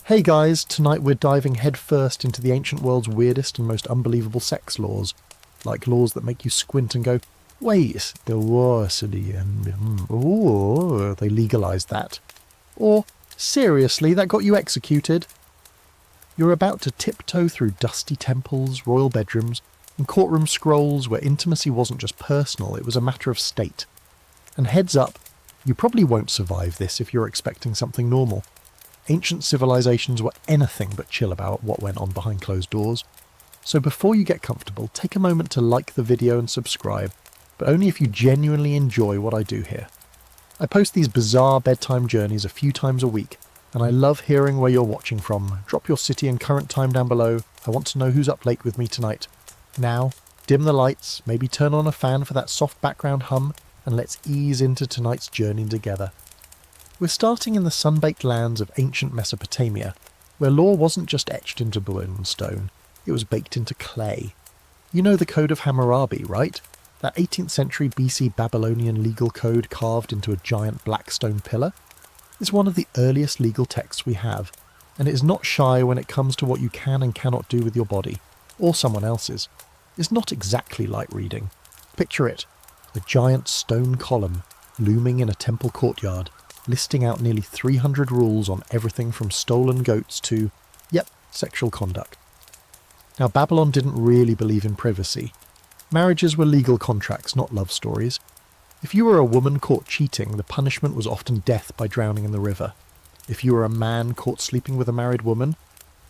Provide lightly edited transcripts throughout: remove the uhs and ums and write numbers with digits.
Hey guys, tonight we're diving headfirst into the ancient world's weirdest and most unbelievable sex laws. Like laws that make you squint and go, wait, there was they legalised that. Or, seriously, that got you executed? You're about to tiptoe through dusty temples, royal bedrooms, and courtroom scrolls where intimacy wasn't just personal, it was a matter of state. And heads up, you probably won't survive this if you're expecting something normal. Ancient civilizations were anything but chill about what went on behind closed doors. So before you get comfortable, take a moment to like the video and subscribe, but only if you genuinely enjoy what I do here. I post these bizarre bedtime journeys a few times a week, and I love hearing where you're watching from. Drop your city and current time down below. I want to know who's up late with me tonight. Now, dim the lights, maybe turn on a fan for that soft background hum, and let's ease into tonight's journey together. We're starting in the sun-baked lands of ancient Mesopotamia, where law wasn't just etched into bone and stone, it was baked into clay. You know the Code of Hammurabi, right? That 18th century BC Babylonian legal code carved into a giant black stone pillar? It's one of the earliest legal texts we have, and it is not shy when it comes to what you can and cannot do with your body, or someone else's. It's not exactly light reading. Picture it, a giant stone column, looming in a temple courtyard, listing out nearly 300 rules on everything from stolen goats to, sexual conduct. Now, Babylon didn't really believe in privacy. Marriages were legal contracts, not love stories. If you were a woman caught cheating, the punishment was often death by drowning in the river. If you were a man caught sleeping with a married woman,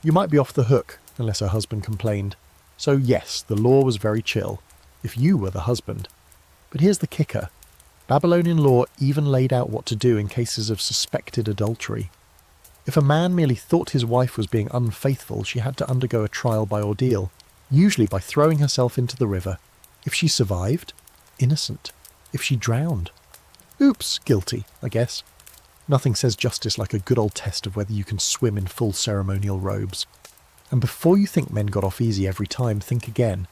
you might be off the hook, unless her husband complained. So yes, the law was very chill, if you were the husband. But here's the kicker. Babylonian law even laid out what to do in cases of suspected adultery. If a man merely thought his wife was being unfaithful, she had to undergo a trial by ordeal, usually by throwing herself into the river. If she survived, innocent. If she drowned, oops, guilty, I guess. Nothing says justice like a good old test of whether you can swim in full ceremonial robes. And before you think men got off easy every time, think again.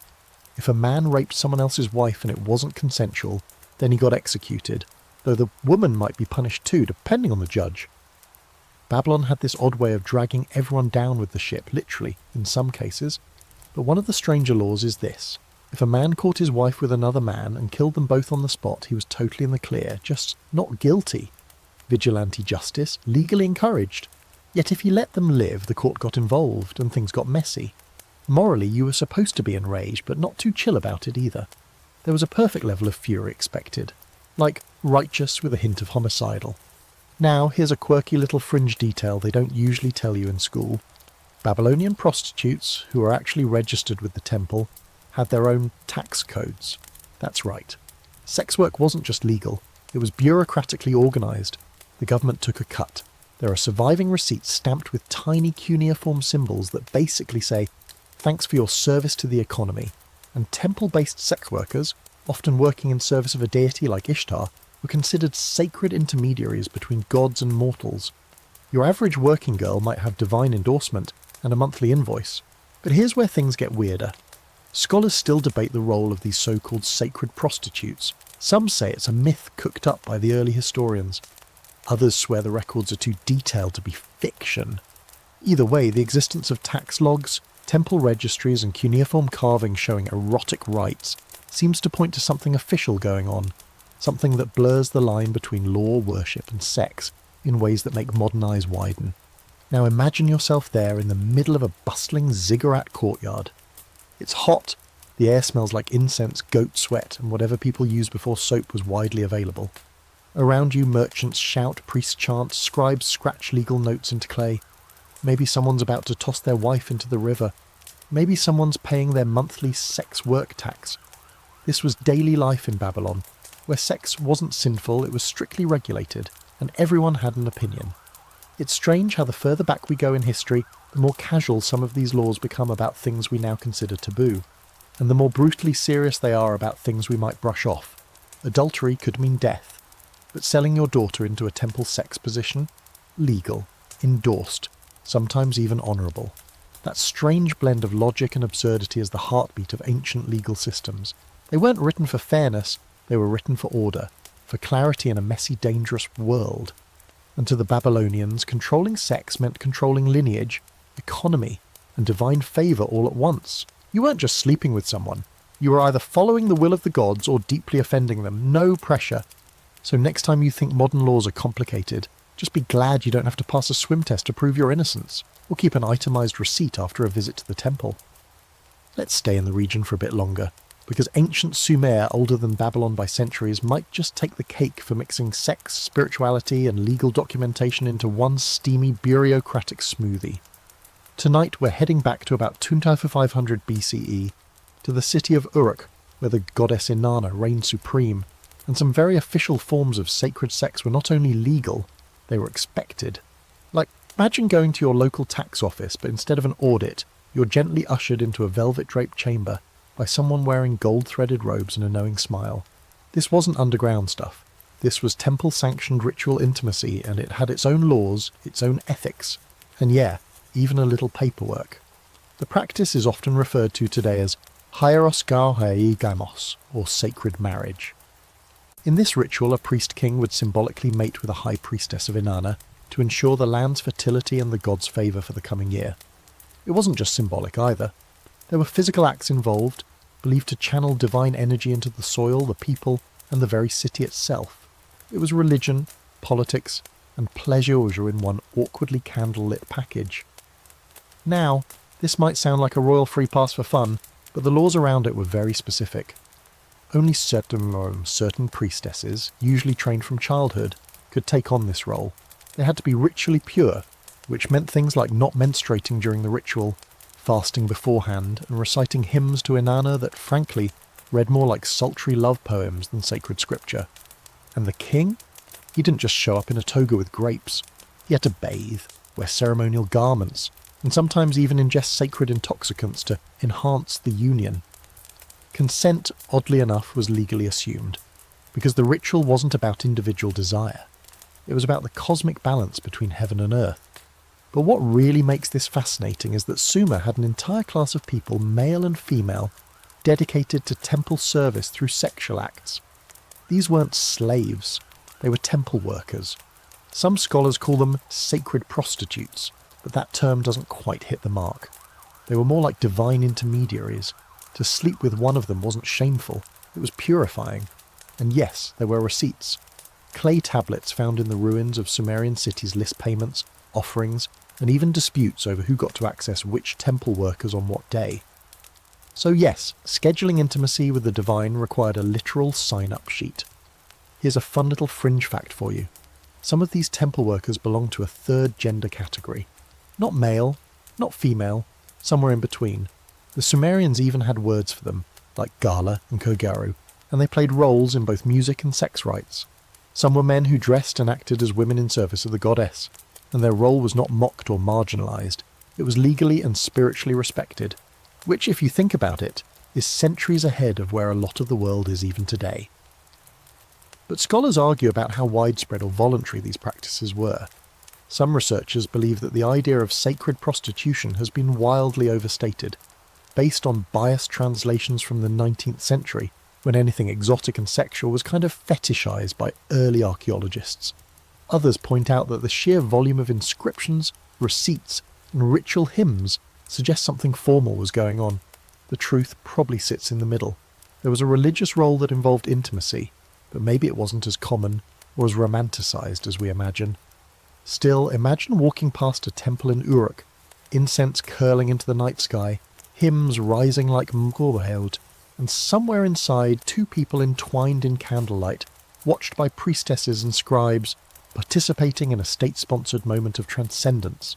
If a man raped someone else's wife and it wasn't consensual, then he got executed, though the woman might be punished too, depending on the judge. Babylon had this odd way of dragging everyone down with the ship, literally, in some cases. But one of the stranger laws is this. If a man caught his wife with another man and killed them both on the spot, he was totally in the clear, just not guilty. Vigilante justice, legally encouraged. Yet if he let them live, the court got involved and things got messy. Morally, you were supposed to be enraged, but not too chill about it either. There was a perfect level of fury expected, like righteous with a hint of homicidal. Now, here's a quirky little fringe detail they don't usually tell you in school. Babylonian prostitutes, who are actually registered with the temple, had their own tax codes. That's right. Sex work wasn't just legal, it was bureaucratically organised. The government took a cut. There are surviving receipts stamped with tiny cuneiform symbols that basically say, thanks for your service to the economy. And temple-based sex workers, often working in service of a deity like Ishtar, were considered sacred intermediaries between gods and mortals. Your average working girl might have divine endorsement and a monthly invoice. But here's where things get weirder. Scholars still debate the role of these so-called sacred prostitutes. Some say it's a myth cooked up by the early historians. Others swear the records are too detailed to be fiction. Either way, the existence of tax logs, temple registries and cuneiform carving showing erotic rites seems to point to something official going on, something that blurs the line between law, worship and sex in ways that make modern eyes widen. Now imagine yourself there in the middle of a bustling ziggurat courtyard. It's hot, the air smells like incense, goat sweat and whatever people used before soap was widely available. Around you merchants shout, priests chant, scribes scratch legal notes into clay. Maybe someone's about to toss their wife into the river. Maybe someone's paying their monthly sex work tax. This was daily life in Babylon, where sex wasn't sinful, it was strictly regulated, and everyone had an opinion. It's strange how the further back we go in history, the more casual some of these laws become about things we now consider taboo, and the more brutally serious they are about things we might brush off. Adultery could mean death, but selling your daughter into a temple sex position? Legal, endorsed, sometimes even honourable. That strange blend of logic and absurdity is the heartbeat of ancient legal systems. They weren't written for fairness, they were written for order, for clarity in a messy, dangerous world. And to the Babylonians, controlling sex meant controlling lineage, economy, and divine favour all at once. You weren't just sleeping with someone. You were either following the will of the gods or deeply offending them. No pressure. So next time you think modern laws are complicated, just be glad you don't have to pass a swim test to prove your innocence, or keep an itemised receipt after a visit to the temple. Let's stay in the region for a bit longer, because ancient Sumer, older than Babylon by centuries, might just take the cake for mixing sex, spirituality, and legal documentation into one steamy bureaucratic smoothie. Tonight we're heading back to about 2500 BCE, to the city of Uruk, where the goddess Inanna reigned supreme, and some very official forms of sacred sex were not only legal, they were expected. Like, imagine going to your local tax office, but instead of an audit, you're gently ushered into a velvet-draped chamber by someone wearing gold-threaded robes and a knowing smile. This wasn't underground stuff. This was temple-sanctioned ritual intimacy, and it had its own laws, its own ethics, and yeah, even a little paperwork. The practice is often referred to today as hieros gamos, or sacred marriage. In this ritual, a priest-king would symbolically mate with a high priestess of Inanna to ensure the land's fertility and the god's favour for the coming year. It wasn't just symbolic either. There were physical acts involved, believed to channel divine energy into the soil, the people, and the very city itself. It was religion, politics, and pleasure in one awkwardly candle-lit package. Now, this might sound like a royal free pass for fun, but the laws around it were very specific. Only certain priestesses, usually trained from childhood, could take on this role. They had to be ritually pure, which meant things like not menstruating during the ritual, fasting beforehand, and reciting hymns to Inanna that, frankly, read more like sultry love poems than sacred scripture. And the king? He didn't just show up in a toga with grapes. He had to bathe, wear ceremonial garments, and sometimes even ingest sacred intoxicants to enhance the union. Consent, oddly enough, was legally assumed, because the ritual wasn't about individual desire. It was about the cosmic balance between heaven and earth. But what really makes this fascinating is that Sumer had an entire class of people, male and female, dedicated to temple service through sexual acts. These weren't slaves, they were temple workers. Some scholars call them sacred prostitutes, but that term doesn't quite hit the mark. They were more like divine intermediaries. To sleep with one of them wasn't shameful, it was purifying. And yes, there were receipts. Clay tablets found in the ruins of Sumerian cities list payments, offerings, and even disputes over who got to access which temple workers on what day. So yes, scheduling intimacy with the divine required a literal sign-up sheet. Here's a fun little fringe fact for you. Some of these temple workers belonged to a third gender category. Not male, not female, somewhere in between. The Sumerians even had words for them, like gala and kogaru, and they played roles in both music and sex rites. Some were men who dressed and acted as women in service of the goddess, and their role was not mocked or marginalised. It was legally and spiritually respected, which, if you think about it, is centuries ahead of where a lot of the world is even today. But scholars argue about how widespread or voluntary these practices were. Some researchers believe that the idea of sacred prostitution has been wildly overstated, based on biased translations from the 19th century, when anything exotic and sexual was kind of fetishized by early archaeologists. Others point out that the sheer volume of inscriptions, receipts, and ritual hymns suggests something formal was going on. The truth probably sits in the middle. There was a religious role that involved intimacy, but maybe it wasn't as common or as romanticized as we imagine. Still, imagine walking past a temple in Uruk, incense curling into the night sky, hymns rising like mgorbehaut, and somewhere inside two people entwined in candlelight, watched by priestesses and scribes, participating in a state-sponsored moment of transcendence.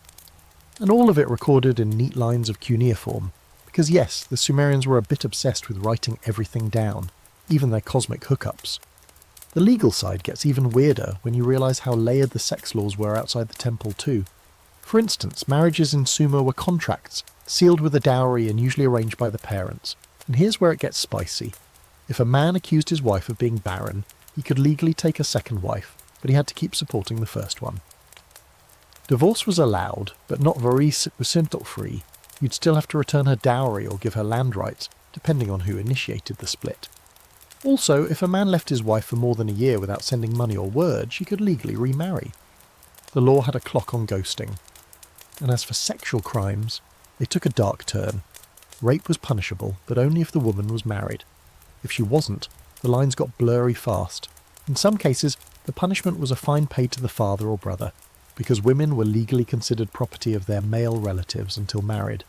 And all of it recorded in neat lines of cuneiform, because yes, the Sumerians were a bit obsessed with writing everything down, even their cosmic hookups. The legal side gets even weirder when you realise how layered the sex laws were outside the temple too. For instance, marriages in Sumer were contracts, sealed with a dowry and usually arranged by the parents. And here's where it gets spicy. If a man accused his wife of being barren, he could legally take a second wife, but he had to keep supporting the first one. Divorce was allowed, but not very free. You'd still have to return her dowry or give her land rights, depending on who initiated the split. Also, if a man left his wife for more than a year without sending money or word, she could legally remarry. the law had a clock on ghosting. And as for sexual crimes, they took a dark turn. Rape was punishable, but only if the woman was married. If she wasn't, the lines got blurry fast. In some cases, the punishment was a fine paid to the father or brother, because women were legally considered property of their male relatives until married.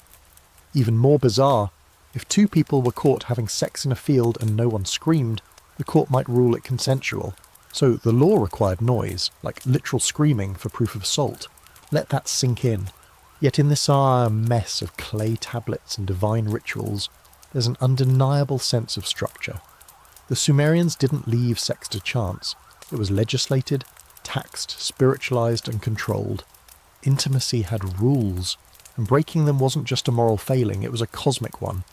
Even more bizarre, if two people were caught having sex in a field and no one screamed, the court might rule it consensual. So the law required noise, like literal screaming for proof of assault. Let that sink in. Yet in this mess of clay tablets and divine rituals, there's an undeniable sense of structure. The Sumerians didn't leave sex to chance. It was legislated, taxed, spiritualized, and controlled. Intimacy had rules, and breaking them wasn't just a moral failing, it was a cosmic one.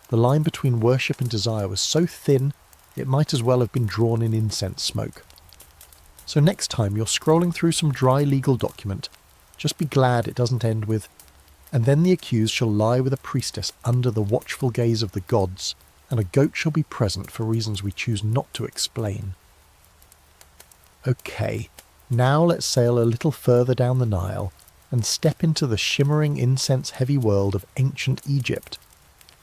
The line between worship and desire was so thin, it might as well have been drawn in incense smoke. So next time you're scrolling through some dry legal document, just be glad it doesn't end with, "And then the accused shall lie with a priestess under the watchful gaze of the gods, and a goat shall be present for reasons we choose not to explain." Okay, now let's sail a little further down the Nile and step into the shimmering incense-heavy world of ancient Egypt,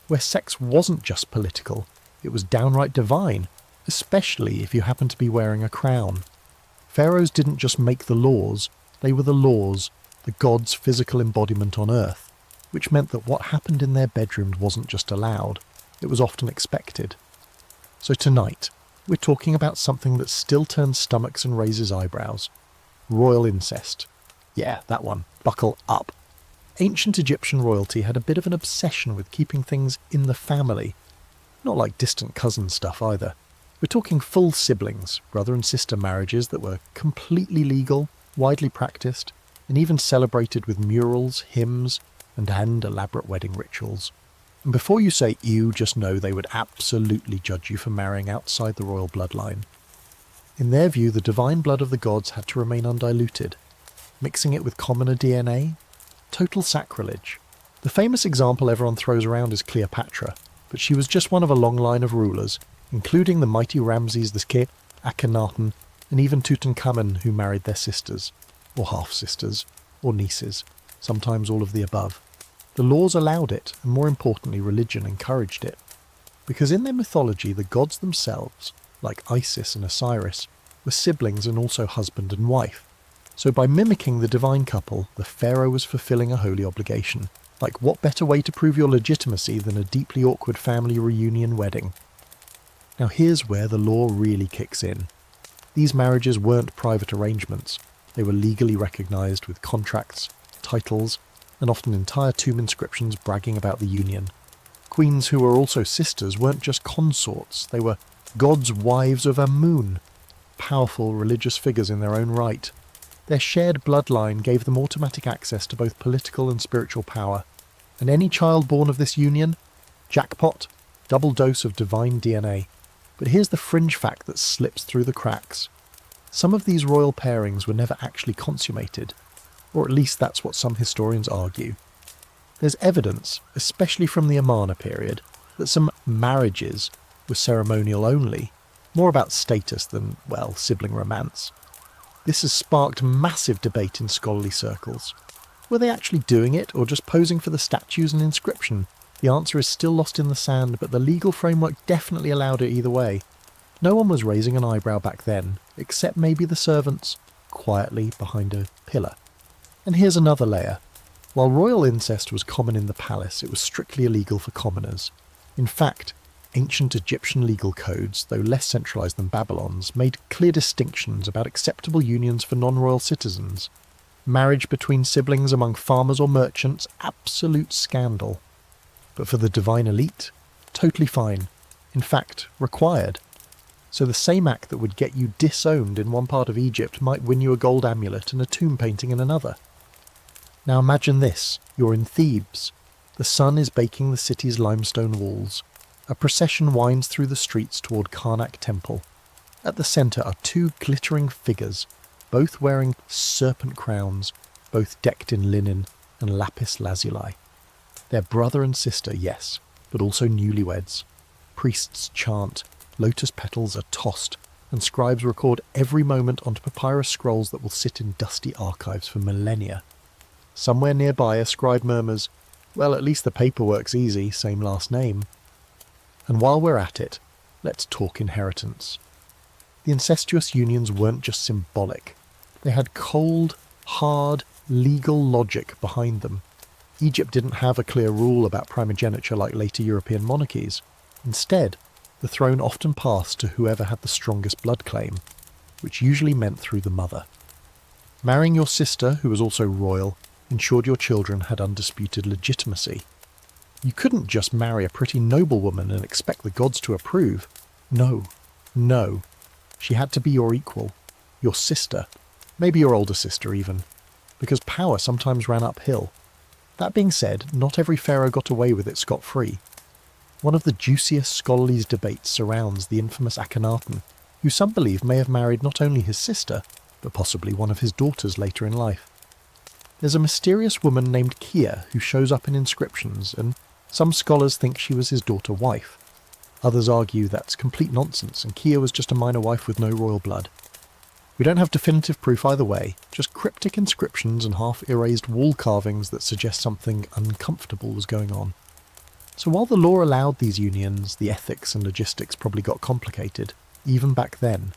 where sex wasn't just political, it was downright divine, especially if you happen to be wearing a crown. Pharaohs didn't just make the laws, they were the laws, the gods' physical embodiment on earth, which meant that what happened in their bedrooms wasn't just allowed, it was often expected. So tonight, we're talking about something that still turns stomachs and raises eyebrows. Royal incest. Yeah, that one. Buckle up. Ancient Egyptian royalty had a bit of an obsession with keeping things in the family. Not like distant cousin stuff either. We're talking full siblings, brother and sister marriages that were completely legal, widely practiced, and even celebrated with murals, hymns, and elaborate wedding rituals. And before you say ew, just know they would absolutely judge you for marrying outside the royal bloodline. In their view, the divine blood of the gods had to remain undiluted. Mixing it with commoner DNA? Total sacrilege. The famous example everyone throws around is Cleopatra, but she was just one of a long line of rulers, including the mighty Ramses II, Akhenaten, and even Tutankhamun, who married their sisters, or half-sisters, or nieces, sometimes all of the above. The laws allowed it, and more importantly religion encouraged it. Because in their mythology the gods themselves, like Isis and Osiris, were siblings and also husband and wife. So by mimicking the divine couple, the pharaoh was fulfilling a holy obligation. Like, what better way to prove your legitimacy than a deeply awkward family reunion wedding? Now here's where the law really kicks in. These marriages weren't private arrangements. They were legally recognised with contracts, titles, and often entire tomb inscriptions bragging about the union. Queens who were also sisters weren't just consorts, they were gods' wives of Amun, powerful religious figures in their own right. Their shared bloodline gave them automatic access to both political and spiritual power, and any child born of this union? Jackpot, double dose of divine DNA. But here's the fringe fact that slips through the cracks. Some of these royal pairings were never actually consummated, or at least that's what some historians argue. There's evidence, especially from the Amarna period, that some marriages were ceremonial only, more about status than, well, sibling romance. This has sparked massive debate in scholarly circles. Were they actually doing it, or just posing for the statues and inscription? The answer is still lost in the sand, but the legal framework definitely allowed it either way. No one was raising an eyebrow back then, except maybe the servants, quietly behind a pillar. And here's another layer. While royal incest was common in the palace, it was strictly illegal for commoners. In fact, ancient Egyptian legal codes, though less centralised than Babylon's, made clear distinctions about acceptable unions for non-royal citizens. Marriage between siblings among farmers or merchants, absolute scandal. But for the divine elite, totally fine. In fact, required. So the same act that would get you disowned in one part of Egypt might win you a gold amulet and a tomb painting in another. Now imagine this. You're in Thebes. The sun is baking the city's limestone walls. A procession winds through the streets toward Karnak Temple. At the centre are two glittering figures, both wearing serpent crowns, both decked in linen and lapis lazuli. They're brother and sister, yes, but also newlyweds. Priests chant, lotus petals are tossed, and scribes record every moment onto papyrus scrolls that will sit in dusty archives for millennia. Somewhere nearby a scribe murmurs, "Well, at least the paperwork's easy, same last name." And while we're at it, let's talk inheritance. The incestuous unions weren't just symbolic. They had cold, hard, legal logic behind them. Egypt didn't have a clear rule about primogeniture like later European monarchies. Instead, the throne often passed to whoever had the strongest blood claim, which usually meant through the mother. Marrying your sister, who was also royal, ensured your children had undisputed legitimacy. You couldn't just marry a pretty noblewoman and expect the gods to approve. No. She had to be your equal, your sister, maybe your older sister even, because power sometimes ran uphill. That being said, not every pharaoh got away with it scot-free. One of the juiciest scholarly debates surrounds the infamous Akhenaten, who some believe may have married not only his sister, but possibly one of his daughters later in life. There's a mysterious woman named Kia who shows up in inscriptions, and some scholars think she was his daughter-wife. Others argue that's complete nonsense, and Kia was just a minor wife with no royal blood. We don't have definitive proof either way, just cryptic inscriptions and half-erased wall carvings that suggest something uncomfortable was going on. So while the law allowed these unions, the ethics and logistics probably got complicated, even back then.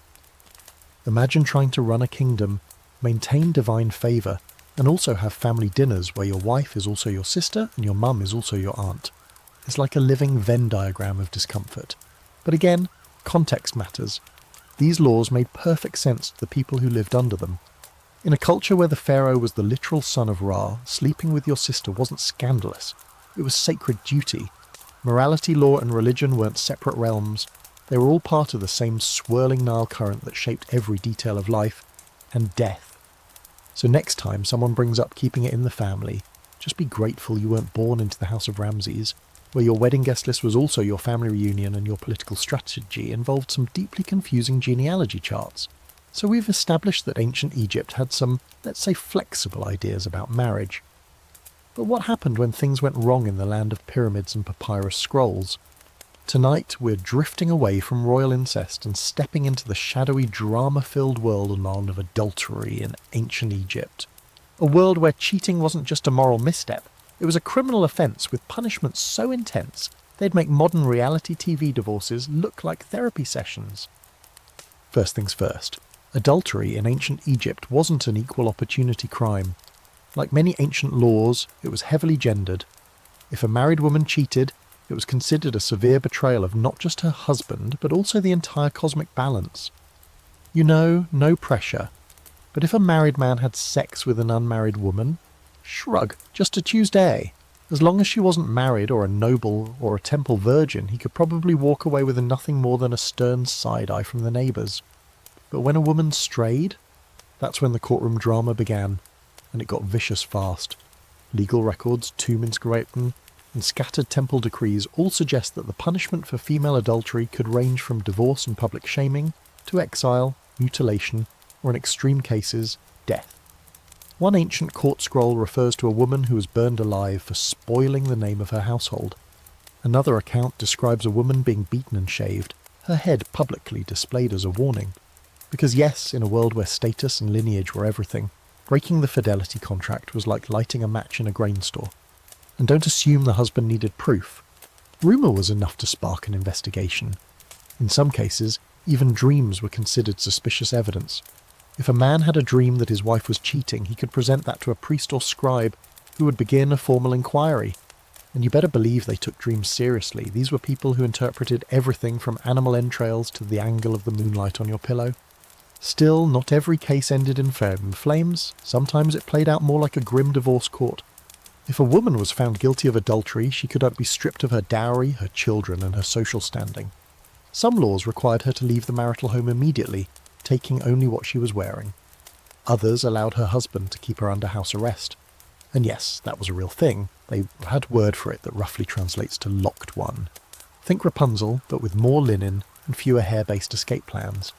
Imagine trying to run a kingdom, maintain divine favour, and also have family dinners where your wife is also your sister and your mum is also your aunt. It's like a living Venn diagram of discomfort. But again, context matters. These laws made perfect sense to the people who lived under them. In a culture where the pharaoh was the literal son of Ra, sleeping with your sister wasn't scandalous. It was sacred duty. Morality, law and religion weren't separate realms. They were all part of the same swirling Nile current that shaped every detail of life and death. So next time someone brings up keeping it in the family, just be grateful you weren't born into the House of Ramses, where your wedding guest list was also your family reunion and your political strategy involved some deeply confusing genealogy charts. So we've established that ancient Egypt had some, let's say, flexible ideas about marriage. But what happened when things went wrong in the land of pyramids and papyrus scrolls? Tonight we're drifting away from royal incest and stepping into the shadowy, drama-filled world of adultery in ancient Egypt. A world where cheating wasn't just a moral misstep, it was a criminal offence with punishments so intense they'd make modern reality TV divorces look like therapy sessions. First things first, adultery in ancient Egypt wasn't an equal opportunity crime. Like many ancient laws, it was heavily gendered. If a married woman cheated, it was considered a severe betrayal of not just her husband, but also the entire cosmic balance. You know, no pressure. But if a married man had sex with an unmarried woman, shrug, just a Tuesday. As long as she wasn't married or a noble or a temple virgin, he could probably walk away with nothing more than a stern side-eye from the neighbours. But when a woman strayed, that's when the courtroom drama began, and it got vicious fast. Legal records, tomb inscription, and scattered temple decrees all suggest that the punishment for female adultery could range from divorce and public shaming to exile, mutilation, or in extreme cases, death. One ancient court scroll refers to a woman who was burned alive for spoiling the name of her household. Another account describes a woman being beaten and shaved, her head publicly displayed as a warning. Because yes, in a world where status and lineage were everything, breaking the fidelity contract was like lighting a match in a grain store. And don't assume the husband needed proof. Rumour was enough to spark an investigation. In some cases, even dreams were considered suspicious evidence. If a man had a dream that his wife was cheating, he could present that to a priest or scribe, who would begin a formal inquiry. And you better believe they took dreams seriously. These were people who interpreted everything from animal entrails to the angle of the moonlight on your pillow. Still, not every case ended in flames. Sometimes it played out more like a grim divorce court. If a woman was found guilty of adultery, she could be stripped of her dowry, her children, and her social standing. Some laws required her to leave the marital home immediately, taking only what she was wearing. Others allowed her husband to keep her under house arrest. And yes, that was a real thing. They had a word for it that roughly translates to locked one. Think Rapunzel, but with more linen and fewer hair-based escape plans.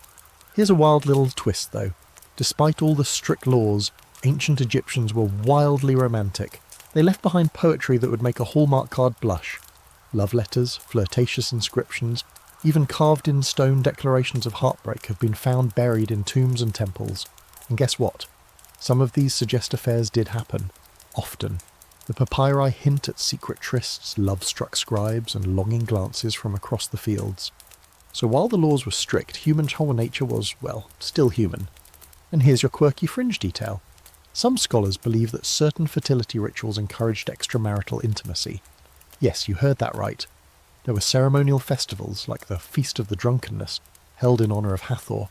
Here's a wild little twist, though. Despite all the strict laws, ancient Egyptians were wildly romantic. They left behind poetry that would make a Hallmark card blush. Love letters, flirtatious inscriptions, Even carved-in stone declarations of heartbreak have been found buried in tombs and temples. And guess what? Some of these suggest affairs did happen. Often. The papyri hint at secret trysts, love-struck scribes, and longing glances from across the fields. So while the laws were strict, human whole nature was, well, still human. And here's your quirky fringe detail. Some scholars believe that certain fertility rituals encouraged extramarital intimacy. Yes, you heard that right. There were ceremonial festivals, like the Feast of the Drunkenness, held in honour of Hathor,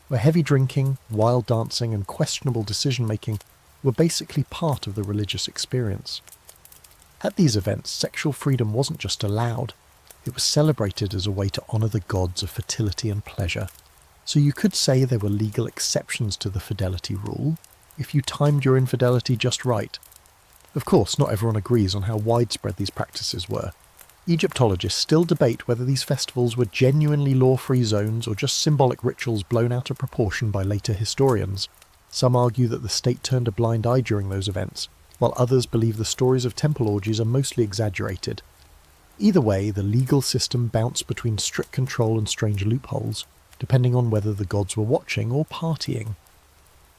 where heavy drinking, wild dancing, and questionable decision-making were basically part of the religious experience. At these events, sexual freedom wasn't just allowed, it was celebrated as a way to honour the gods of fertility and pleasure. So you could say there were legal exceptions to the fidelity rule, if you timed your infidelity just right. Of course, not everyone agrees on how widespread these practices were. Egyptologists still debate whether these festivals were genuinely law-free zones or just symbolic rituals blown out of proportion by later historians. Some argue that the state turned a blind eye during those events, while others believe the stories of temple orgies are mostly exaggerated. Either way, the legal system bounced between strict control and strange loopholes, depending on whether the gods were watching or partying.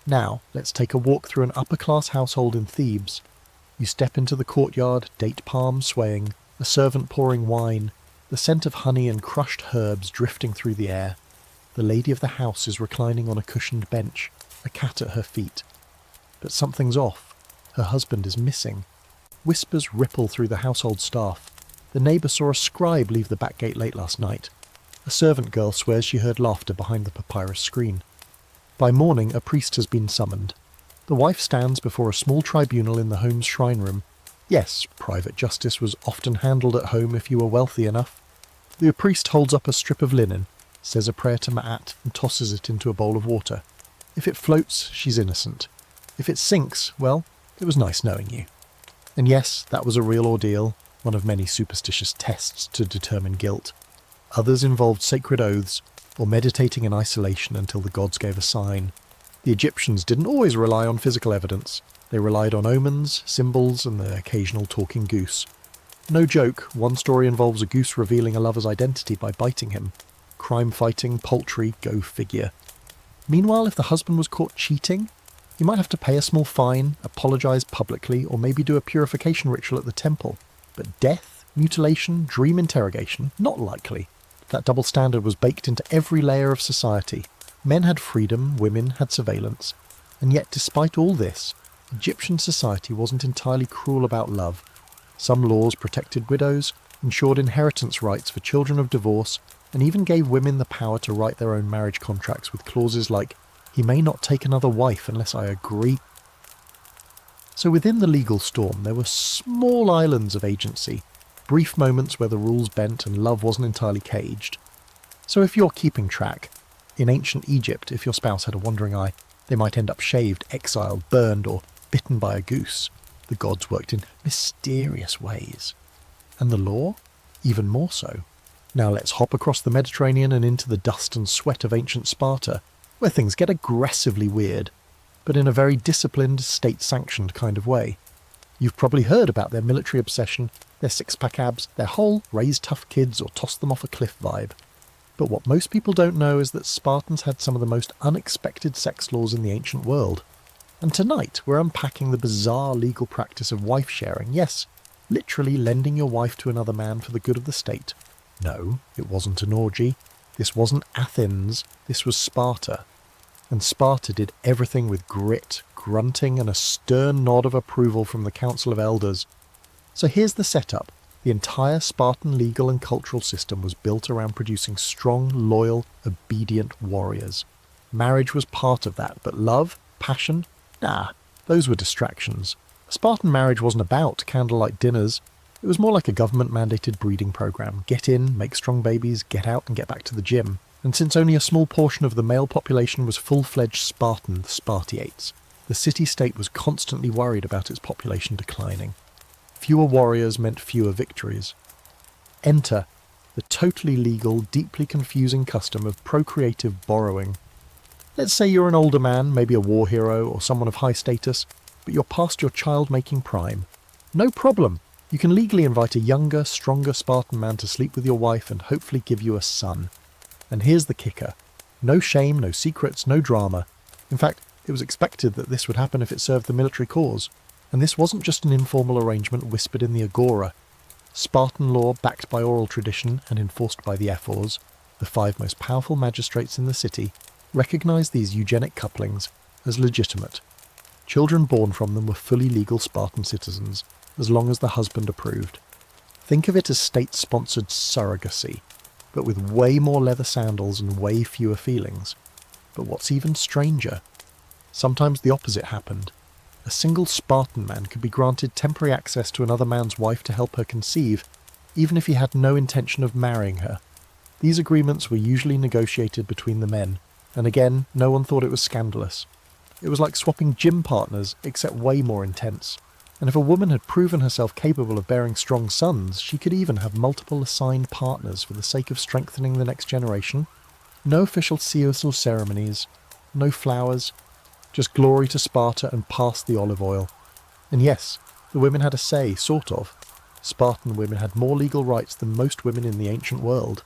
Now, let's take a walk through an upper-class household in Thebes. You step into the courtyard, date palms swaying, a servant pouring wine, the scent of honey and crushed herbs drifting through the air. The lady of the house is reclining on a cushioned bench, a cat at her feet. But something's off. Her husband is missing. Whispers ripple through the household staff. The neighbour saw a scribe leave the back gate late last night. A servant girl swears she heard laughter behind the papyrus screen. By morning, a priest has been summoned. The wife stands before a small tribunal in the home's shrine room. Yes, private justice was often handled at home if you were wealthy enough. The priest holds up a strip of linen, says a prayer to Ma'at, and tosses it into a bowl of water. If it floats, she's innocent. If it sinks, well, it was nice knowing you. And yes, that was a real ordeal, one of many superstitious tests to determine guilt. Others involved sacred oaths, or meditating in isolation until the gods gave a sign. The Egyptians didn't always rely on physical evidence. They relied on omens, symbols, and the occasional talking goose. No joke, one story involves a goose revealing a lover's identity by biting him. Crime-fighting, poultry, go figure. Meanwhile, if the husband was caught cheating, he might have to pay a small fine, apologise publicly, or maybe do a purification ritual at the temple. But death, mutilation, dream interrogation, not likely. That double standard was baked into every layer of society. Men had freedom, women had surveillance. And yet, despite all this, Egyptian society wasn't entirely cruel about love. Some laws protected widows, ensured inheritance rights for children of divorce, and even gave women the power to write their own marriage contracts with clauses like, "He may not take another wife unless I agree." So within the legal storm, there were small islands of agency, brief moments where the rules bent and love wasn't entirely caged. So if you're keeping track, in ancient Egypt, if your spouse had a wandering eye, they might end up shaved, exiled, burned, or bitten by a goose. The gods worked in mysterious ways. And the law? Even more so. Now let's hop across the Mediterranean and into the dust and sweat of ancient Sparta, where things get aggressively weird, but in a very disciplined, state-sanctioned kind of way. You've probably heard about their military obsession, their six-pack abs, their whole raise tough kids or toss them off a cliff vibe. But what most people don't know is that Spartans had some of the most unexpected sex laws in the ancient world. And tonight we're unpacking the bizarre legal practice of wife-sharing. Yes, literally lending your wife to another man for the good of the state. No, it wasn't an orgy. This wasn't Athens. This was Sparta. And Sparta did everything with grit, grunting, and a stern nod of approval from the Council of Elders. So here's the setup. The entire Spartan legal and cultural system was built around producing strong, loyal, obedient warriors. Marriage was part of that, but love, passion, nah, those were distractions. A Spartan marriage wasn't about candlelight dinners. It was more like a government-mandated breeding program. Get in, make strong babies, get out and get back to the gym. And since only a small portion of the male population was full-fledged Spartan, the Spartiates, the city-state was constantly worried about its population declining. Fewer warriors meant fewer victories. Enter the totally legal, deeply confusing custom of procreative borrowing. Let's say you're an older man, maybe a war hero or someone of high status, but you're past your child-making prime. No problem. You can legally invite a younger, stronger Spartan man to sleep with your wife and hopefully give you a son. And here's the kicker. No shame, no secrets, no drama. In fact, it was expected that this would happen if it served the military cause. And this wasn't just an informal arrangement whispered in the agora. Spartan law, backed by oral tradition and enforced by the ephors, the 5 most powerful magistrates in the city, recognised these eugenic couplings as legitimate. Children born from them were fully legal Spartan citizens, as long as the husband approved. Think of it as state-sponsored surrogacy, but with way more leather sandals and way fewer feelings. But what's even stranger? Sometimes the opposite happened. A single Spartan man could be granted temporary access to another man's wife to help her conceive, even if he had no intention of marrying her. These agreements were usually negotiated between the men, and again, no one thought it was scandalous. It was like swapping gym partners, except way more intense. And if a woman had proven herself capable of bearing strong sons, she could even have multiple assigned partners for the sake of strengthening the next generation. No official seals or ceremonies, no flowers, just glory to Sparta and pass the olive oil. And yes, the women had a say, sort of. Spartan women had more legal rights than most women in the ancient world.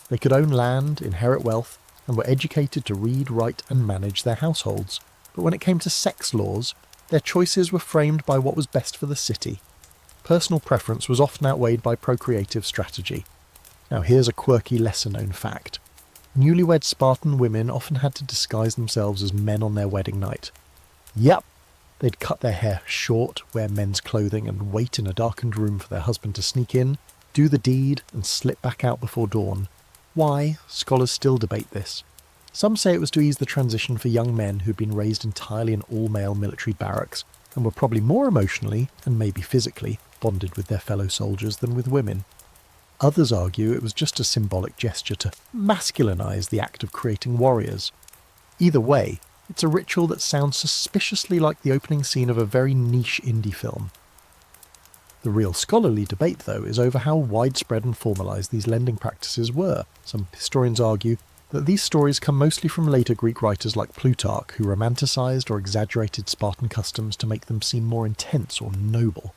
They could own land, inherit wealth, and were educated to read, write, and manage their households. But when it came to sex laws, their choices were framed by what was best for the city. Personal preference was often outweighed by procreative strategy. Now here's a quirky, lesser-known fact. Newlywed Spartan women often had to disguise themselves as men on their wedding night. Yep, they'd cut their hair short, wear men's clothing, and wait in a darkened room for their husband to sneak in, do the deed, and slip back out before dawn. Why? Scholars still debate this. Some say it was to ease the transition for young men who'd been raised entirely in all-male military barracks and were probably more emotionally, and maybe physically, bonded with their fellow soldiers than with women. Others argue it was just a symbolic gesture to masculinize the act of creating warriors. Either way, it's a ritual that sounds suspiciously like the opening scene of a very niche indie film. The real scholarly debate, though, is over how widespread and formalised these lending practices were. Some historians argue that these stories come mostly from later Greek writers like Plutarch, who romanticised or exaggerated Spartan customs to make them seem more intense or noble.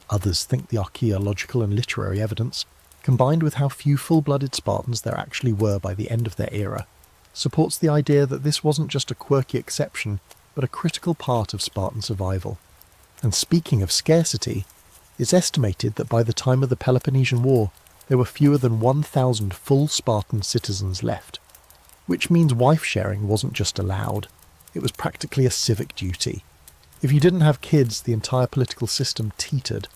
Others think the archaeological and literary evidence, combined with how few full-blooded Spartans there actually were by the end of their era, supports the idea that this wasn't just a quirky exception, but a critical part of Spartan survival. And speaking of scarcity, it's estimated that by the time of the Peloponnesian War, there were fewer than 1,000 full Spartan citizens left. Which means wife sharing wasn't just allowed, it was practically a civic duty. If you didn't have kids, the entire political system teetered.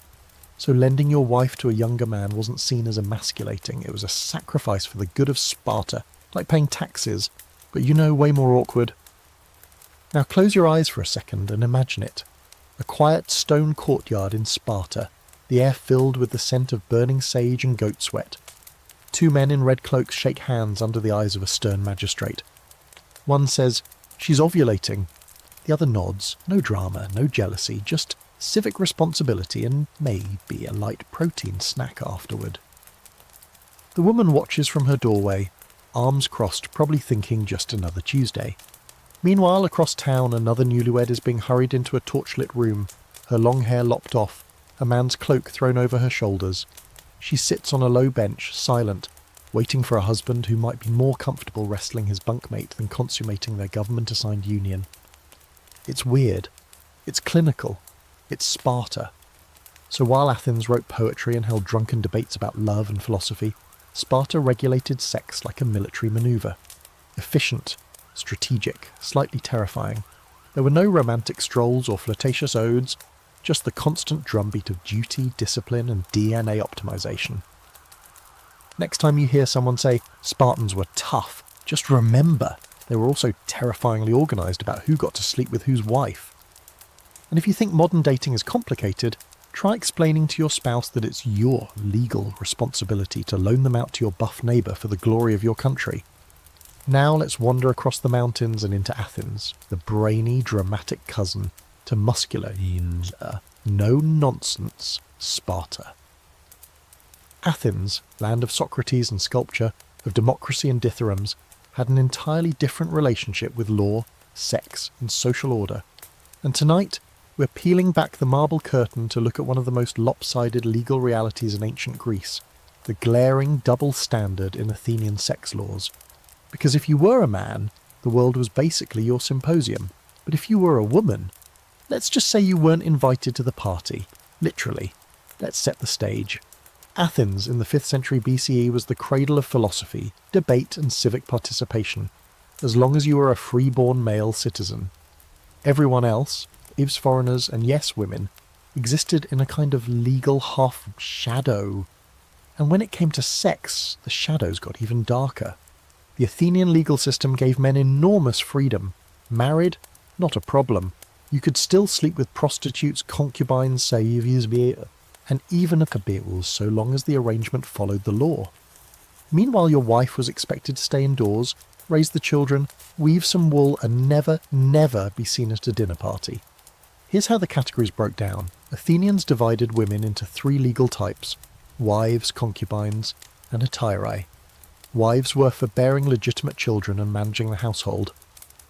So lending your wife to a younger man wasn't seen as emasculating, it was a sacrifice for the good of Sparta, like paying taxes, but way more awkward. Now close your eyes for a second and imagine it. A quiet stone courtyard in Sparta, the air filled with the scent of burning sage and goat sweat. 2 men in red cloaks shake hands under the eyes of a stern magistrate. One says, "She's ovulating." The other nods. No drama, no jealousy, just civic responsibility and maybe a light protein snack afterward. The woman watches from her doorway, arms crossed, probably thinking just another Tuesday. Meanwhile, across town, another newlywed is being hurried into a torchlit room, her long hair lopped off, a man's cloak thrown over her shoulders. She sits on a low bench, silent, waiting for a husband who might be more comfortable wrestling his bunkmate than consummating their government-assigned union. It's weird. It's clinical. It's Sparta. So while Athens wrote poetry and held drunken debates about love and philosophy, Sparta regulated sex like a military manoeuvre. Efficient, strategic, slightly terrifying. There were no romantic strolls or flirtatious odes, just the constant drumbeat of duty, discipline, and DNA optimization. Next time you hear someone say, Spartans were tough, just remember they were also terrifyingly organised about who got to sleep with whose wife. And if you think modern dating is complicated, try explaining to your spouse that it's your legal responsibility to loan them out to your buff neighbour for the glory of your country. Now let's wander across the mountains and into Athens, the brainy, dramatic cousin to muscular, no-nonsense Sparta. Athens, land of Socrates and sculpture, of democracy and dithyrambs, had an entirely different relationship with law, sex, and social order. And tonight, We're peeling back the marble curtain to look at one of the most lopsided legal realities in ancient Greece, the glaring double standard in Athenian sex laws. Because if you were a man, the world was basically your symposium. But if you were a woman, let's just say you weren't invited to the party. Literally. Let's set the stage. Athens in the 5th century BCE was the cradle of philosophy, debate and civic participation, as long as you were a free-born male citizen. Everyone else, Eve's foreigners and yes, women, existed in a kind of legal half-shadow. And when it came to sex, the shadows got even darker. The Athenian legal system gave men enormous freedom. Married? Not a problem. You could still sleep with prostitutes, concubines, saviors, and even kabiruls so long as the arrangement followed the law. Meanwhile, your wife was expected to stay indoors, raise the children, weave some wool, and never, never be seen at a dinner party. Here's how the categories broke down. Athenians divided women into 3 legal types: wives, concubines, and hetairai. Wives were for bearing legitimate children and managing the household.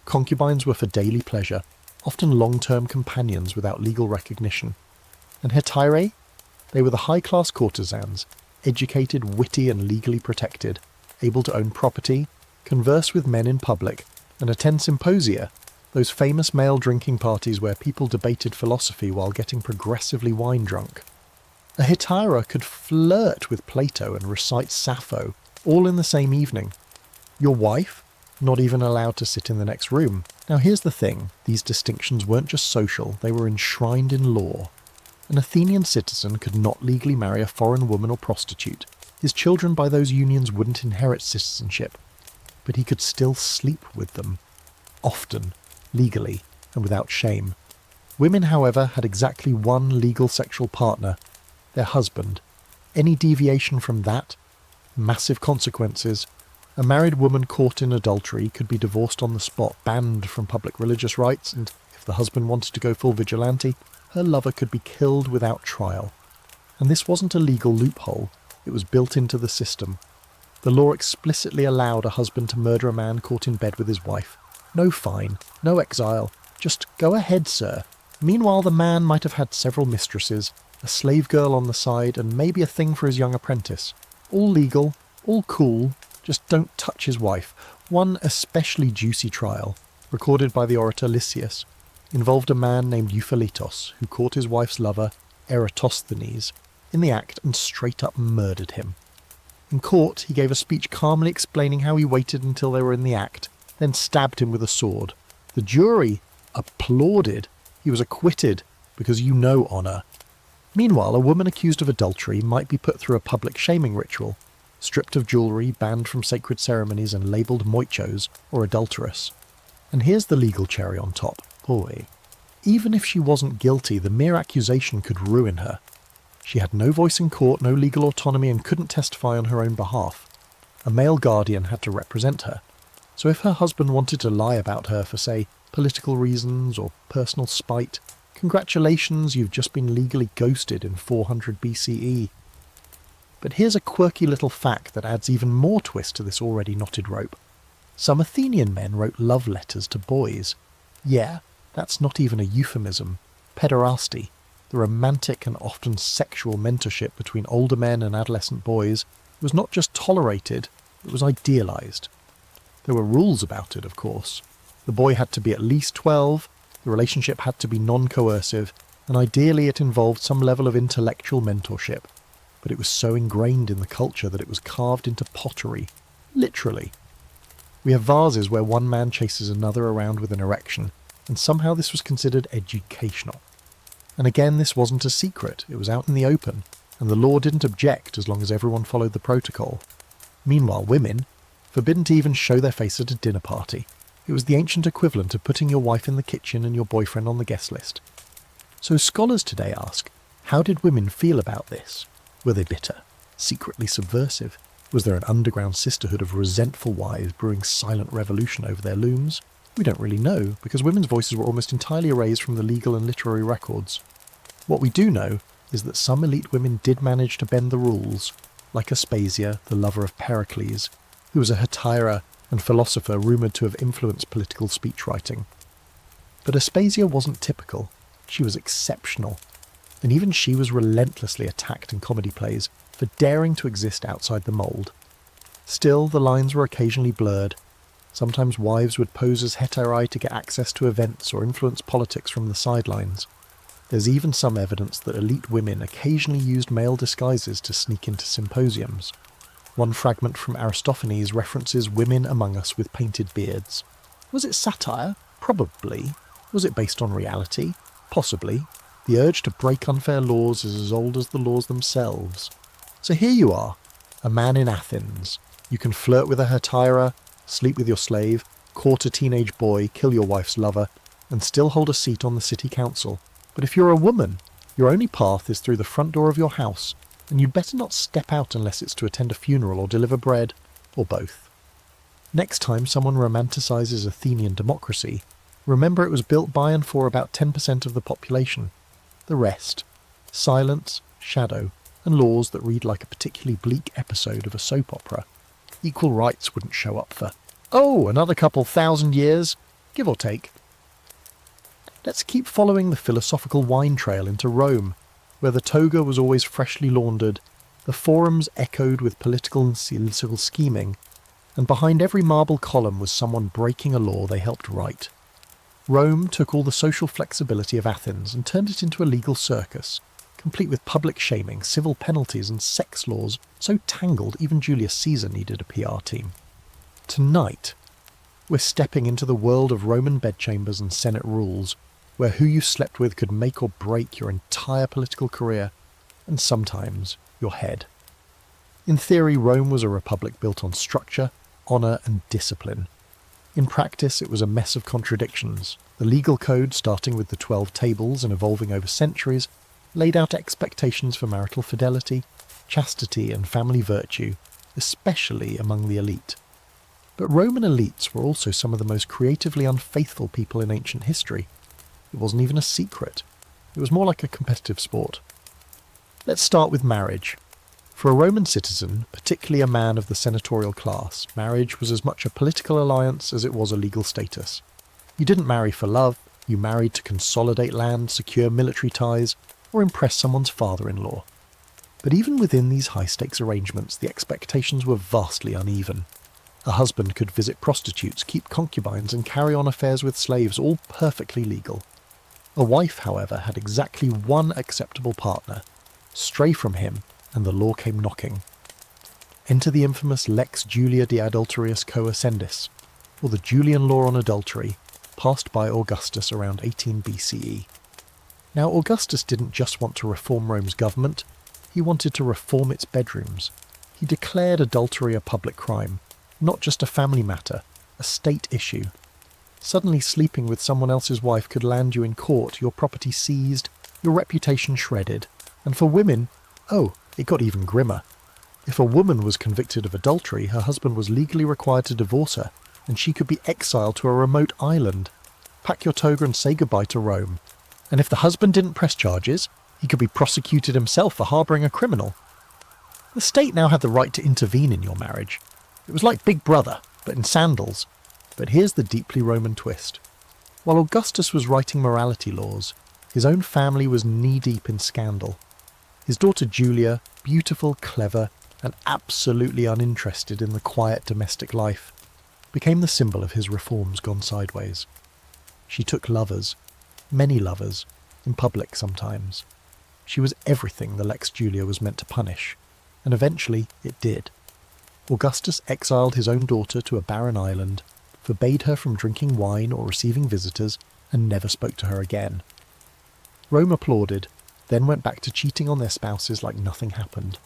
Concubines were for daily pleasure, often long-term companions without legal recognition. And hetairai? They were the high-class courtesans, educated, witty and legally protected, able to own property, converse with men in public, and attend symposia, those famous male drinking parties where people debated philosophy while getting progressively wine drunk. A hetaira could flirt with Plato and recite Sappho, all in the same evening. Your wife? Not even allowed to sit in the next room. Now here's the thing, these distinctions weren't just social, they were enshrined in law. An Athenian citizen could not legally marry a foreign woman or prostitute. His children by those unions wouldn't inherit citizenship. But he could still sleep with them. Often, legally, and without shame. Women, however, had exactly one legal sexual partner, their husband. Any deviation from that? Massive consequences. A married woman caught in adultery could be divorced on the spot, banned from public religious rites, and if the husband wanted to go full vigilante, her lover could be killed without trial. And this wasn't a legal loophole, it was built into the system. The law explicitly allowed a husband to murder a man caught in bed with his wife. No fine, no exile, just go ahead, sir. Meanwhile, the man might have had several mistresses, a slave girl on the side, and maybe a thing for his young apprentice. All legal, all cool, just don't touch his wife. One especially juicy trial, recorded by the orator Lysias, involved a man named Euphalitos, who caught his wife's lover, Eratosthenes, in the act and straight up murdered him. In court, he gave a speech calmly explaining how he waited until they were in the act, then stabbed him with a sword. The jury applauded. He was acquitted, because you know honour. Meanwhile, a woman accused of adultery might be put through a public shaming ritual, stripped of jewellery, banned from sacred ceremonies and labelled moichos, or adulteress. And here's the legal cherry on top. Boy. Even if she wasn't guilty, the mere accusation could ruin her. She had no voice in court, no legal autonomy, and couldn't testify on her own behalf. A male guardian had to represent her. So if her husband wanted to lie about her for, say, political reasons or personal spite, congratulations, you've just been legally ghosted in 400 BCE. But here's a quirky little fact that adds even more twist to this already knotted rope. Some Athenian men wrote love letters to boys. Yeah, that's not even a euphemism. Pederasty, the romantic and often sexual mentorship between older men and adolescent boys, was not just tolerated, it was idealised. There were rules about it, of course. The boy had to be at least 12, the relationship had to be non-coercive, and ideally it involved some level of intellectual mentorship. But it was so ingrained in the culture that it was carved into pottery. Literally. We have vases where one man chases another around with an erection, and somehow this was considered educational. And again, this wasn't a secret, it was out in the open, and the law didn't object as long as everyone followed the protocol. Meanwhile, women, forbidden to even show their face at a dinner party. It was the ancient equivalent of putting your wife in the kitchen and your boyfriend on the guest list. So scholars today ask, how did women feel about this? Were they bitter? Secretly subversive? Was there an underground sisterhood of resentful wives brewing silent revolution over their looms? We don't really know, because women's voices were almost entirely erased from the legal and literary records. What we do know is that some elite women did manage to bend the rules, like Aspasia, the lover of Pericles, who was a hetaira and philosopher rumoured to have influenced political speechwriting. But Aspasia wasn't typical. She was exceptional, and even she was relentlessly attacked in comedy plays for daring to exist outside the mould. Still, the lines were occasionally blurred. Sometimes wives would pose as heterae to get access to events or influence politics from the sidelines. There's even some evidence that elite women occasionally used male disguises to sneak into symposiums. One fragment from Aristophanes references women among us with painted beards. Was it satire? Probably. Was it based on reality? Possibly. The urge to break unfair laws is as old as the laws themselves. So here you are, a man in Athens. You can flirt with a hetaira, sleep with your slave, court a teenage boy, kill your wife's lover, and still hold a seat on the city council. But if you're a woman, your only path is through the front door of your house, and you'd better not step out unless it's to attend a funeral or deliver bread, or both. Next time someone romanticizes Athenian democracy, remember it was built by and for about 10% of the population. The rest, silence, shadow, and laws that read like a particularly bleak episode of a soap opera. Equal rights wouldn't show up for, another couple thousand years, give or take. Let's keep following the philosophical wine trail into Rome, where the toga was always freshly laundered, the forums echoed with political and political scheming, and behind every marble column was someone breaking a law they helped write. Rome took all the social flexibility of Athens and turned it into a legal circus, complete with public shaming, civil penalties and sex laws so tangled even Julius Caesar needed a PR team. Tonight, we're stepping into the world of Roman bedchambers and Senate rules, where who you slept with could make or break your entire political career, and sometimes your head. In theory, Rome was a republic built on structure, honour and discipline. In practice, it was a mess of contradictions. The legal code, starting with the 12 tables and evolving over centuries, laid out expectations for marital fidelity, chastity and family virtue, especially among the elite. But Roman elites were also some of the most creatively unfaithful people in ancient history. It wasn't even a secret. It was more like a competitive sport. Let's start with marriage. For a Roman citizen, particularly a man of the senatorial class, marriage was as much a political alliance as it was a legal status. You didn't marry for love, you married to consolidate land, secure military ties, or impress someone's father-in-law. But even within these high-stakes arrangements, the expectations were vastly uneven. A husband could visit prostitutes, keep concubines, and carry on affairs with slaves, all perfectly legal. A wife, however, had exactly one acceptable partner. Stray from him, and the law came knocking. Enter the infamous Lex Julia de Adulterius Coascendis, or the Julian law on adultery, passed by Augustus around 18 BCE. Now, Augustus didn't just want to reform Rome's government, he wanted to reform its bedrooms. He declared adultery a public crime, not just a family matter, a state issue. Suddenly sleeping with someone else's wife could land you in court, your property seized, your reputation shredded. And for women, it got even grimmer. If a woman was convicted of adultery, her husband was legally required to divorce her, and she could be exiled to a remote island. Pack your toga and say goodbye to Rome. And if the husband didn't press charges, he could be prosecuted himself for harbouring a criminal. The state now had the right to intervene in your marriage. It was like Big Brother, but in sandals. But here's the deeply Roman twist. While Augustus was writing morality laws, his own family was knee-deep in scandal. His daughter Julia, beautiful, clever, and absolutely uninterested in the quiet domestic life, became the symbol of his reforms gone sideways. She took lovers, many lovers, in public sometimes. She was everything the Lex Julia was meant to punish, and eventually it did. Augustus exiled his own daughter to a barren island, forbade her from drinking wine or receiving visitors, and never spoke to her again. Rome applauded, then went back to cheating on their spouses like nothing happened.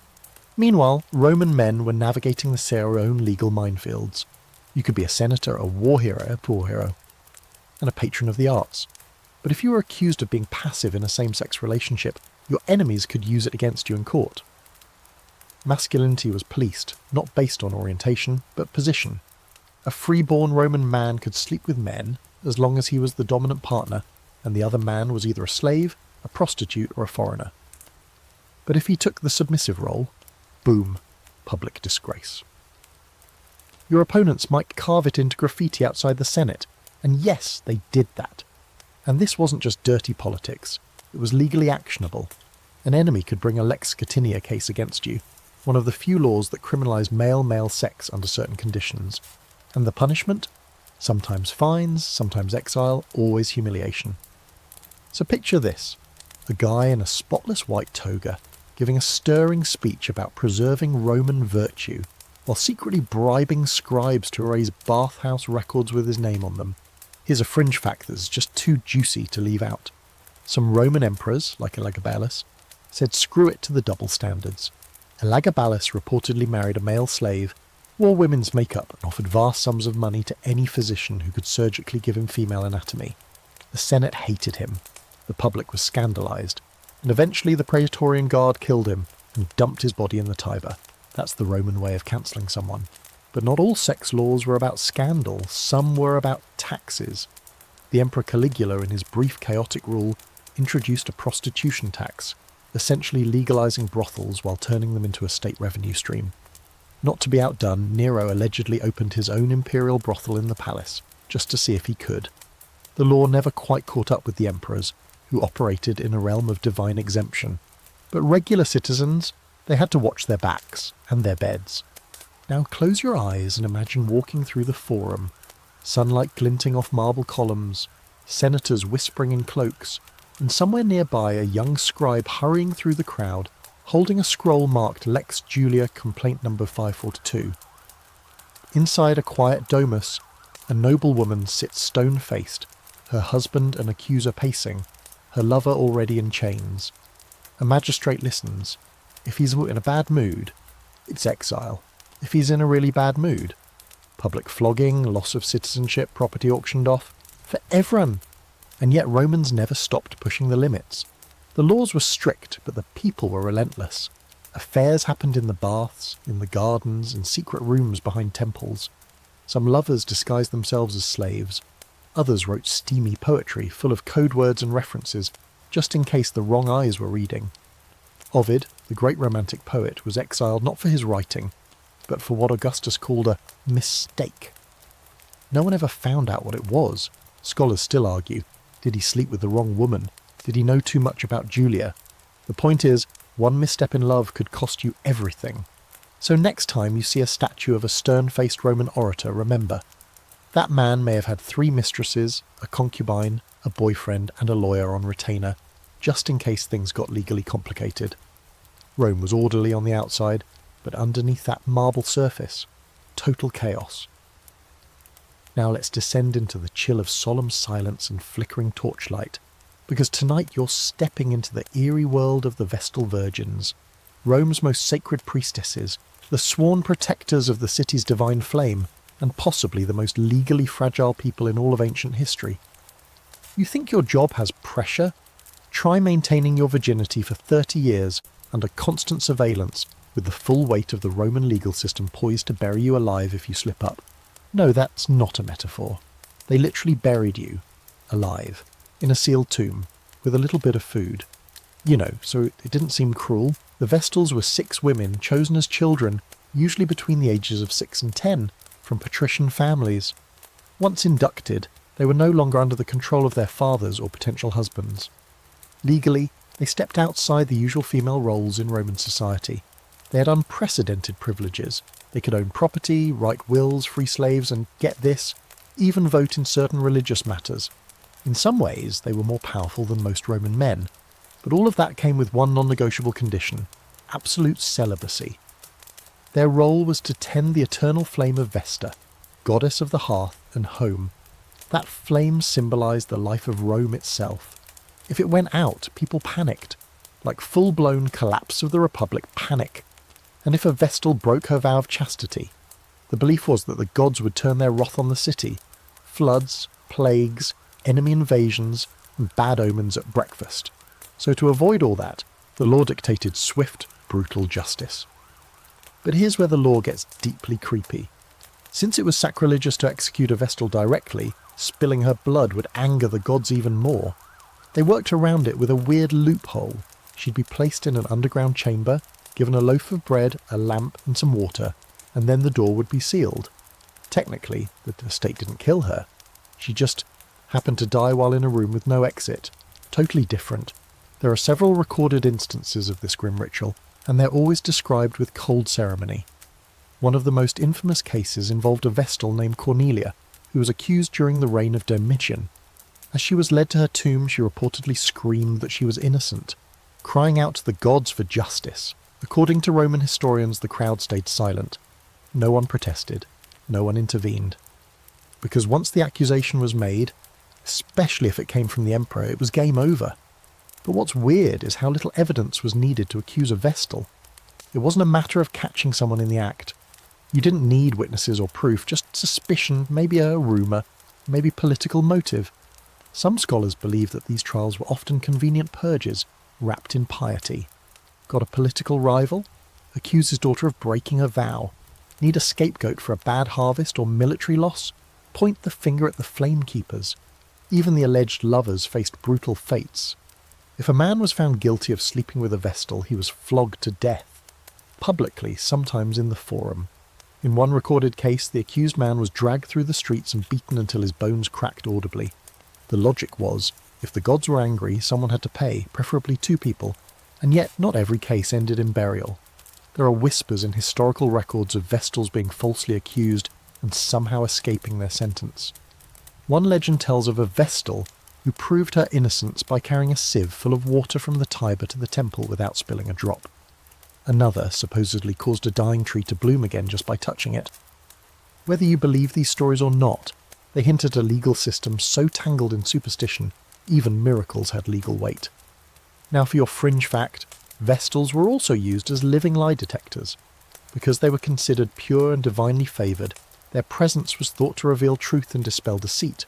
Meanwhile, Roman men were navigating their own legal minefields. You could be a senator, a war hero, a poor hero, and a patron of the arts. But if you were accused of being passive in a same-sex relationship, your enemies could use it against you in court. Masculinity was policed, not based on orientation, but position. A free-born Roman man could sleep with men as long as he was the dominant partner, and the other man was either a slave, a prostitute, or a foreigner. But if he took the submissive role, boom, public disgrace. Your opponents might carve it into graffiti outside the Senate, and yes, they did that. And this wasn't just dirty politics, it was legally actionable. An enemy could bring a Lex Scatinia case against you, one of the few laws that criminalise male-male sex under certain conditions. And the punishment? Sometimes fines, sometimes exile, always humiliation. So picture this, a guy in a spotless white toga giving a stirring speech about preserving Roman virtue, while secretly bribing scribes to erase bathhouse records with his name on them. Here's a fringe fact that's just too juicy to leave out. Some Roman emperors, like Elagabalus, said screw it to the double standards. Elagabalus reportedly married a male slave, wore women's makeup and offered vast sums of money to any physician who could surgically give him female anatomy. The Senate hated him, the public was scandalised, and eventually the Praetorian Guard killed him and dumped his body in the Tiber. That's the Roman way of cancelling someone. But not all sex laws were about scandal, some were about taxes. The Emperor Caligula, in his brief chaotic rule, introduced a prostitution tax, essentially legalising brothels while turning them into a state revenue stream. Not to be outdone, Nero allegedly opened his own imperial brothel in the palace, just to see if he could. The law never quite caught up with the emperors, who operated in a realm of divine exemption. But regular citizens, they had to watch their backs and their beds. Now close your eyes and imagine walking through the Forum, sunlight glinting off marble columns, senators whispering in cloaks, and somewhere nearby a young scribe hurrying through the crowd, holding a scroll marked Lex Julia Complaint Number 542. Inside a quiet domus, a noble woman sits stone-faced, her husband and accuser pacing, her lover already in chains. A magistrate listens. If he's in a bad mood, it's exile. If he's in a really bad mood, public flogging, loss of citizenship, property auctioned off, for everyone. And yet Romans never stopped pushing the limits. The laws were strict, but the people were relentless. Affairs happened in the baths, in the gardens, in secret rooms behind temples. Some lovers disguised themselves as slaves. Others wrote steamy poetry full of code words and references, just in case the wrong eyes were reading. Ovid, the great romantic poet, was exiled not for his writing, but for what Augustus called a mistake. No one ever found out what it was. Scholars still argue. Did he sleep with the wrong woman? Did he know too much about Julia? The point is, one misstep in love could cost you everything. So next time you see a statue of a stern-faced Roman orator, remember, that man may have had 3 mistresses, a concubine, a boyfriend, and a lawyer on retainer, just in case things got legally complicated. Rome was orderly on the outside, but underneath that marble surface, total chaos. Now let's descend into the chill of solemn silence and flickering torchlight, because tonight you're stepping into the eerie world of the Vestal Virgins, Rome's most sacred priestesses, the sworn protectors of the city's divine flame, and possibly the most legally fragile people in all of ancient history. You think your job has pressure? Try maintaining your virginity for 30 years under constant surveillance, with the full weight of the Roman legal system poised to bury you alive if you slip up. No, that's not a metaphor. They literally buried you, alive, in a sealed tomb, with a little bit of food. You know, so it didn't seem cruel. The Vestals were 6 women chosen as children, usually between the ages of 6 and 10, from patrician families. Once inducted, they were no longer under the control of their fathers or potential husbands. Legally, they stepped outside the usual female roles in Roman society. They had unprecedented privileges. They could own property, write wills, free slaves, and, get this, even vote in certain religious matters. In some ways, they were more powerful than most Roman men. But all of that came with one non-negotiable condition: absolute celibacy. Their role was to tend the eternal flame of Vesta, goddess of the hearth and home. That flame symbolised the life of Rome itself. If it went out, people panicked, like full-blown collapse of the Republic panic. And if a Vestal broke her vow of chastity, the belief was that the gods would turn their wrath on the city. Floods, plagues, enemy invasions, and bad omens at breakfast. So to avoid all that, the law dictated swift, brutal justice. But here's where the law gets deeply creepy. Since it was sacrilegious to execute a Vestal directly, spilling her blood would anger the gods even more. They worked around it with a weird loophole. She'd be placed in an underground chamber, given a loaf of bread, a lamp, and some water, and then the door would be sealed. Technically, the state didn't kill her. She just happened to die while in a room with no exit. Totally different. There are several recorded instances of this grim ritual, and they're always described with cold ceremony. One of the most infamous cases involved a Vestal named Cornelia, who was accused during the reign of Domitian. As she was led to her tomb, she reportedly screamed that she was innocent, crying out to the gods for justice. According to Roman historians, the crowd stayed silent. No one protested. No one intervened. Because once the accusation was made, especially if it came from the emperor, it was game over. But what's weird is how little evidence was needed to accuse a Vestal. It wasn't a matter of catching someone in the act. You didn't need witnesses or proof, just suspicion, maybe a rumour, maybe political motive. Some scholars believe that these trials were often convenient purges, wrapped in piety. Got a political rival? Accuse his daughter of breaking a vow. Need a scapegoat for a bad harvest or military loss? Point the finger at the flamekeepers. Even the alleged lovers faced brutal fates. If a man was found guilty of sleeping with a Vestal, he was flogged to death. Publicly, sometimes in the forum. In one recorded case, the accused man was dragged through the streets and beaten until his bones cracked audibly. The logic was, if the gods were angry, someone had to pay, preferably two people, and yet not every case ended in burial. There are whispers in historical records of Vestals being falsely accused and somehow escaping their sentence. One legend tells of a Vestal who proved her innocence by carrying a sieve full of water from the Tiber to the temple without spilling a drop. Another supposedly caused a dying tree to bloom again just by touching it. Whether you believe these stories or not, they hint at a legal system so tangled in superstition, even miracles had legal weight. Now for your fringe fact, Vestals were also used as living lie detectors. Because they were considered pure and divinely favoured, their presence was thought to reveal truth and dispel deceit.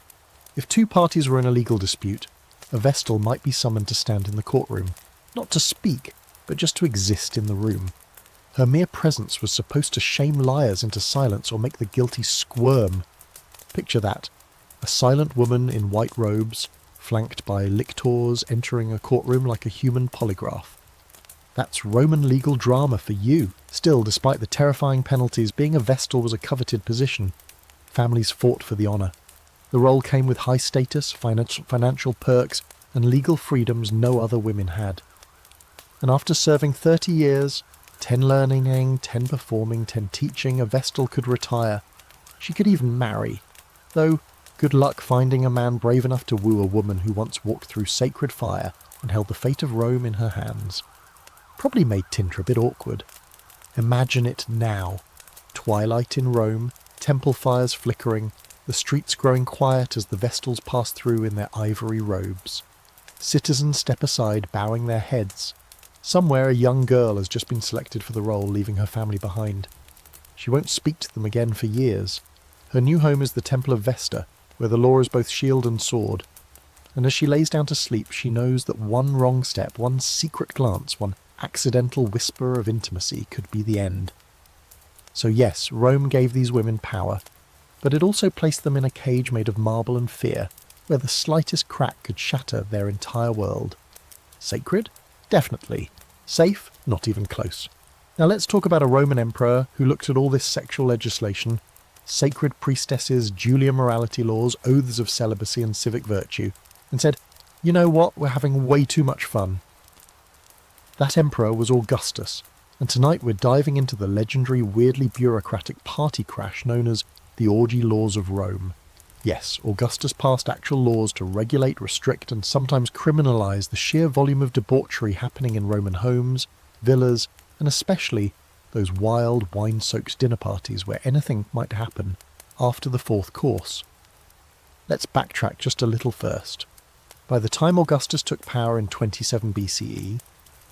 If two parties were in a legal dispute, a Vestal might be summoned to stand in the courtroom, not to speak, but just to exist in the room. Her mere presence was supposed to shame liars into silence or make the guilty squirm. Picture that, a silent woman in white robes, flanked by lictors entering a courtroom like a human polygraph. That's Roman legal drama for you. Still, despite the terrifying penalties, being a Vestal was a coveted position. Families fought for the honour. The role came with high status, financial perks, and legal freedoms no other women had. And after serving 30 years, 10 learning, 10 performing, 10 teaching, a Vestal could retire. She could even marry. Though, good luck finding a man brave enough to woo a woman who once walked through sacred fire and held the fate of Rome in her hands. Probably made Tinter a bit awkward. Imagine it now. Twilight in Rome, temple fires flickering, the streets growing quiet as the Vestals pass through in their ivory robes. Citizens step aside, bowing their heads. Somewhere a young girl has just been selected for the role, leaving her family behind. She won't speak to them again for years. Her new home is the Temple of Vesta, where the law is both shield and sword. And as she lays down to sleep, she knows that one wrong step, one secret glance, one accidental whisper of intimacy could be the end. So yes, Rome gave these women power, but it also placed them in a cage made of marble and fear, where the slightest crack could shatter their entire world. Sacred? Definitely. Safe? Not even close. Now let's talk about a Roman emperor who looked at all this sexual legislation, sacred priestesses, Julian morality laws, oaths of celibacy and civic virtue, and said, you know what, we're having way too much fun. That emperor was Augustus, and tonight we're diving into the legendary, weirdly bureaucratic party crash known as the orgy laws of Rome. Yes, Augustus passed actual laws to regulate, restrict, and sometimes criminalise the sheer volume of debauchery happening in Roman homes, villas, and especially those wild, wine-soaked dinner parties where anything might happen after the fourth course. Let's backtrack just a little first. By the time Augustus took power in 27 BCE,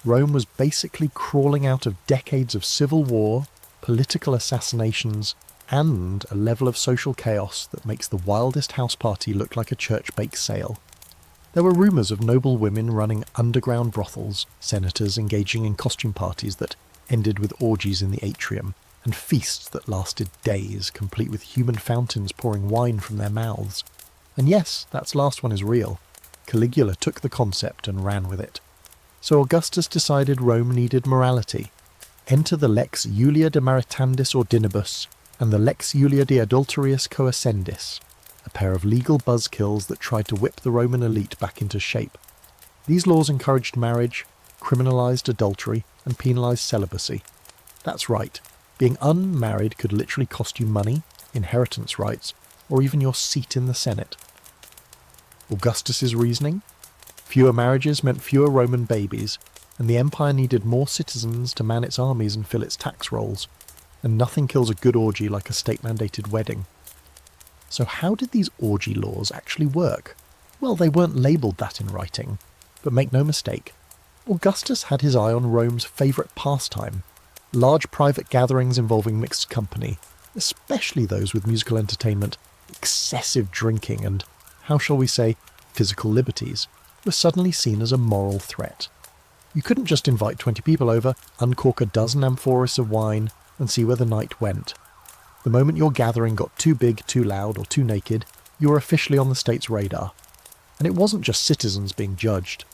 Rome was basically crawling out of decades of civil war, political assassinations, and a level of social chaos that makes the wildest house party look like a church bake sale. There were rumours of noble women running underground brothels, senators engaging in costume parties that ended with orgies in the atrium, and feasts that lasted days, complete with human fountains pouring wine from their mouths. And yes, that last one is real. Caligula took the concept and ran with it. So Augustus decided Rome needed morality. Enter the Lex Julia de Maritandis Ordinibus and the Lex Julia de Adulterius Coascendis. a pair of legal buzzkills that tried to whip the Roman elite back into shape. These laws encouraged marriage, criminalised adultery, and penalised celibacy. That's right, being unmarried could literally cost you money, inheritance rights, or even your seat in the Senate. Augustus's reasoning? Fewer marriages meant fewer Roman babies, and the empire needed more citizens to man its armies and fill its tax rolls, and nothing kills a good orgy like a state-mandated wedding. So how did these orgy laws actually work? Well, they weren't labelled that in writing, but make no mistake, Augustus had his eye on Rome's favourite pastime, large private gatherings involving mixed company, especially those with musical entertainment, excessive drinking and, how shall we say, physical liberties, were suddenly seen as a moral threat. You couldn't just invite 20 people over, uncork a dozen amphoras of wine, and see where the night went. The moment your gathering got too big, too loud, or too naked, you were officially on the state's radar. And it wasn't just citizens being judged.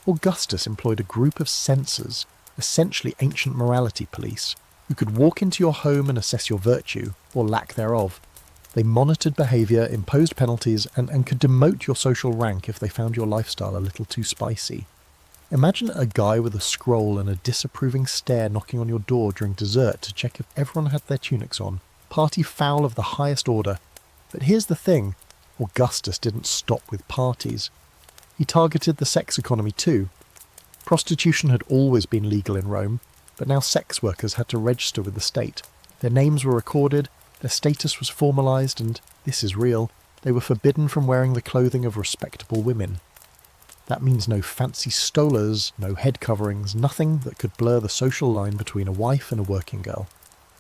Augustus employed a group of censors, essentially ancient morality police, who could walk into your home and assess your virtue, or lack thereof. They monitored behaviour, imposed penalties, and could demote your social rank if they found your lifestyle a little too spicy. Imagine a guy with a scroll and a disapproving stare knocking on your door during dessert to check if everyone had their tunics on. Party foul of the highest order. But here's the thing, Augustus didn't stop with parties. He targeted the sex economy too. Prostitution had always been legal in Rome, but now sex workers had to register with the state. Their names were recorded, their status was formalised, and, this is real, they were forbidden from wearing the clothing of respectable women. That means no fancy stolas, no head coverings, nothing that could blur the social line between a wife and a working girl.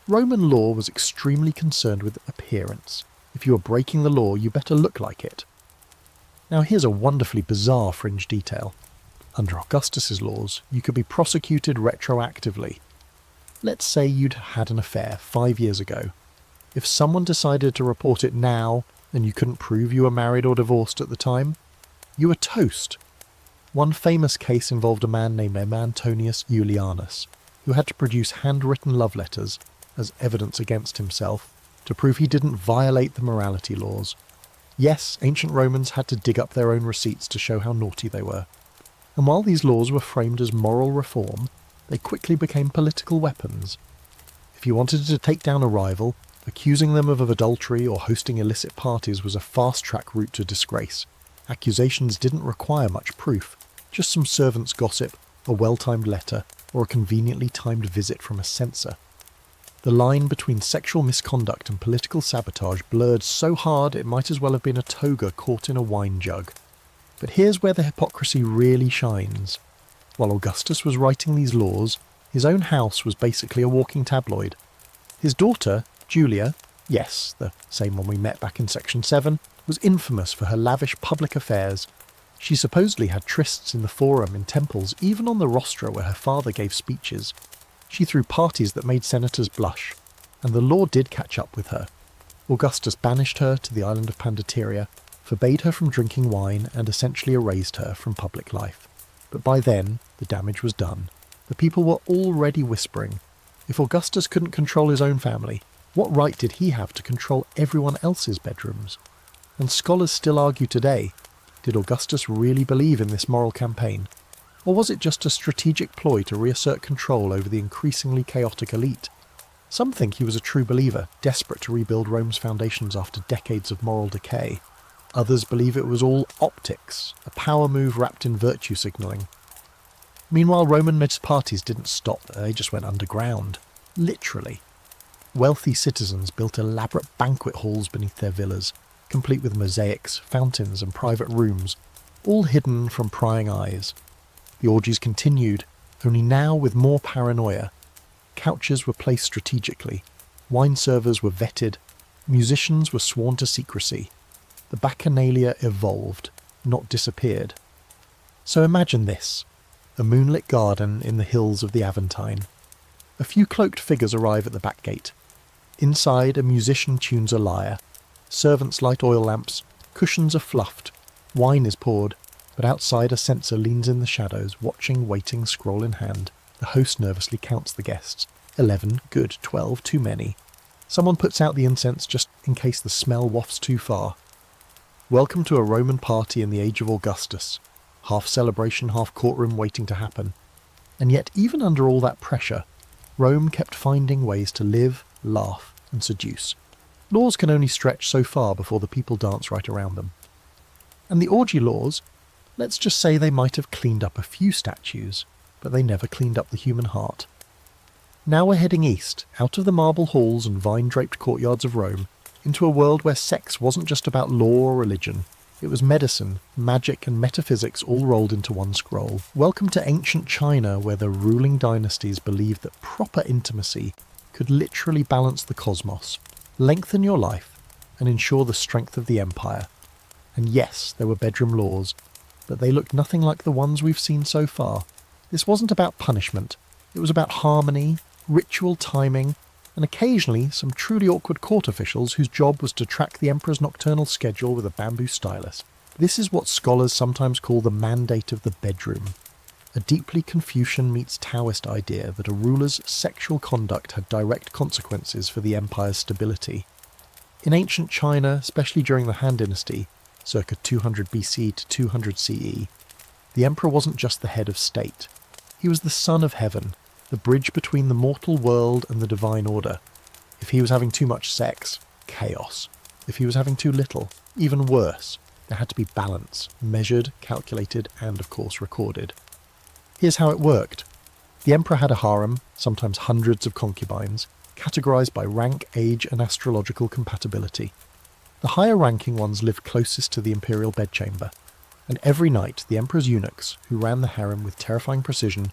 Roman law was extremely concerned with appearance. If you were breaking the law, you better look like it. Now here's a wonderfully bizarre fringe detail. Under Augustus's laws, you could be prosecuted retroactively. Let's say you'd had an affair 5 years ago. If someone decided to report it now, and you couldn't prove you were married or divorced at the time, you were toast. One famous case involved a man named Antonius Julianus, who had to produce handwritten love letters as evidence against himself to prove he didn't violate the morality laws. Yes, ancient Romans had to dig up their own receipts to show how naughty they were. And while these laws were framed as moral reform, they quickly became political weapons. If you wanted to take down a rival, accusing them of adultery or hosting illicit parties was a fast-track route to disgrace. Accusations didn't require much proof, just some servant's gossip, a well-timed letter, or a conveniently timed visit from a censor. The line between sexual misconduct and political sabotage blurred so hard it might as well have been a toga caught in a wine jug. But here's where the hypocrisy really shines. While Augustus was writing these laws, his own house was basically a walking tabloid. His daughter, Julia, yes, the same one we met back in section 7, was infamous for her lavish public affairs. She supposedly had trysts in the forum, in temples, even on the rostra where her father gave speeches. She threw parties that made senators blush, and the law did catch up with her. Augustus banished her to the island of Pandateria, forbade her from drinking wine, and essentially erased her from public life. But by then, the damage was done. The people were already whispering, if Augustus couldn't control his own family, what right did he have to control everyone else's bedrooms? And scholars still argue today, did Augustus really believe in this moral campaign? Or was it just a strategic ploy to reassert control over the increasingly chaotic elite? Some think he was a true believer, desperate to rebuild Rome's foundations after decades of moral decay. Others believe it was all optics, a power move wrapped in virtue signalling. Meanwhile, Roman parties didn't stop, they just went underground. Literally. Wealthy citizens built elaborate banquet halls beneath their villas, complete with mosaics, fountains and private rooms, all hidden from prying eyes. The orgies continued, only now with more paranoia. Couches were placed strategically, wine servers were vetted, musicians were sworn to secrecy. The bacchanalia evolved, not disappeared. So imagine this, a moonlit garden in the hills of the Aventine. A few cloaked figures arrive at the back gate. Inside, a musician tunes a lyre. Servants light oil lamps, cushions are fluffed, wine is poured, but outside a censor leans in the shadows, watching, waiting, scroll in hand. The host nervously counts the guests. 11, good, 12, too many. Someone puts out the incense just in case the smell wafts too far. Welcome to a Roman party in the age of Augustus. Half celebration, half courtroom waiting to happen. And yet, even under all that pressure, Rome kept finding ways to live, laugh, and seduce. Laws can only stretch so far before the people dance right around them. And the orgy laws, let's just say they might have cleaned up a few statues, but they never cleaned up the human heart. Now we're heading east, out of the marble halls and vine-draped courtyards of Rome, into a world where sex wasn't just about law or religion. It was medicine, magic and metaphysics all rolled into one scroll. Welcome to ancient China, where the ruling dynasties believed that proper intimacy could literally balance the cosmos, lengthen your life, and ensure the strength of the empire. And yes, there were bedroom laws, but they looked nothing like the ones we've seen so far. This wasn't about punishment. It was about harmony, ritual timing, and occasionally some truly awkward court officials whose job was to track the emperor's nocturnal schedule with a bamboo stylus. This is what scholars sometimes call the mandate of the bedroom, a deeply Confucian meets Taoist idea that a ruler's sexual conduct had direct consequences for the empire's stability. In ancient China, especially during the Han Dynasty, circa 200 BC to 200 CE, the emperor wasn't just the head of state. He was the son of heaven, the bridge between the mortal world and the divine order. If he was having too much sex, chaos. If he was having too little, even worse. There had to be balance, measured, calculated, and of course recorded. Here's how it worked. The emperor had a harem, sometimes hundreds of concubines, categorized by rank, age, and astrological compatibility. The higher-ranking ones lived closest to the imperial bedchamber, and every night the emperor's eunuchs, who ran the harem with terrifying precision,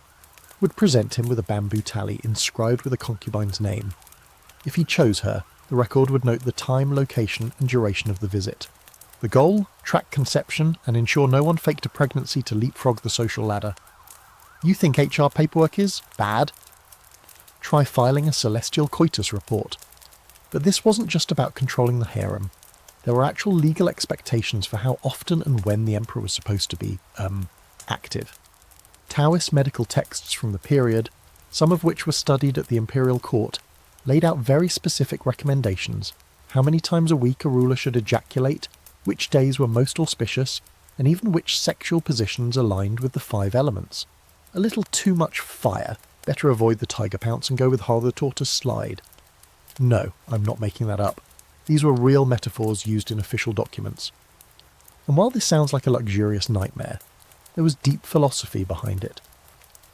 would present him with a bamboo tally inscribed with a concubine's name. If he chose her, the record would note the time, location, and duration of the visit. The goal? Track conception and ensure no one faked a pregnancy to leapfrog the social ladder. You think HR paperwork is bad? Try filing a celestial coitus report. But this wasn't just about controlling the harem. There were actual legal expectations for how often and when the emperor was supposed to be, active. Taoist medical texts from the period, some of which were studied at the imperial court, laid out very specific recommendations: how many times a week a ruler should ejaculate, which days were most auspicious, and even which sexual positions aligned with the 5 elements. A little too much fire. Better avoid the tiger pounce and go with how the tortoise slide. No, I'm not making that up. These were real metaphors used in official documents. And while this sounds like a luxurious nightmare, there was deep philosophy behind it.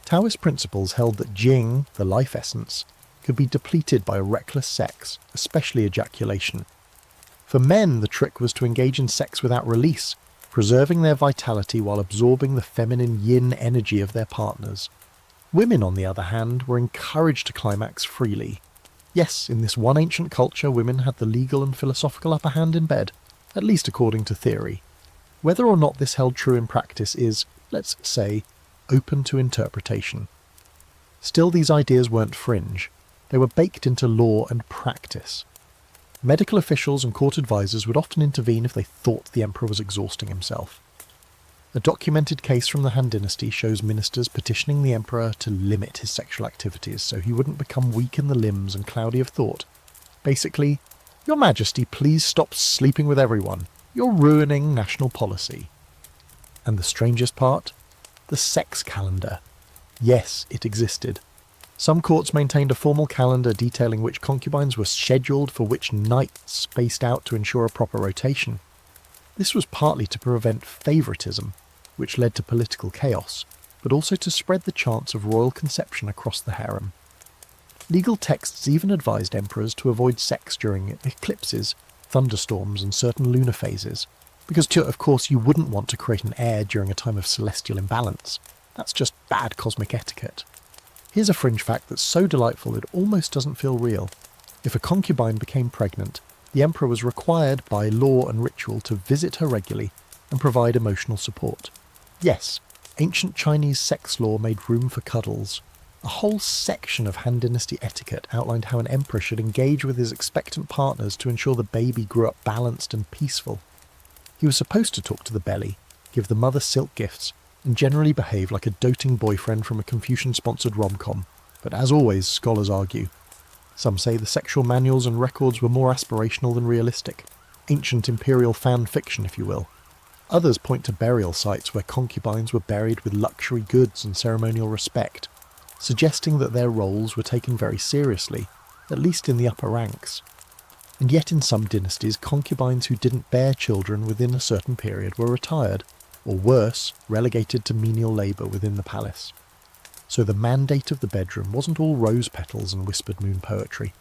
Taoist principles held that Jing, the life essence, could be depleted by reckless sex, especially ejaculation. For men, the trick was to engage in sex without release, preserving their vitality while absorbing the feminine yin energy of their partners. Women, on the other hand, were encouraged to climax freely. Yes, in this one ancient culture, women had the legal and philosophical upper hand in bed, at least according to theory. Whether or not this held true in practice is, let's say, open to interpretation. Still, these ideas weren't fringe. They were baked into law and practice. Medical officials and court advisors would often intervene if they thought the emperor was exhausting himself. A documented case from the Han Dynasty shows ministers petitioning the emperor to limit his sexual activities so he wouldn't become weak in the limbs and cloudy of thought. Basically, "Your Majesty, please stop sleeping with everyone. You're ruining national policy." And the strangest part? The sex calendar. Yes, it existed. Some courts maintained a formal calendar detailing which concubines were scheduled for which nights, spaced out to ensure a proper rotation. This was partly to prevent favouritism, which led to political chaos, but also to spread the chance of royal conception across the harem. Legal texts even advised emperors to avoid sex during eclipses, thunderstorms, and certain lunar phases, because, of course, you wouldn't want to create an heir during a time of celestial imbalance. That's just bad cosmic etiquette. Here's a fringe fact that's so delightful it almost doesn't feel real. If a concubine became pregnant, the emperor was required by law and ritual to visit her regularly and provide emotional support. Yes, ancient Chinese sex law made room for cuddles. A whole section of Han Dynasty etiquette outlined how an emperor should engage with his expectant partners to ensure the baby grew up balanced and peaceful. He was supposed to talk to the belly, give the mother silk gifts, and generally behave like a doting boyfriend from a Confucian-sponsored rom-com. But as always, scholars argue. Some say the sexual manuals and records were more aspirational than realistic. ancient imperial fan fiction, if you will. Others point to burial sites where concubines were buried with luxury goods and ceremonial respect, suggesting that their roles were taken very seriously, at least in the upper ranks. And yet in some dynasties, concubines who didn't bear children within a certain period were retired, or worse, relegated to menial labour within the palace. So the mandate of the bedroom wasn't all rose petals and whispered moon poetry.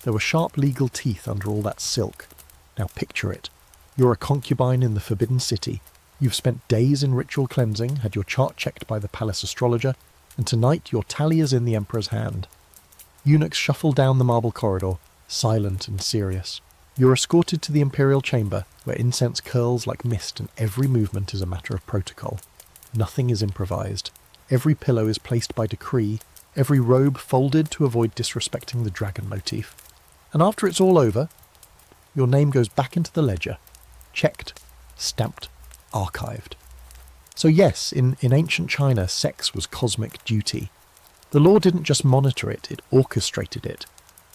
There were sharp legal teeth under all that silk. Now picture it. You're a concubine in the Forbidden City. You've spent days in ritual cleansing, had your chart checked by the palace astrologer, and tonight your tally is in the emperor's hand. Eunuchs shuffle down the marble corridor, silent and serious. You're escorted to the imperial chamber, where incense curls like mist and every movement is a matter of protocol. Nothing is improvised. Every pillow is placed by decree, every robe folded to avoid disrespecting the dragon motif. And after it's all over, your name goes back into the ledger, checked, stamped, archived. So yes, in ancient China, sex was cosmic duty. The law didn't just monitor it, it orchestrated it.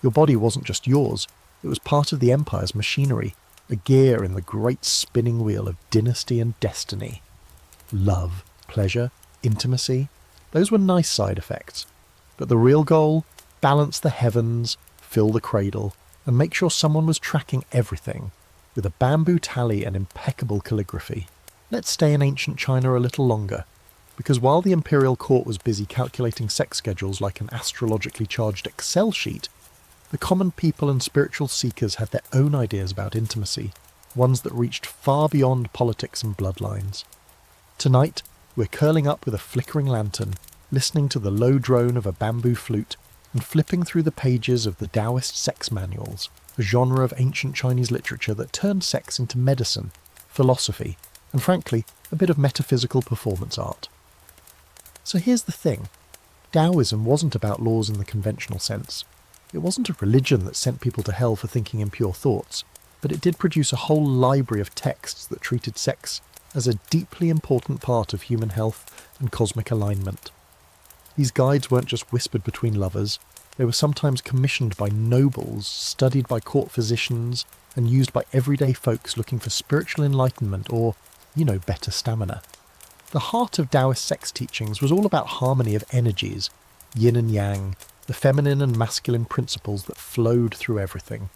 Your body wasn't just yours, it was part of the empire's machinery, a gear in the great spinning wheel of dynasty and destiny. Love, pleasure, intimacy, those were nice side effects. But the real goal? Balance the heavens, fill the cradle, and make sure someone was tracking everything, with a bamboo tally and impeccable calligraphy. Let's stay in ancient China a little longer, because while the imperial court was busy calculating sex schedules like an astrologically charged Excel sheet, the common people and spiritual seekers had their own ideas about intimacy, ones that reached far beyond politics and bloodlines. Tonight, we're curling up with a flickering lantern, listening to the low drone of a bamboo flute, and flipping through the pages of the Taoist sex manuals, a genre of ancient Chinese literature that turned sex into medicine, philosophy, and frankly, a bit of metaphysical performance art. So here's the thing. Taoism wasn't about laws in the conventional sense. It wasn't a religion that sent people to hell for thinking impure thoughts, but it did produce a whole library of texts that treated sex as a deeply important part of human health and cosmic alignment. These guides weren't just whispered between lovers, they were sometimes commissioned by nobles, studied by court physicians, and used by everyday folks looking for spiritual enlightenment or, better stamina. The heart of Taoist sex teachings was all about harmony of energies, yin and yang, the feminine and masculine principles that flowed through everything.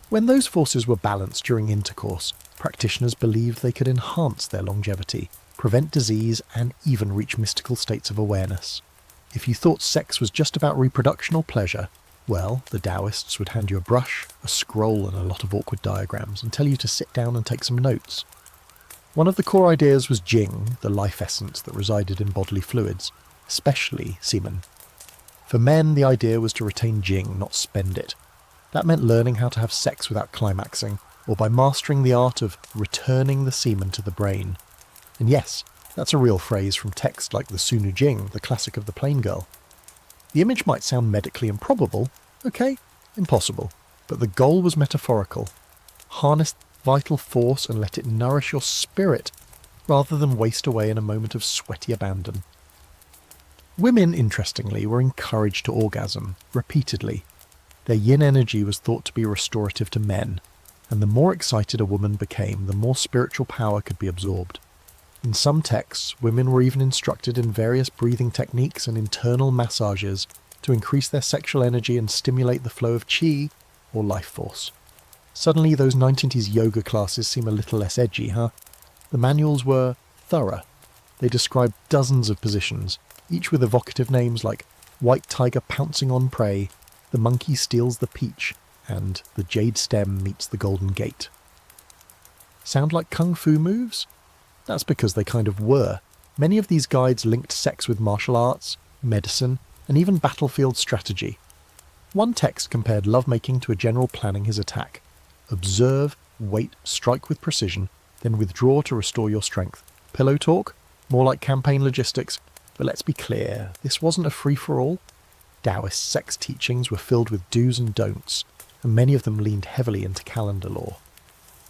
When those forces were balanced during intercourse, practitioners believed they could enhance their longevity, prevent disease, and even reach mystical states of awareness. If you thought sex was just about reproduction or pleasure, well, the Taoists would hand you a brush, a scroll, and a lot of awkward diagrams and tell you to sit down and take some notes. One of the core ideas was Jing, the life essence that resided in bodily fluids, especially semen. For men, the idea was to retain Jing, not spend it. That meant learning how to have sex without climaxing, or by mastering the art of returning the semen to the brain. And yes, that's a real phrase from text like the Sunu Jing, the classic of the plain girl. The image might sound medically improbable, okay, impossible, but the goal was metaphorical. Harness vital force and let it nourish your spirit, rather than waste away in a moment of sweaty abandon. Women, interestingly, were encouraged to orgasm, repeatedly. Their yin energy was thought to be restorative to men, and the more excited a woman became, the more spiritual power could be absorbed. In some texts, women were even instructed in various breathing techniques and internal massages to increase their sexual energy and stimulate the flow of qi, or life force. Suddenly, those 90s yoga classes seem a little less edgy, huh? The manuals were thorough. They described dozens of positions, each with evocative names like White Tiger Pouncing on Prey, The Monkey Steals the Peach, and The Jade Stem Meets the Golden Gate. Sound like kung fu moves? That's because they kind of were. Many of these guides linked sex with martial arts, medicine, and even battlefield strategy. One text compared lovemaking to a general planning his attack. Observe, wait, strike with precision, then withdraw to restore your strength. Pillow talk? More like campaign logistics. But let's be clear, this wasn't a free-for-all. Taoist sex teachings were filled with do's and don'ts, and many of them leaned heavily into calendar law.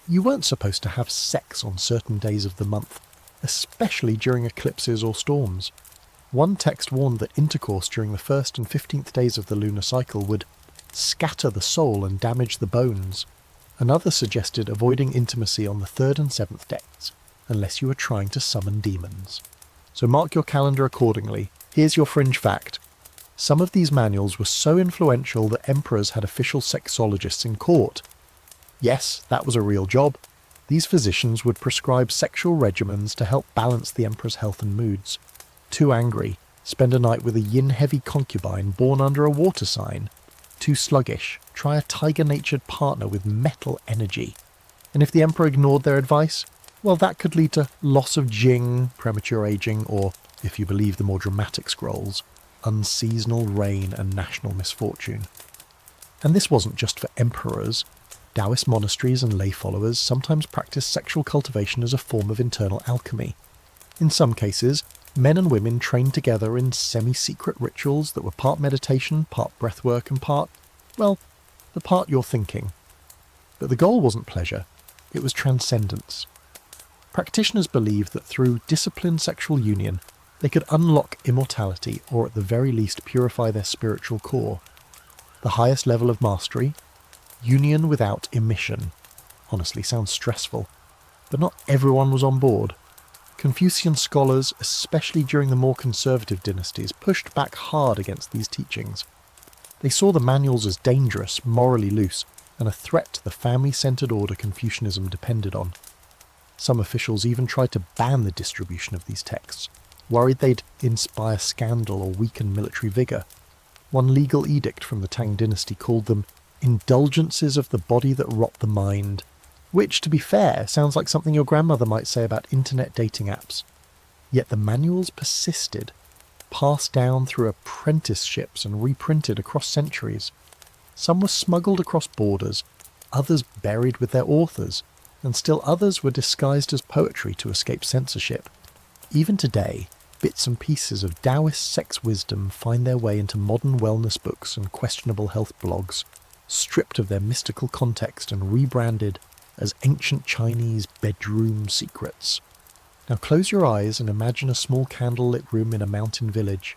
You weren't supposed to have sex on certain days of the month, especially during eclipses or storms. One text warned that intercourse during the 1st and 15th days of the lunar cycle would scatter the soul and damage the bones. Another suggested avoiding intimacy on the 3rd and 7th decks, unless you were trying to summon demons. So mark your calendar accordingly. Here's your fringe fact. Some of these manuals were so influential that emperors had official sexologists in court. Yes, that was a real job. These physicians would prescribe sexual regimens to help balance the emperor's health and moods. Too angry, spend a night with a yin-heavy concubine born under a water sign. Too sluggish, try a tiger-natured partner with metal energy. And if the emperor ignored their advice, well, that could lead to loss of Jing, premature aging, or, if you believe the more dramatic scrolls, unseasonal rain and national misfortune. And this wasn't just for emperors. Taoist monasteries and lay followers sometimes practiced sexual cultivation as a form of internal alchemy. In some cases, men and women trained together in semi-secret rituals that were part meditation, part breathwork, and part, well, the part you're thinking. But the goal wasn't pleasure, it was transcendence. Practitioners believed that through disciplined sexual union, they could unlock immortality or at the very least purify their spiritual core. The highest level of mastery, union without emission. Honestly, sounds stressful, but not everyone was on board. Confucian scholars, especially during the more conservative dynasties, pushed back hard against these teachings. They saw the manuals as dangerous, morally loose, and a threat to the family-centered order Confucianism depended on. Some officials even tried to ban the distribution of these texts, worried they'd inspire scandal or weaken military vigour. One legal edict from the Tang dynasty called them indulgences of the body that rot the mind, which, to be fair, sounds like something your grandmother might say about internet dating apps. Yet the manuals persisted, passed down through apprenticeships and reprinted across centuries. Some were smuggled across borders, others buried with their authors, and still others were disguised as poetry to escape censorship. Even today, bits and pieces of Taoist sex wisdom find their way into modern wellness books and questionable health blogs, stripped of their mystical context and rebranded as ancient Chinese bedroom secrets. Now close your eyes and imagine a small candlelit room in a mountain village.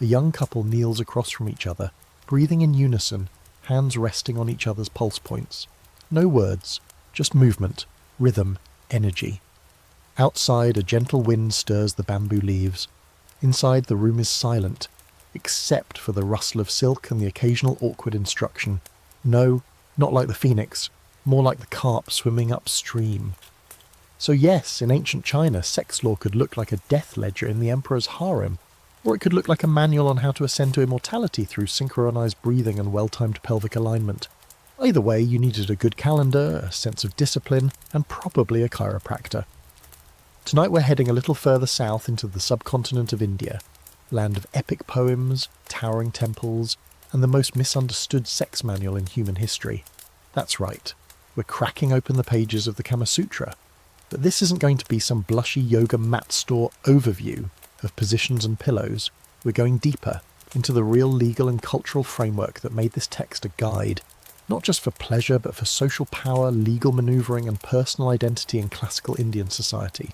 A young couple kneels across from each other, breathing in unison, hands resting on each other's pulse points. No words, just movement, rhythm, energy. Outside, a gentle wind stirs the bamboo leaves. Inside, the room is silent, except for the rustle of silk and the occasional awkward instruction. No, not like the phoenix, more like the carp swimming upstream. So yes, in ancient China, sex law could look like a death ledger in the emperor's harem, or it could look like a manual on how to ascend to immortality through synchronized breathing and well-timed pelvic alignment. Either way, you needed a good calendar, a sense of discipline, and probably a chiropractor. Tonight we're heading a little further south into the subcontinent of India, land of epic poems, towering temples, and the most misunderstood sex manual in human history. That's right, we're cracking open the pages of the Kama Sutra. But this isn't going to be some blushy yoga mat store overview of positions and pillows. We're going deeper into the real legal and cultural framework that made this text a guide, not just for pleasure but for social power, legal manoeuvring and personal identity in classical Indian society.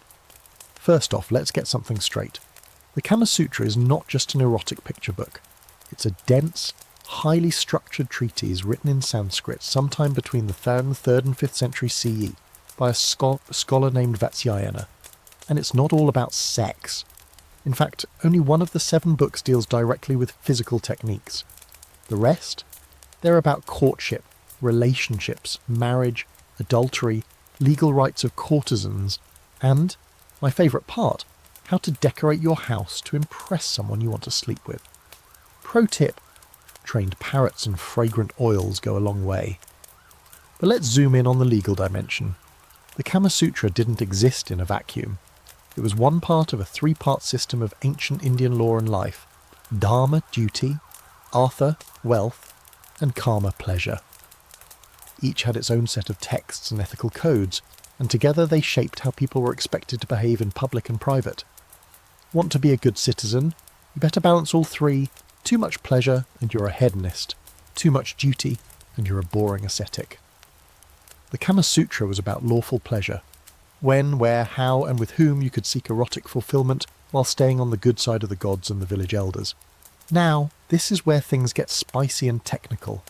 First off, let's get something straight. The Kama Sutra is not just an erotic picture book. It's a dense, highly structured treatise written in Sanskrit sometime between the 3rd and 5th century CE by a scholar named Vatsyayana. And it's not all about sex. In fact, only one of the 7 books deals directly with physical techniques. The rest? They're about courtship, relationships, marriage, adultery, legal rights of courtesans, and, my favourite part, how to decorate your house to impress someone you want to sleep with. Pro tip, trained parrots and fragrant oils go a long way. But let's zoom in on the legal dimension. The Kama Sutra didn't exist in a vacuum. It was one part of a 3-part system of ancient Indian law and life: Dharma, duty; Artha, wealth; and Karma, pleasure. Each had its own set of texts and ethical codes, and together they shaped how people were expected to behave in public and private. Want to be a good citizen? You better balance all 3. Too much pleasure, and you're a hedonist. Too much duty, and you're a boring ascetic. The Kama Sutra was about lawful pleasure. When, where, how, and with whom you could seek erotic fulfillment while staying on the good side of the gods and the village elders. Now, this is where things get spicy and technical.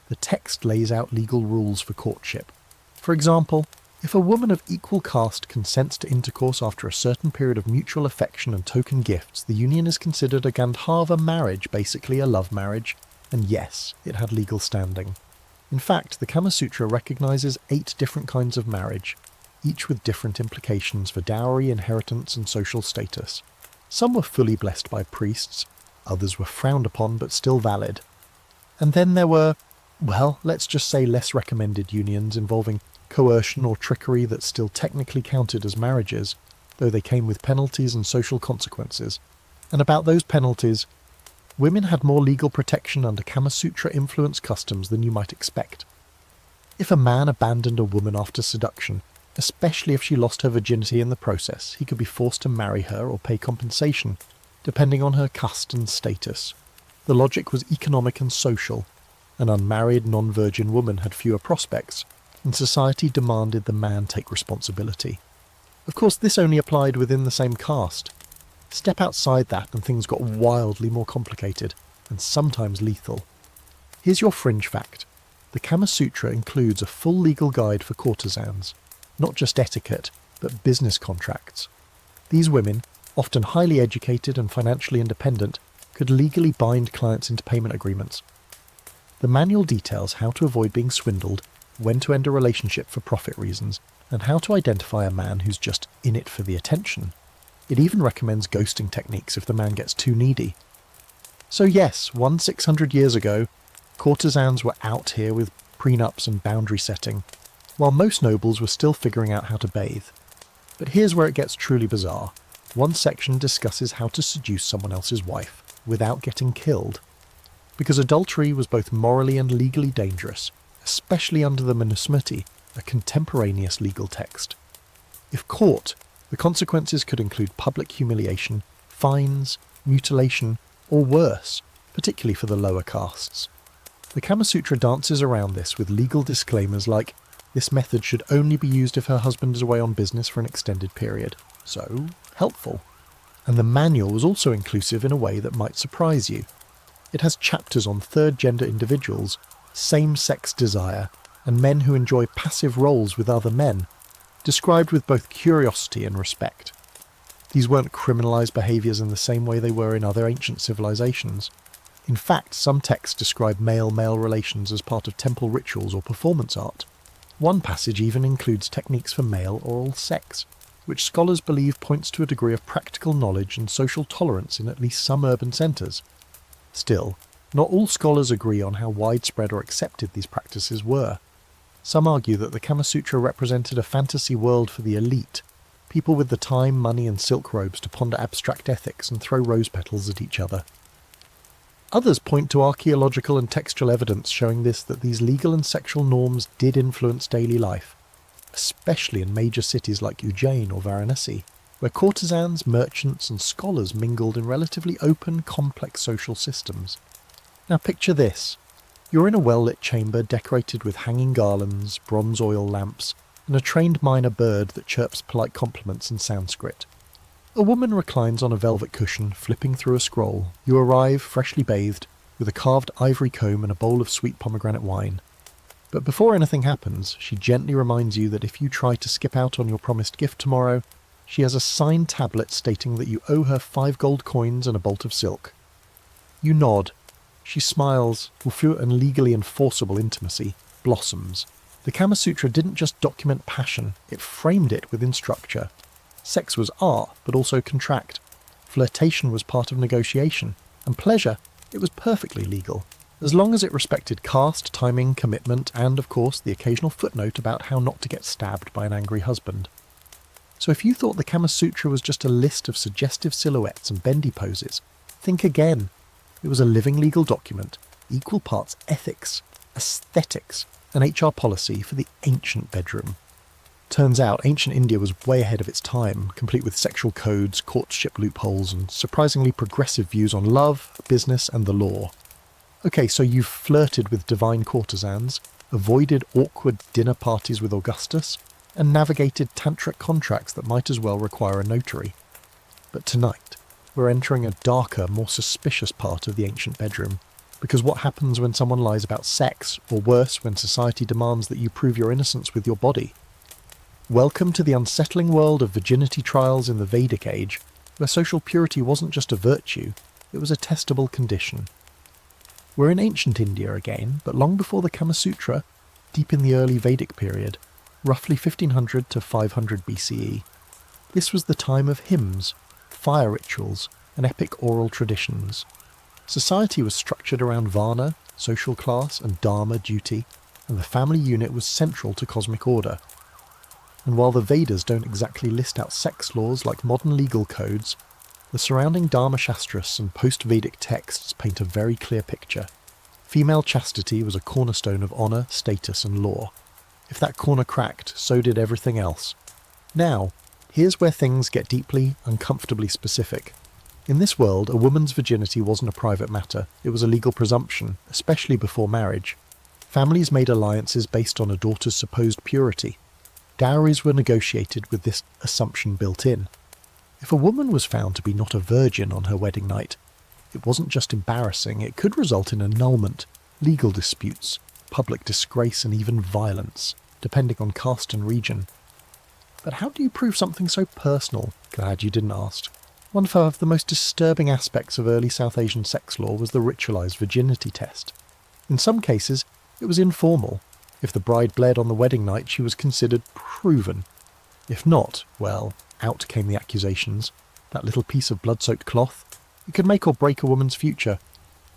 The the text lays out legal rules for courtship. For example, if a woman of equal caste consents to intercourse after a certain period of mutual affection and token gifts, the union is considered a Gandharva marriage, basically a love marriage, and yes, it had legal standing. In fact, the Kama Sutra recognises 8 different kinds of marriage, each with different implications for dowry, inheritance and social status. Some were fully blessed by priests, others were frowned upon but still valid. And then there were, well, let's just say less recommended unions involving coercion or trickery that still technically counted as marriages, though they came with penalties and social consequences. And about those penalties, women had more legal protection under Kama Sutra-influenced customs than you might expect. If a man abandoned a woman after seduction, especially if she lost her virginity in the process, he could be forced to marry her or pay compensation, depending on her caste and status. The logic was economic and social. An unmarried, non-virgin woman had fewer prospects, and society demanded the man take responsibility. Of course, this only applied within the same caste. Step outside that and things got wildly more complicated, and sometimes lethal. Here's your fringe fact. The Kama Sutra includes a full legal guide for courtesans, not just etiquette, but business contracts. These women, often highly educated and financially independent, could legally bind clients into payment agreements. The manual details how to avoid being swindled, when to end a relationship for profit reasons, and how to identify a man who's just in it for the attention. It even recommends ghosting techniques if the man gets too needy. So yes, 600 years ago, courtesans were out here with prenups and boundary setting, while most nobles were still figuring out how to bathe. But here's where it gets truly bizarre. One section discusses how to seduce someone else's wife without getting killed. Because adultery was both morally and legally dangerous, especially under the Manusmriti, a contemporaneous legal text. If caught, the consequences could include public humiliation, fines, mutilation, or worse, particularly for the lower castes. The Kama Sutra dances around this with legal disclaimers like, this method should only be used if her husband is away on business for an extended period. So, helpful. And the manual was also inclusive in a way that might surprise you. It has chapters on third-gender individuals, same-sex desire, and men who enjoy passive roles with other men, described with both curiosity and respect. These weren't criminalised behaviours in the same way they were in other ancient civilizations. In fact, some texts describe male-male relations as part of temple rituals or performance art. One passage even includes techniques for male oral sex, which scholars believe points to a degree of practical knowledge and social tolerance in at least some urban centres. Still, not all scholars agree on how widespread or accepted these practices were. Some argue that the Kama Sutra represented a fantasy world for the elite, people with the time, money and silk robes to ponder abstract ethics and throw rose petals at each other. Others point to archaeological and textual evidence showing that these legal and sexual norms did influence daily life, especially in major cities like Ujjain or Varanasi, where courtesans, merchants and scholars mingled in relatively open, complex social systems. Now picture this. You're in a well-lit chamber decorated with hanging garlands, bronze oil lamps, and a trained minor bird that chirps polite compliments in Sanskrit. A woman reclines on a velvet cushion, flipping through a scroll. You arrive, freshly bathed, with a carved ivory comb and a bowl of sweet pomegranate wine. But before anything happens, she gently reminds you that if you try to skip out on your promised gift tomorrow, she has a signed tablet stating that you owe her 5 gold coins and a bolt of silk. You nod. She smiles, fulfill and legally enforceable intimacy blossoms. The Kama Sutra didn't just document passion, it framed it within structure. Sex was art, but also contract. Flirtation was part of negotiation. And pleasure, it was perfectly legal, as long as it respected caste, timing, commitment, and, of course, the occasional footnote about how not to get stabbed by an angry husband. So if you thought the Kama Sutra was just a list of suggestive silhouettes and bendy poses, think again. It was a living legal document, equal parts ethics, aesthetics, and HR policy for the ancient bedroom. Turns out ancient India was way ahead of its time, complete with sexual codes, courtship loopholes, and surprisingly progressive views on love, business, and the law. Okay, so you've flirted with divine courtesans, avoided awkward dinner parties with Augustus, and navigated tantric contracts that might as well require a notary. But tonight, we're entering a darker, more suspicious part of the ancient bedroom, Because what happens when someone lies about sex, or worse, when society demands that you prove your innocence with your body? Welcome to the unsettling world of virginity trials in the Vedic age, where social purity wasn't just a virtue, it was a testable condition. We're in ancient India again, but long before the Kama Sutra, deep in the early Vedic period, roughly 1500 to 500 BCE. This was the time of hymns, fire rituals, and epic oral traditions. Society was structured around Varna, social class, and Dharma, duty, and the family unit was central to cosmic order. And while the Vedas don't exactly list out sex laws like modern legal codes, the surrounding Dharma Shastras and post-Vedic texts paint a very clear picture. Female chastity was a cornerstone of honour, status, and law. If that corner cracked, so did everything else. Now, here's where things get deeply, uncomfortably specific. In this world, a woman's virginity wasn't a private matter, it was a legal presumption, especially before marriage. Families made alliances based on a daughter's supposed purity. Dowries were negotiated with this assumption built in. If a woman was found to be not a virgin on her wedding night, it wasn't just embarrassing, it could result in annulment, legal disputes, public disgrace, and even violence, depending on caste and region. But how do you prove something so personal? Glad you didn't ask. One of the most disturbing aspects of early South Asian sex law was the ritualized virginity test. In some cases, it was informal. If the bride bled on the wedding night, she was considered proven. If not, well, out came the accusations. That little piece of blood-soaked cloth, it could make or break a woman's future.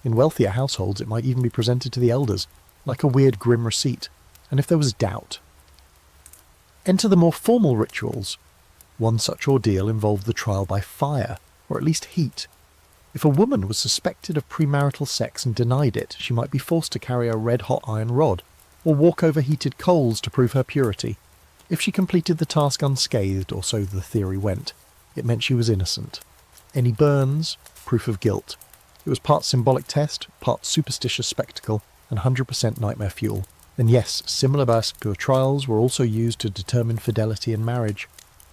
In wealthier households, it might even be presented to the elders, like a weird grim receipt, and if there was doubt. Enter the more formal rituals. One such ordeal involved the trial by fire, or at least heat. If a woman was suspected of premarital sex and denied it, she might be forced to carry a red-hot iron rod, or walk over heated coals to prove her purity. If she completed the task unscathed, or so the theory went, it meant she was innocent. Any burns, proof of guilt. It was part symbolic test, part superstitious spectacle, and 100% nightmare fuel. And yes, similar vascular trials were also used to determine fidelity in marriage.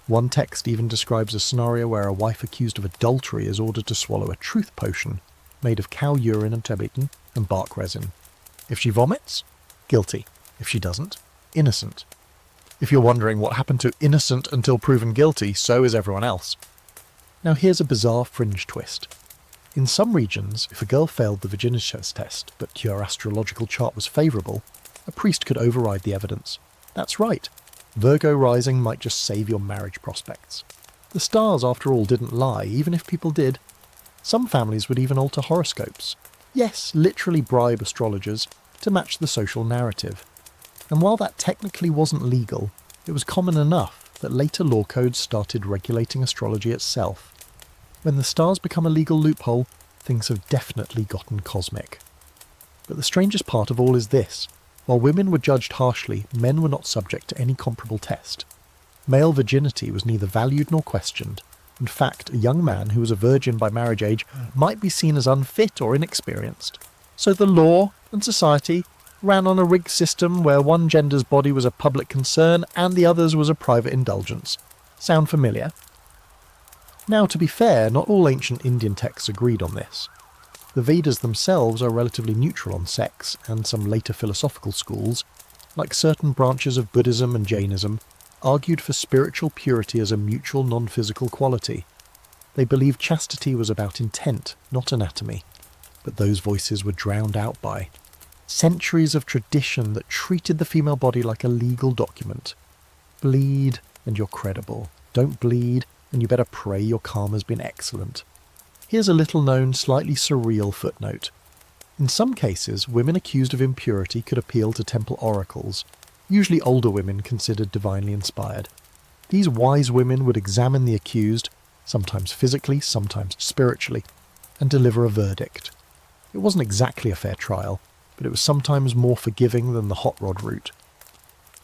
One text even describes a scenario where a wife accused of adultery is ordered to swallow a truth potion made of cow urine and tableton and bark resin. If she vomits, guilty. If she doesn't, innocent. If you're wondering what happened to innocent until proven guilty, so is everyone else. Now here's a bizarre fringe twist. In some regions, if a girl failed the virginity test but your astrological chart was favourable, a priest could override the evidence. That's right. Virgo rising might just save your marriage prospects. The stars, after all, didn't lie, even if people did. Some families would even alter horoscopes. Yes, literally bribe astrologers to match the social narrative. And while that technically wasn't legal, it was common enough that later law codes started regulating astrology itself. When the stars become a legal loophole, things have definitely gotten cosmic. But the strangest part of all is this. While women were judged harshly, men were not subject to any comparable test. Male virginity was neither valued nor questioned. In fact, a young man who was a virgin by marriage age might be seen as unfit or inexperienced. So the law and society ran on a rigged system where one gender's body was a public concern and the other's was a private indulgence. Sound familiar? Now, to be fair, not all ancient Indian texts agreed on this. The Vedas themselves are relatively neutral on sex, and some later philosophical schools, like certain branches of Buddhism and Jainism, argued for spiritual purity as a mutual non-physical quality. They believed chastity was about intent, not anatomy, but those voices were drowned out by centuries of tradition that treated the female body like a legal document. Bleed, and you're credible. Don't bleed, and you better pray your karma's been excellent. Here's a little-known, slightly surreal footnote. In some cases, women accused of impurity could appeal to temple oracles, usually older women considered divinely inspired. These wise women would examine the accused, sometimes physically, sometimes spiritually, and deliver a verdict. It wasn't exactly a fair trial, but it was sometimes more forgiving than the hot rod route.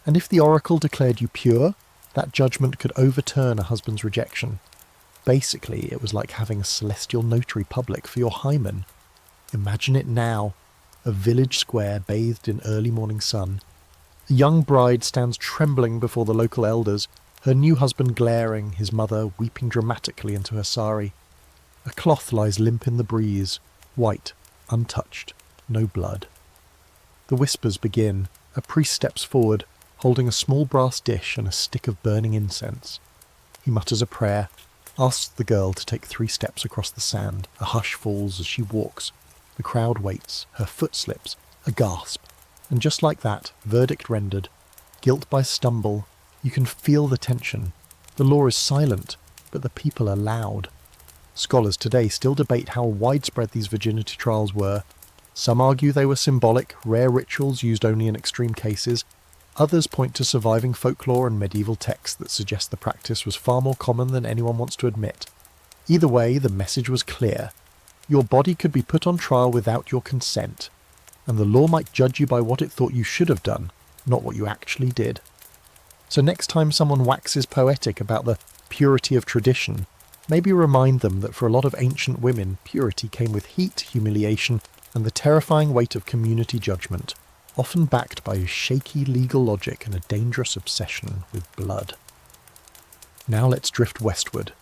And if the oracle declared you pure, that judgment could overturn a husband's rejection. Basically, it was like having a celestial notary public for your hymen. Imagine it now. A village square bathed in early morning sun. A young bride stands trembling before the local elders, her new husband glaring, his mother weeping dramatically into her sari. A cloth lies limp in the breeze, white, untouched, no blood. The whispers begin. A priest steps forward, holding a small brass dish and a stick of burning incense. He mutters a prayer, asks the girl to take 3 steps across the sand. A hush falls as she walks. The crowd waits. Her foot slips. A gasp. And just like that, verdict rendered. Guilt by stumble. You can feel the tension. The law is silent, but the people are loud. Scholars today still debate how widespread these virginity trials were. Some argue they were symbolic, rare rituals used only in extreme cases. Others point to surviving folklore and medieval texts that suggest the practice was far more common than anyone wants to admit. Either way, the message was clear. Your body could be put on trial without your consent, and the law might judge you by what it thought you should have done, not what you actually did. So next time someone waxes poetic about the purity of tradition, maybe remind them that for a lot of ancient women, purity came with heat, humiliation, and the terrifying weight of community judgment, often backed by shaky legal logic and a dangerous obsession with blood. Now let's drift westward,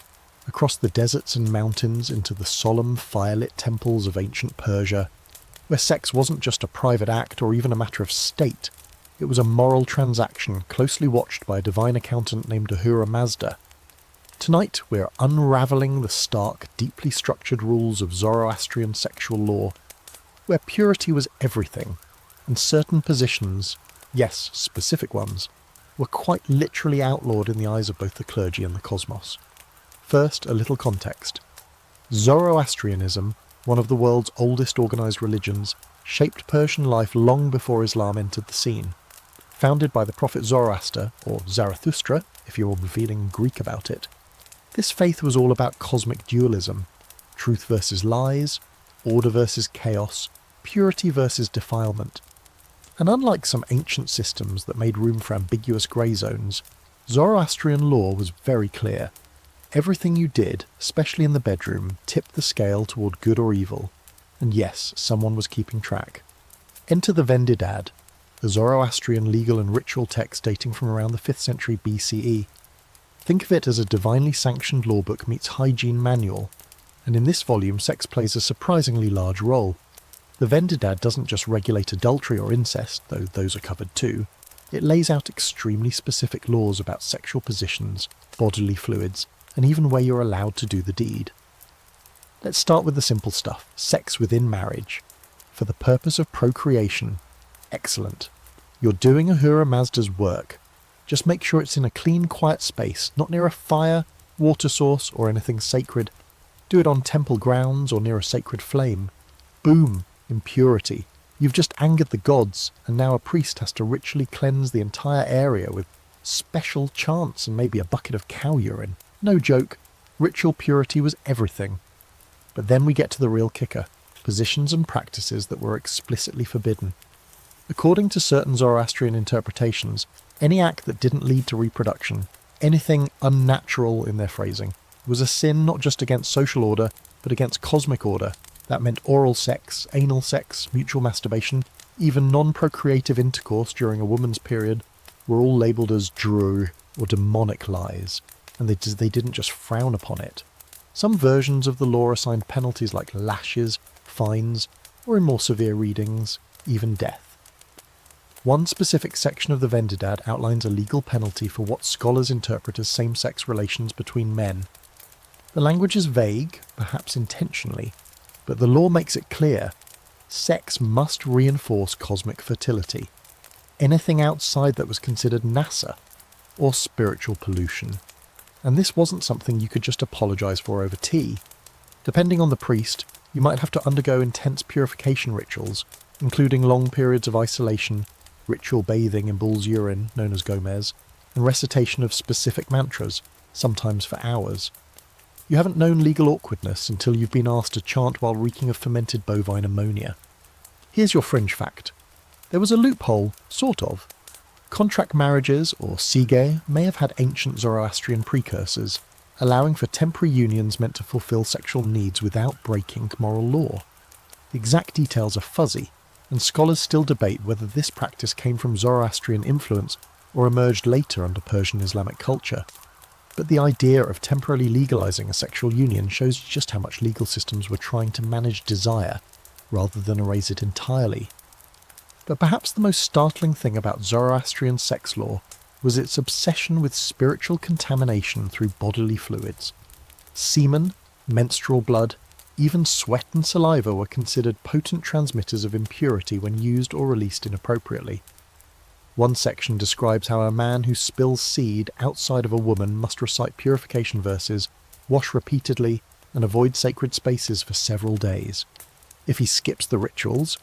across the deserts and mountains into the solemn, firelit temples of ancient Persia, where sex wasn't just a private act or even a matter of state. It was a moral transaction closely watched by a divine accountant named Ahura Mazda. Tonight we're unravelling the stark, deeply structured rules of Zoroastrian sexual law, where purity was everything, and certain positions, yes, specific ones, were quite literally outlawed in the eyes of both the clergy and the cosmos. First, a little context. Zoroastrianism, one of the world's oldest organised religions, shaped Persian life long before Islam entered the scene. Founded by the prophet Zoroaster, or Zarathustra, if you're feeling Greek about it, this faith was all about cosmic dualism, truth versus lies, order versus chaos, purity versus defilement. And unlike some ancient systems that made room for ambiguous grey zones, Zoroastrian law was very clear. Everything you did, especially in the bedroom, tipped the scale toward good or evil. And yes, someone was keeping track. Enter the Vendidad, the Zoroastrian legal and ritual text dating from around the 5th century BCE. Think of it as a divinely sanctioned law book meets hygiene manual, and in this volume sex plays a surprisingly large role. The Vendidad doesn't just regulate adultery or incest, though those are covered too. It lays out extremely specific laws about sexual positions, bodily fluids, and even where you're allowed to do the deed. Let's start with the simple stuff, sex within marriage. For the purpose of procreation. Excellent. You're doing Ahura Mazda's work. Just make sure it's in a clean, quiet space, not near a fire, water source, or anything sacred. Do it on temple grounds or near a sacred flame. Boom! Impurity. You've just angered the gods, and now a priest has to ritually cleanse the entire area with special chants and maybe a bucket of cow urine. No joke, ritual purity was everything. But then we get to the real kicker, positions and practices that were explicitly forbidden. According to certain Zoroastrian interpretations, any act that didn't lead to reproduction, anything unnatural in their phrasing, was a sin not just against social order, but against cosmic order. That meant oral sex, anal sex, mutual masturbation, even non-procreative intercourse during a woman's period were all labelled as dru, or demonic lies, and they didn't just frown upon it. Some versions of the law assigned penalties like lashes, fines, or in more severe readings, even death. One specific section of the Vendidad outlines a legal penalty for what scholars interpret as same-sex relations between men. The language is vague, perhaps intentionally, but the law makes it clear. Sex must reinforce cosmic fertility. Anything outside that was considered nasa, or spiritual pollution. And this wasn't something you could just apologise for over tea. Depending on the priest, you might have to undergo intense purification rituals, including long periods of isolation, ritual bathing in bull's urine, known as gomez, and recitation of specific mantras, sometimes for hours. You haven't known legal awkwardness until you've been asked to chant while reeking of fermented bovine ammonia. Here's your fringe fact. There was a loophole, sort of. Contract marriages, or sige, may have had ancient Zoroastrian precursors, allowing for temporary unions meant to fulfill sexual needs without breaking moral law. The exact details are fuzzy, and scholars still debate whether this practice came from Zoroastrian influence or emerged later under Persian Islamic culture. But the idea of temporarily legalising a sexual union shows just how much legal systems were trying to manage desire. rather than erase it entirely. But perhaps the most startling thing about Zoroastrian sex law was its obsession with spiritual contamination through bodily fluids. Semen, menstrual blood, even sweat and saliva were considered potent transmitters of impurity when used or released inappropriately. One section describes how a man who spills seed outside of a woman must recite purification verses, wash repeatedly, and avoid sacred spaces for several days. If he skips the rituals,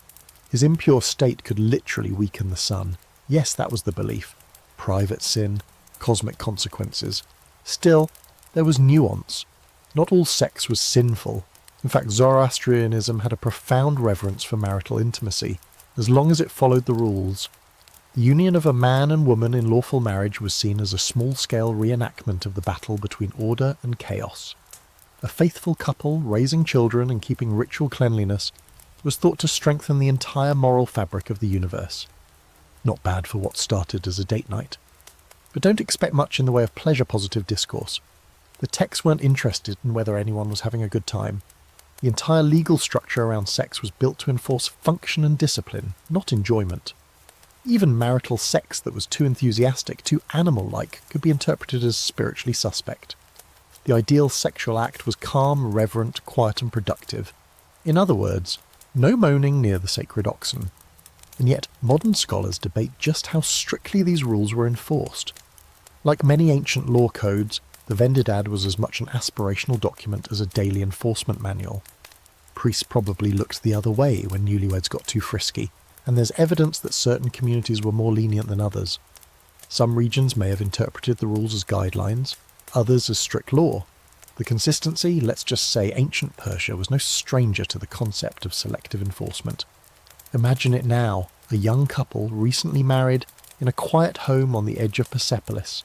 his impure state could literally weaken the sun. Yes, that was the belief. Private sin, cosmic consequences. Still, there was nuance. Not all sex was sinful. In fact, Zoroastrianism had a profound reverence for marital intimacy, as long as it followed the rules. The union of a man and woman in lawful marriage was seen as a small-scale reenactment of the battle between order and chaos. A faithful couple, raising children and keeping ritual cleanliness, was thought to strengthen the entire moral fabric of the universe. Not bad for what started as a date night. But don't expect much in the way of pleasure-positive discourse. The texts weren't interested in whether anyone was having a good time. The entire legal structure around sex was built to enforce function and discipline, not enjoyment. Even marital sex that was too enthusiastic, too animal-like, could be interpreted as spiritually suspect. The ideal sexual act was calm, reverent, quiet and productive. In other words, no moaning near the sacred oxen. And yet modern scholars debate just how strictly these rules were enforced. Like many ancient law codes, the Vendidad was as much an aspirational document as a daily enforcement manual. Priests probably looked the other way when newlyweds got too frisky, and there's evidence that certain communities were more lenient than others. Some regions may have interpreted the rules as guidelines, others as strict law. The consistency, let's just say ancient Persia, was no stranger to the concept of selective enforcement. Imagine it now, a young couple, recently married, in a quiet home on the edge of Persepolis.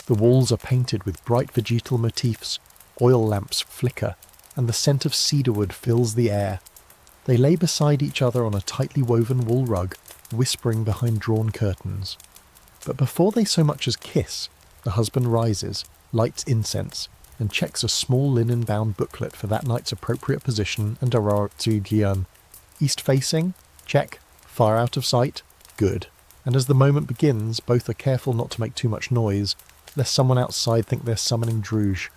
The walls are painted with bright vegetal motifs, oil lamps flicker, and the scent of cedarwood fills the air. They lay beside each other on a tightly woven wool rug, whispering behind drawn curtains. But before they so much as kiss, the husband rises, lights incense, and checks a small linen-bound booklet for that night's appropriate position and Darartsugian. East-facing? Check. Far out of sight? Good. And as the moment begins, both are careful not to make too much noise, lest someone outside think they're summoning Druge.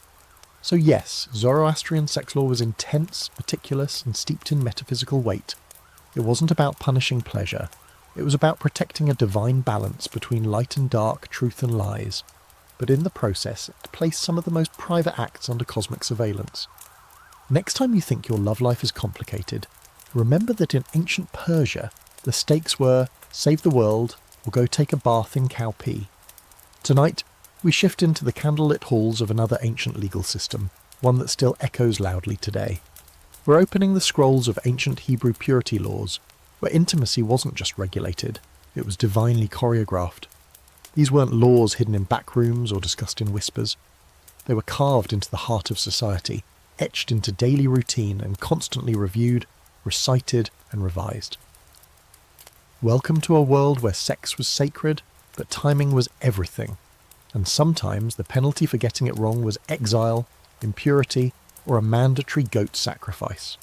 So yes, Zoroastrian sex law was intense, meticulous, and steeped in metaphysical weight. It wasn't about punishing pleasure. It was about protecting a divine balance between light and dark, truth and lies. But in the process, it placed some of the most private acts under cosmic surveillance. Next time you think your love life is complicated, remember that in ancient Persia, the stakes were save the world or go take a bath in cow pee. Tonight, we shift into the candlelit halls of another ancient legal system, one that still echoes loudly today. We're opening the scrolls of ancient Hebrew purity laws, where intimacy wasn't just regulated, it was divinely choreographed. These weren't laws hidden in back rooms or discussed in whispers. They were carved into the heart of society, etched into daily routine and constantly reviewed, recited and revised. Welcome to a world where sex was sacred, but timing was everything. And sometimes the penalty for getting it wrong was exile, impurity, or a mandatory goat sacrifice.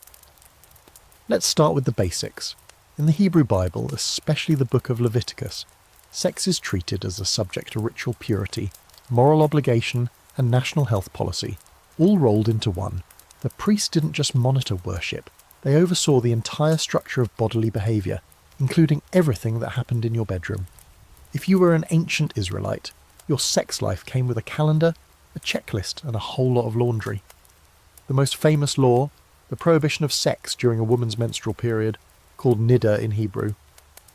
Let's start with the basics. In the Hebrew Bible, especially the book of Leviticus, sex is treated as a subject to ritual purity, moral obligation, and national health policy, all rolled into one. The priests didn't just monitor worship, they oversaw the entire structure of bodily behaviour, including everything that happened in your bedroom. If you were an ancient Israelite, your sex life came with a calendar, a checklist, and a whole lot of laundry. The most famous law, the prohibition of sex during a woman's menstrual period, called niddah in Hebrew.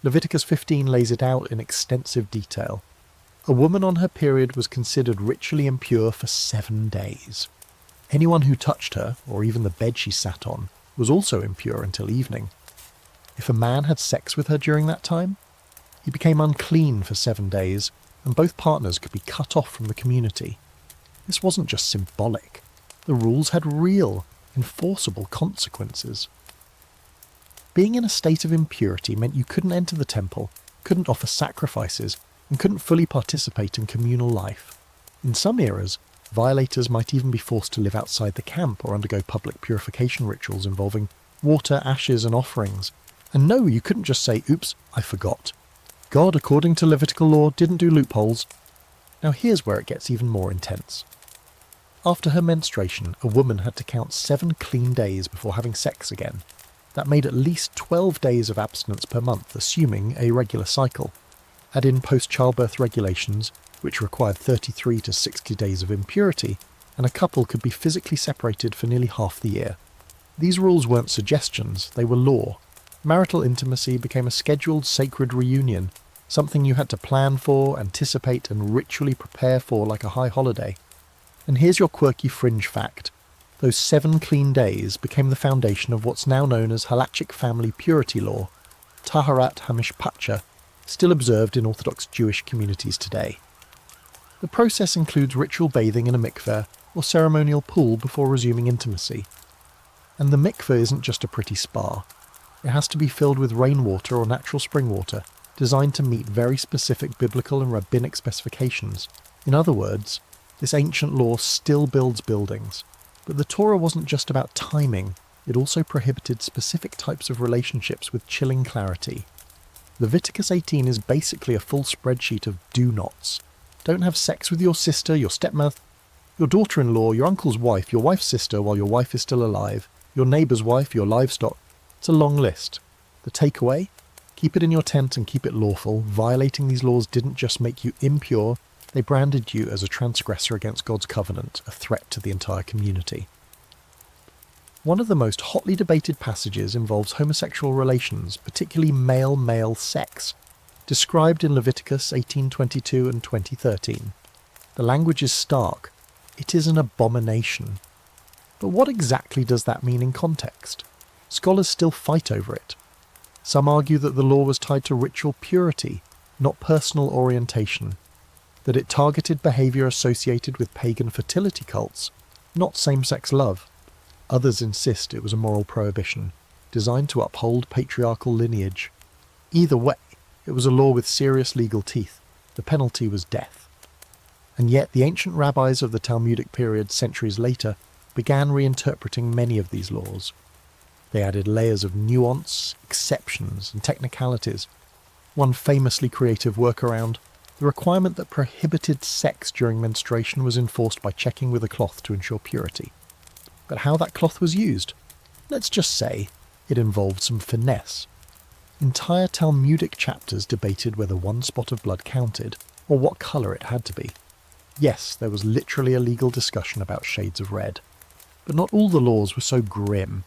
Leviticus 15 lays it out in extensive detail. A woman on her period was considered ritually impure for 7 days. Anyone who touched her, or even the bed she sat on, was also impure until evening. If a man had sex with her during that time, he became unclean for 7 days, and both partners could be cut off from the community. This wasn't just symbolic. The rules had real, enforceable consequences. Being in a state of impurity meant you couldn't enter the temple, couldn't offer sacrifices, and couldn't fully participate in communal life. In some eras, violators might even be forced to live outside the camp or undergo public purification rituals involving water, ashes, and offerings. And no, you couldn't just say, oops, I forgot. God, according to Levitical law, didn't do loopholes. Now here's where it gets even more intense. After her menstruation, a woman had to count 7 clean days before having sex again. That made at least 12 days of abstinence per month, assuming a regular cycle. Add in post-childbirth regulations, which required 33 to 60 days of impurity, and a couple could be physically separated for nearly half the year. These rules weren't suggestions, they were law. Marital intimacy became a scheduled sacred reunion, something you had to plan for, anticipate, and ritually prepare for like a high holiday. And here's your quirky fringe fact. Those 7 clean days became the foundation of what's now known as halachic family purity law, Taharat Hamishpacha, still observed in Orthodox Jewish communities today. The process includes ritual bathing in a mikveh or ceremonial pool before resuming intimacy. And the mikveh isn't just a pretty spa. It has to be filled with rainwater or natural spring water, designed to meet very specific biblical and rabbinic specifications. In other words, this ancient law still builds buildings. But the Torah wasn't just about timing, it also prohibited specific types of relationships with chilling clarity. Leviticus 18 is basically a full spreadsheet of do-nots. Don't have sex with your sister, your stepmother, your daughter-in-law, your uncle's wife, your wife's sister while your wife is still alive, your neighbour's wife, your livestock. It's a long list. The takeaway? Keep it in your tent and keep it lawful. Violating these laws didn't just make you impure, they branded you as a transgressor against God's covenant, a threat to the entire community. One of the most hotly debated passages involves homosexual relations, particularly male-male sex, described in Leviticus 18:22 and 20:13. The language is stark. It is an abomination. But what exactly does that mean in context? Scholars still fight over it. Some argue that the law was tied to ritual purity, not personal orientation, that it targeted behaviour associated with pagan fertility cults, not same-sex love. Others insist it was a moral prohibition, designed to uphold patriarchal lineage. Either way, it was a law with serious legal teeth. The penalty was death. And yet the ancient rabbis of the Talmudic period centuries later began reinterpreting many of these laws. They added layers of nuance, exceptions, and technicalities. One famously creative workaround, the requirement that prohibited sex during menstruation was enforced by checking with a cloth to ensure purity. But how that cloth was used? Let's just say it involved some finesse. Entire Talmudic chapters debated whether one spot of blood counted, or what colour it had to be. Yes, there was literally a legal discussion about shades of red. But not all the laws were so grim.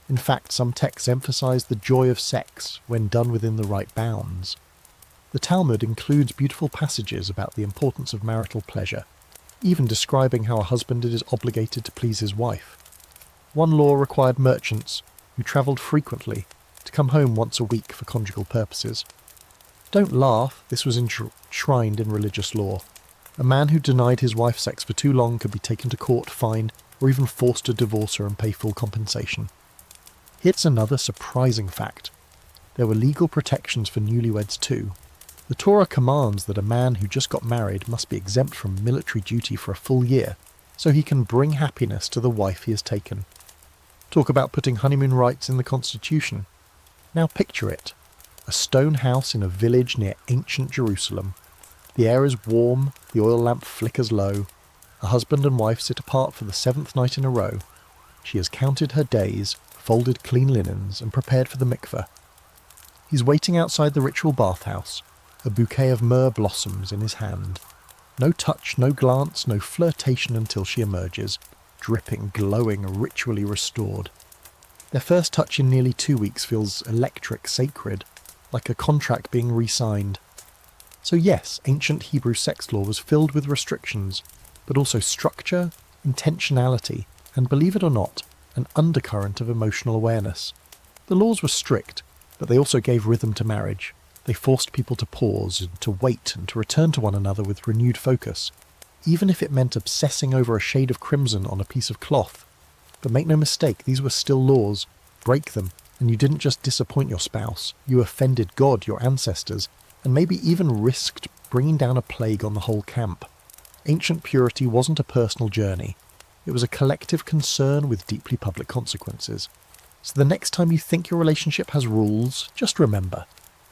In fact, some texts emphasise the joy of sex when done within the right bounds. The Talmud includes beautiful passages about the importance of marital pleasure, even describing how a husband is obligated to please his wife. One law required merchants, who travelled frequently, to come home once a week for conjugal purposes. Don't laugh, this was enshrined in religious law. A man who denied his wife sex for too long could be taken to court, fined, or even forced to divorce her and pay full compensation. Here's another surprising fact. There were legal protections for newlyweds too. The Torah commands that a man who just got married must be exempt from military duty for a full year, so he can bring happiness to the wife he has taken. Talk about putting honeymoon rights in the Constitution. Now picture it. A stone house in a village near ancient Jerusalem. The air is warm, the oil lamp flickers low. A husband and wife sit apart for the 7th night in a row. She has counted her days, folded clean linens, and prepared for the mikveh. He's waiting outside the ritual bathhouse, a bouquet of myrrh blossoms in his hand. No touch, no glance, no flirtation until she emerges, dripping, glowing, ritually restored. Their first touch in nearly 2 weeks feels electric, sacred, like a contract being re-signed. So yes, ancient Hebrew sex law was filled with restrictions, but also structure, intentionality, and believe it or not, an undercurrent of emotional awareness. The laws were strict, but they also gave rhythm to marriage. They forced people to pause, and to wait, and to return to one another with renewed focus, even if it meant obsessing over a shade of crimson on a piece of cloth. But make no mistake, these were still laws. Break them, and you didn't just disappoint your spouse, you offended God, your ancestors, and maybe even risked bringing down a plague on the whole camp. Ancient purity wasn't a personal journey. It was a collective concern with deeply public consequences. So the next time you think your relationship has rules, just remember,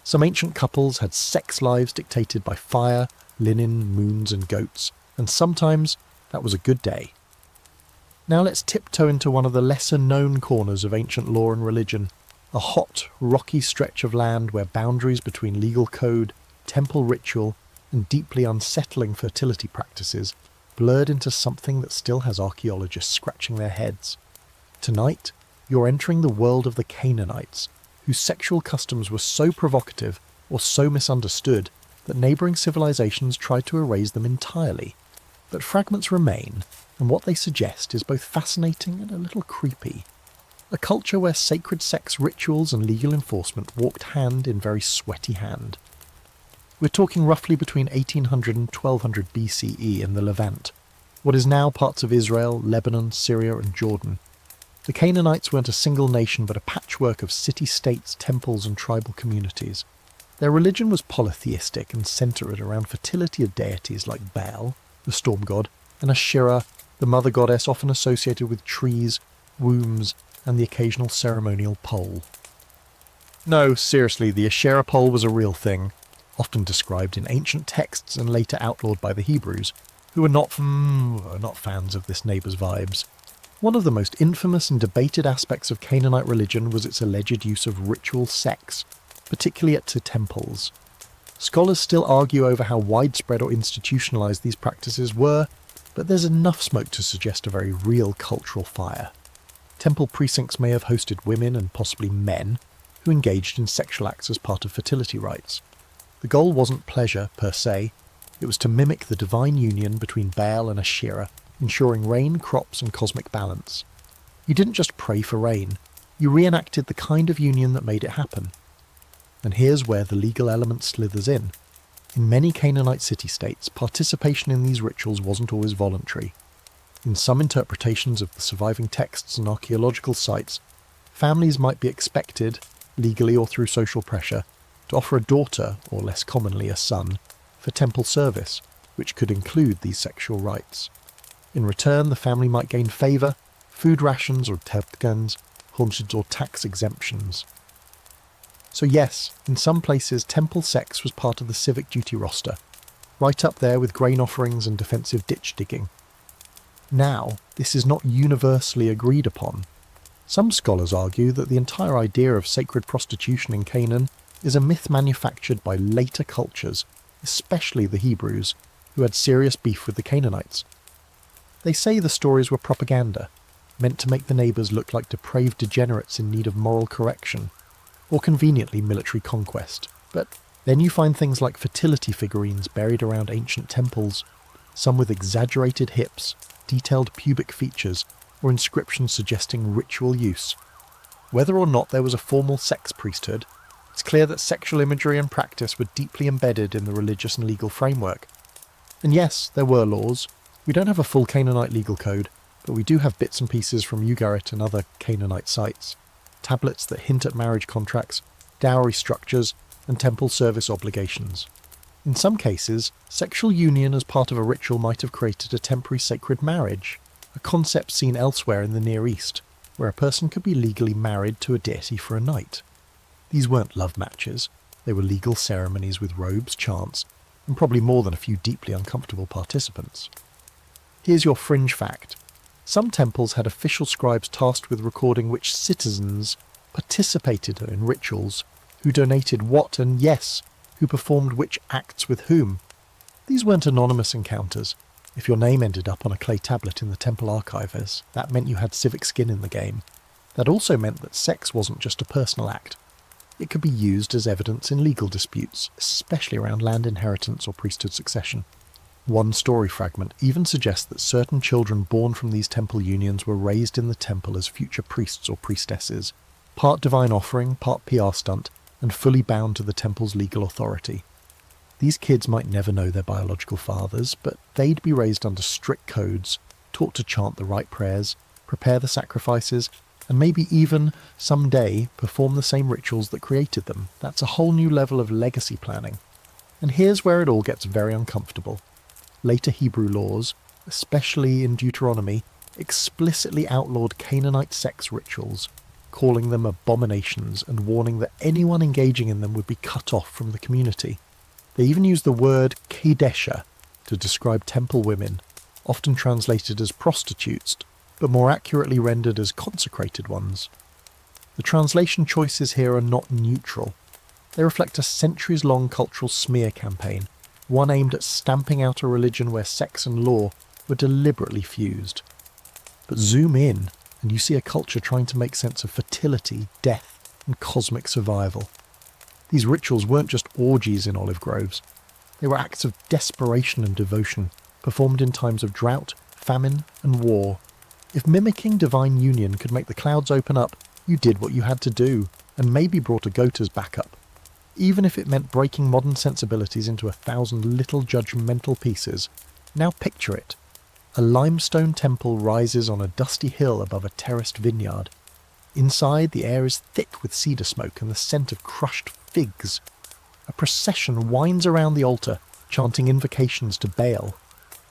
some ancient couples had sex lives dictated by fire, linen, moons and goats, and sometimes that was a good day. Now let's tiptoe into one of the lesser-known corners of ancient law and religion, a hot, rocky stretch of land where boundaries between legal code, temple ritual, and deeply unsettling fertility practices blurred into something that still has archaeologists scratching their heads. Tonight, you're entering the world of the Canaanites, whose sexual customs were so provocative or so misunderstood that neighbouring civilizations tried to erase them entirely. But fragments remain, and what they suggest is both fascinating and a little creepy. A culture where sacred sex rituals and legal enforcement walked hand in very sweaty hand. We're talking roughly between 1800 and 1200 BCE in the Levant, what is now parts of Israel, Lebanon, Syria and Jordan. The Canaanites weren't a single nation but a patchwork of city-states, temples and tribal communities. Their religion was polytheistic and centred around fertility of deities like Baal, the storm god, and Asherah, the mother goddess often associated with trees, wombs and the occasional ceremonial pole. No, seriously, the Asherah pole was a real thing, often described in ancient texts and later outlawed by the Hebrews, who were not fans of this neighbour's vibes. One of the most infamous and debated aspects of Canaanite religion was its alleged use of ritual sex, particularly at temples. Scholars still argue over how widespread or institutionalised these practices were, but there's enough smoke to suggest a very real cultural fire. Temple precincts may have hosted women and possibly men who engaged in sexual acts as part of fertility rites. The goal wasn't pleasure per se, it was to mimic the divine union between Baal and Asherah, ensuring rain, crops and cosmic balance. You didn't just pray for rain, you reenacted the kind of union that made it happen. And here's where the legal element slithers in. In many Canaanite city-states, participation in these rituals wasn't always voluntary. In some interpretations of the surviving texts and archaeological sites, families might be expected, legally or through social pressure, to offer a daughter, or less commonly a son, for temple service, which could include these sexual rites. In return, the family might gain favour, food rations or tebkans, haunches or tax exemptions. So yes, in some places temple sex was part of the civic duty roster, right up there with grain offerings and defensive ditch digging. Now, this is not universally agreed upon. Some scholars argue that the entire idea of sacred prostitution in Canaan is a myth manufactured by later cultures, especially the Hebrews, who had serious beef with the Canaanites. They say the stories were propaganda, meant to make the neighbours look like depraved degenerates in need of moral correction, or conveniently military conquest. But then you find things like fertility figurines buried around ancient temples, some with exaggerated hips, detailed pubic features, or inscriptions suggesting ritual use. Whether or not there was a formal sex priesthood, it's clear that sexual imagery and practice were deeply embedded in the religious and legal framework. And yes, there were laws. We don't have a full Canaanite legal code, but we do have bits and pieces from Ugarit and other Canaanite sites, tablets that hint at marriage contracts, dowry structures, and temple service obligations. In some cases, sexual union as part of a ritual might have created a temporary sacred marriage, a concept seen elsewhere in the Near East, where a person could be legally married to a deity for a night. These weren't love matches, they were legal ceremonies with robes, chants, and probably more than a few deeply uncomfortable participants. Here's your fringe fact. Some temples had official scribes tasked with recording which citizens participated in rituals, who donated what, and yes, who performed which acts with whom. These weren't anonymous encounters. If your name ended up on a clay tablet in the temple archives, that meant you had civic skin in the game. That also meant that sex wasn't just a personal act. It could be used as evidence in legal disputes, especially around land inheritance or priesthood succession. One story fragment even suggests that certain children born from these temple unions were raised in the temple as future priests or priestesses, part divine offering, part PR stunt, and fully bound to the temple's legal authority. These kids might never know their biological fathers, but they'd be raised under strict codes, taught to chant the right prayers, prepare the sacrifices, and maybe even, someday, perform the same rituals that created them. That's a whole new level of legacy planning. And here's where it all gets very uncomfortable. Later Hebrew laws, especially in Deuteronomy, explicitly outlawed Canaanite sex rituals. calling them abominations and warning that anyone engaging in them would be cut off from the community. They even used the word Kedesha to describe temple women, often translated as prostitutes, but more accurately rendered as consecrated ones. The translation choices here are not neutral. They reflect a centuries-long cultural smear campaign, one aimed at stamping out a religion where sex and law were deliberately fused. But zoom in, and you see a culture trying to make sense of fertility, death, and cosmic survival. These rituals weren't just orgies in olive groves. They were acts of desperation and devotion, performed in times of drought, famine, and war. If mimicking divine union could make the clouds open up, you did what you had to do, and maybe brought a goat as backup. Even if it meant breaking modern sensibilities into 1,000 little judgmental pieces. Now picture it. A limestone temple rises on a dusty hill above a terraced vineyard. Inside, the air is thick with cedar smoke and the scent of crushed figs. A procession winds around the altar, chanting invocations to Baal.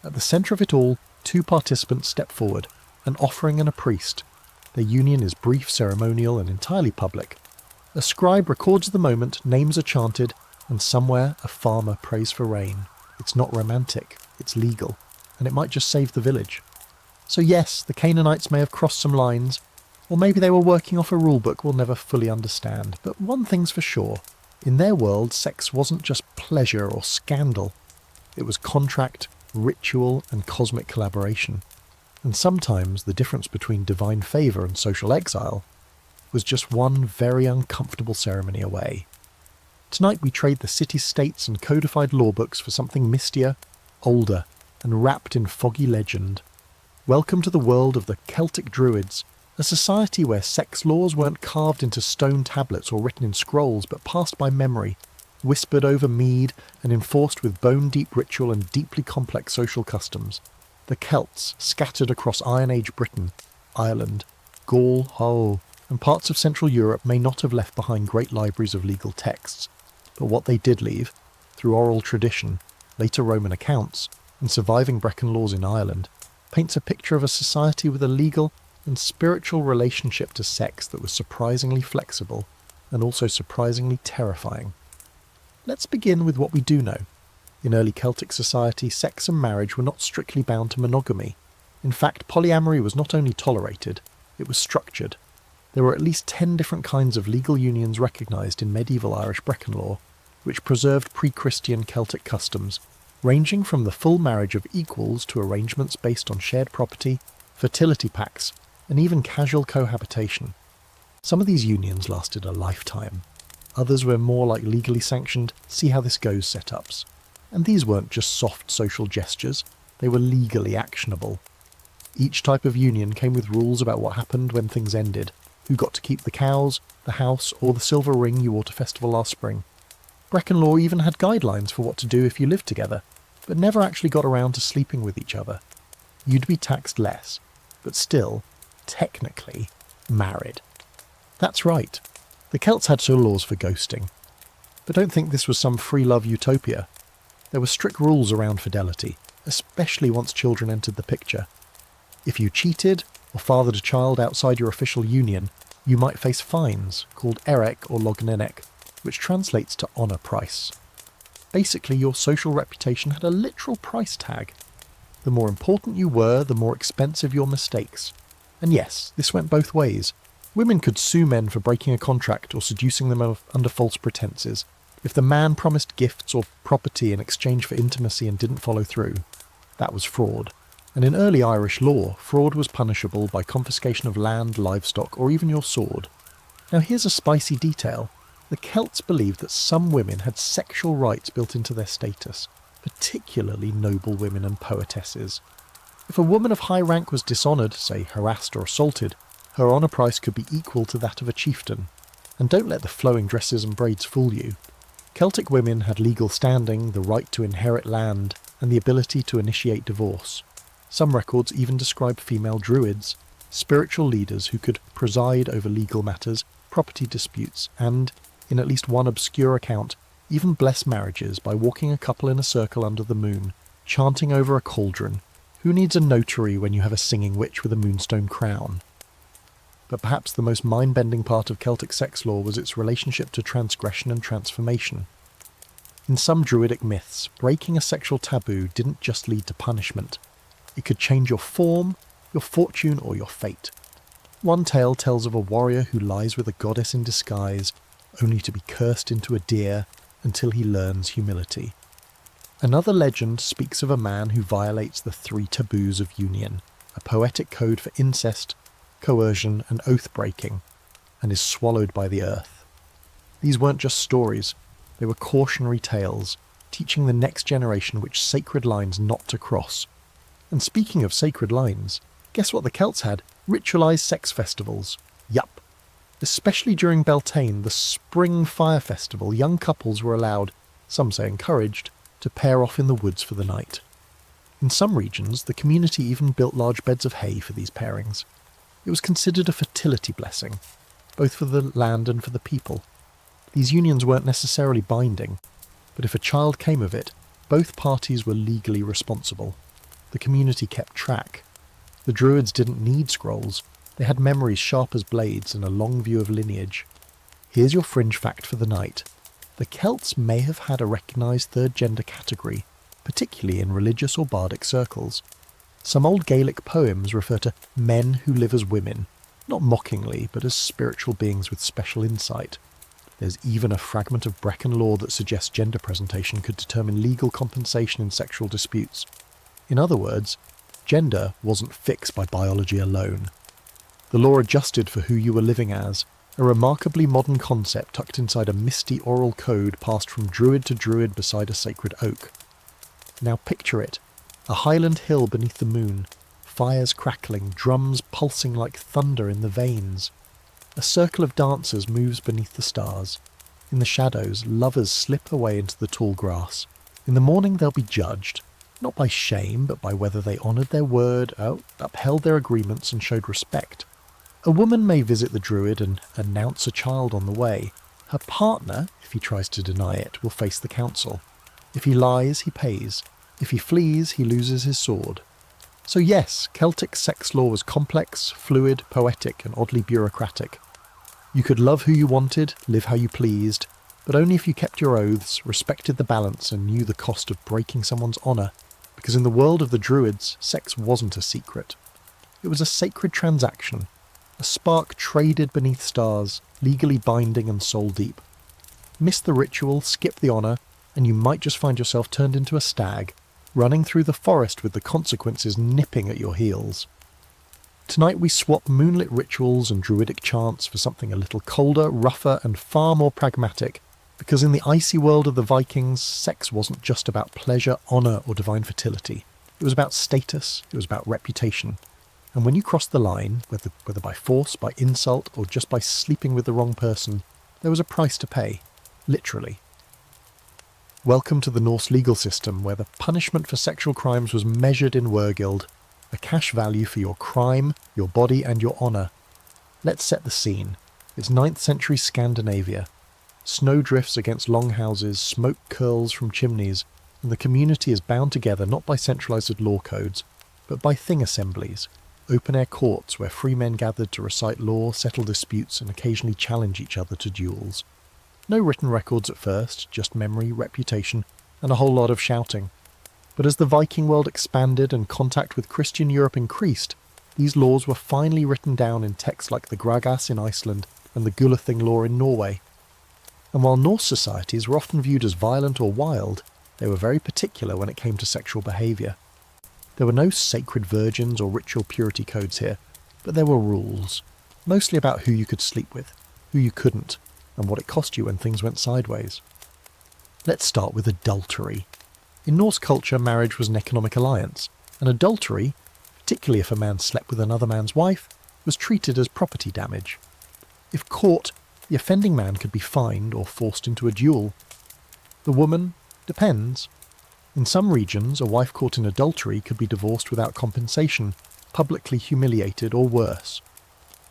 At the centre of it all, 2 participants step forward, an offering and a priest. Their union is brief, ceremonial, and entirely public. A scribe records the moment, names are chanted, and somewhere a farmer prays for rain. It's not romantic, it's legal, and it might just save the village. So yes, the Canaanites may have crossed some lines, or maybe they were working off a rulebook we'll never fully understand, but one thing's for sure. In their world, sex wasn't just pleasure or scandal. It was contract, ritual, and cosmic collaboration. And sometimes the difference between divine favour and social exile was just one very uncomfortable ceremony away. Tonight we trade the city-states and codified law books for something mistier, older, and wrapped in foggy legend. Welcome to the world of the Celtic Druids, a society where sex laws weren't carved into stone tablets or written in scrolls, but passed by memory, whispered over mead, and enforced with bone-deep ritual and deeply complex social customs. The Celts, scattered across Iron Age Britain, Ireland, Gaul, Hull, and parts of Central Europe, may not have left behind great libraries of legal texts, but what they did leave, through oral tradition, later Roman accounts, and surviving Brecon laws in Ireland, paints a picture of a society with a legal and spiritual relationship to sex that was surprisingly flexible and also surprisingly terrifying. Let's begin with what we do know. In early Celtic society, sex and marriage were not strictly bound to monogamy. In fact, polyamory was not only tolerated, it was structured. There were at least 10 different kinds of legal unions recognised in medieval Irish Brecon law, which preserved pre-Christian Celtic customs, ranging from the full marriage of equals to arrangements based on shared property, fertility pacts, and even casual cohabitation. Some of these unions lasted a lifetime. Others were more like legally sanctioned, see how this goes setups. And these weren't just soft social gestures, they were legally actionable. Each type of union came with rules about what happened when things ended, who got to keep the cows, the house, or the silver ring you wore to festival last spring. Brecon law even had guidelines for what to do if you lived together, but never actually got around to sleeping with each other. You'd be taxed less, but still, technically, married. That's right. The Celts had no laws for ghosting. But don't think this was some free love utopia. There were strict rules around fidelity, especially once children entered the picture. If you cheated or fathered a child outside your official union, you might face fines called erek or lognenek, which translates to honour price. Basically, your social reputation had a literal price tag. The more important you were, the more expensive your mistakes. And yes, this went both ways. Women could sue men for breaking a contract or seducing them under false pretenses. If the man promised gifts or property in exchange for intimacy and didn't follow through, that was fraud. And in early Irish law, fraud was punishable by confiscation of land, livestock, or even your sword. Now here's a spicy detail. The Celts believed that some women had sexual rights built into their status, particularly noble women and poetesses. If a woman of high rank was dishonoured, say harassed or assaulted, her honour price could be equal to that of a chieftain. And don't let the flowing dresses and braids fool you. Celtic women had legal standing, the right to inherit land, and the ability to initiate divorce. Some records even describe female druids, spiritual leaders who could preside over legal matters, property disputes, and, in at least one obscure account, even bless marriages by walking a couple in a circle under the moon, chanting over a cauldron. Who needs a notary when you have a singing witch with a moonstone crown? but perhaps the most mind-bending part of Celtic sex law was its relationship to transgression and transformation. In some druidic myths, breaking a sexual taboo didn't just lead to punishment. It could change your form, your fortune, or your fate. One tale tells of a warrior who lies with a goddess in disguise, only to be cursed into a deer until he learns humility. Another legend speaks of a man who violates the 3 taboos of union, a poetic code for incest, coercion, and oath-breaking, and is swallowed by the earth. These weren't just stories, they were cautionary tales, teaching the next generation which sacred lines not to cross. And speaking of sacred lines, guess what the Celts had? Ritualised sex festivals. Yup. Especially during Beltane, the spring fire festival, young couples were allowed, some say encouraged, to pair off in the woods for the night. In some regions, the community even built large beds of hay for these pairings. It was considered a fertility blessing, both for the land and for the people. These unions weren't necessarily binding, but if a child came of it, both parties were legally responsible. The community kept track. The Druids didn't need scrolls. They had memories sharp as blades and a long view of lineage. Here's your fringe fact for the night. The Celts may have had a recognised third gender category, particularly in religious or bardic circles. Some old Gaelic poems refer to men who live as women, not mockingly, but as spiritual beings with special insight. There's even a fragment of Brecon law that suggests gender presentation could determine legal compensation in sexual disputes. In other words, gender wasn't fixed by biology alone. The law adjusted for who you were living as, a remarkably modern concept tucked inside a misty oral code passed from druid to druid beside a sacred oak. Now picture it, a highland hill beneath the moon, fires crackling, drums pulsing like thunder in the veins. A circle of dancers moves beneath the stars. In the shadows, lovers slip away into the tall grass. In the morning they'll be judged, not by shame, but by whether they honoured their word, upheld their agreements and showed respect. A woman may visit the druid and announce a child on the way. Her partner, if he tries to deny it, will face the council. If he lies, he pays. If he flees, he loses his sword. So yes, Celtic sex law was complex, fluid, poetic, and oddly bureaucratic. You could love who you wanted, live how you pleased, but only if you kept your oaths, respected the balance, and knew the cost of breaking someone's honour, because in the world of the Druids, sex wasn't a secret. It was a sacred transaction, a spark traded beneath stars, legally binding and soul-deep. Miss the ritual, skip the honour, and you might just find yourself turned into a stag, running through the forest with the consequences nipping at your heels. Tonight we swap moonlit rituals and druidic chants for something a little colder, rougher, and far more pragmatic, because in the icy world of the Vikings, sex wasn't just about pleasure, honour, or divine fertility. It was about status, it was about reputation. And when you crossed the line, whether by force, by insult, or just by sleeping with the wrong person, there was a price to pay, literally. Welcome to the Norse legal system, where the punishment for sexual crimes was measured in wergild, a cash value for your crime, your body, and your honour. Let's set the scene. It's 9th century Scandinavia. Snow drifts against longhouses, smoke curls from chimneys, and the community is bound together not by centralised law codes, but by thing assemblies, open-air courts where free men gathered to recite law, settle disputes, and occasionally challenge each other to duels. No written records at first, just memory, reputation, and a whole lot of shouting. But as the Viking world expanded and contact with Christian Europe increased, these laws were finally written down in texts like the Gragas in Iceland and the Gulathing law in Norway. And while Norse societies were often viewed as violent or wild, they were very particular when it came to sexual behaviour. There were no sacred virgins or ritual purity codes here, but there were rules, mostly about who you could sleep with, who you couldn't, and what it cost you when things went sideways. Let's start with adultery. In Norse culture, marriage was an economic alliance, and adultery, particularly if a man slept with another man's wife, was treated as property damage. If caught, the offending man could be fined or forced into a duel. The woman depends. In some regions, a wife caught in adultery could be divorced without compensation, publicly humiliated, or worse.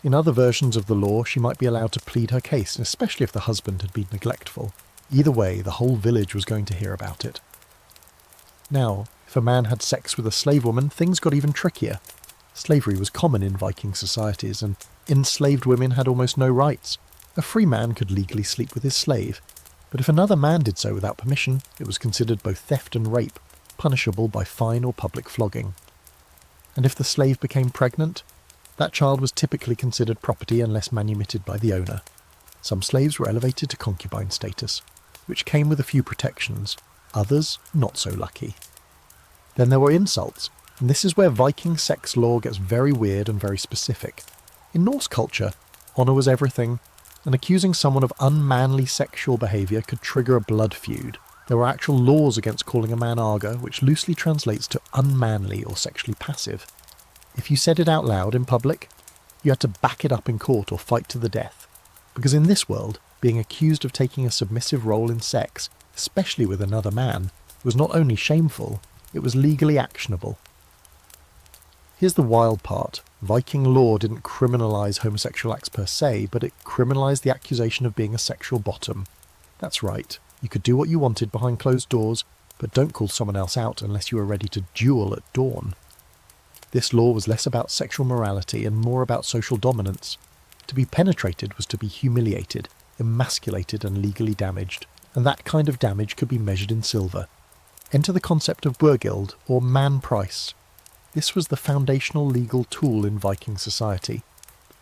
In other versions of the law, she might be allowed to plead her case, especially if the husband had been neglectful. Either way, the whole village was going to hear about it. Now, if a man had sex with a slave woman, things got even trickier. Slavery was common in Viking societies, and enslaved women had almost no rights. A free man could legally sleep with his slave, but if another man did so without permission, it was considered both theft and rape, punishable by fine or public flogging. And if the slave became pregnant, that child was typically considered property unless manumitted by the owner. Some slaves were elevated to concubine status, which came with a few protections, others not so lucky. Then there were insults, and this is where Viking sex law gets very weird and very specific. In Norse culture, honour was everything, and accusing someone of unmanly sexual behaviour could trigger a blood feud. There were actual laws against calling a man Arga, which loosely translates to unmanly or sexually passive. If you said it out loud in public, you had to back it up in court or fight to the death. Because in this world, being accused of taking a submissive role in sex, especially with another man, was not only shameful, it was legally actionable. Here's the wild part. Viking law didn't criminalise homosexual acts per se, but it criminalised the accusation of being a sexual bottom. That's right, you could do what you wanted behind closed doors, but don't call someone else out unless you were ready to duel at dawn. This law was less about sexual morality and more about social dominance. To be penetrated was to be humiliated, emasculated and legally damaged, and that kind of damage could be measured in silver. Enter the concept of burgild, or man price. This was the foundational legal tool in Viking society,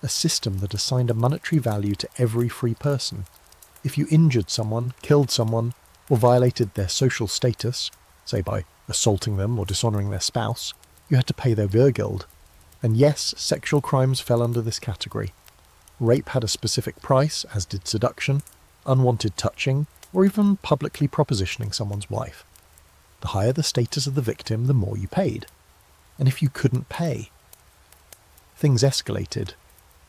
a system that assigned a monetary value to every free person. If you injured someone, killed someone, or violated their social status, say by assaulting them or dishonouring their spouse, you had to pay their burgild. And yes, sexual crimes fell under this category. Rape had a specific price, as did seduction, unwanted touching, or even publicly propositioning someone's wife. The higher the status of the victim, the more you paid. And if you couldn't pay, things escalated.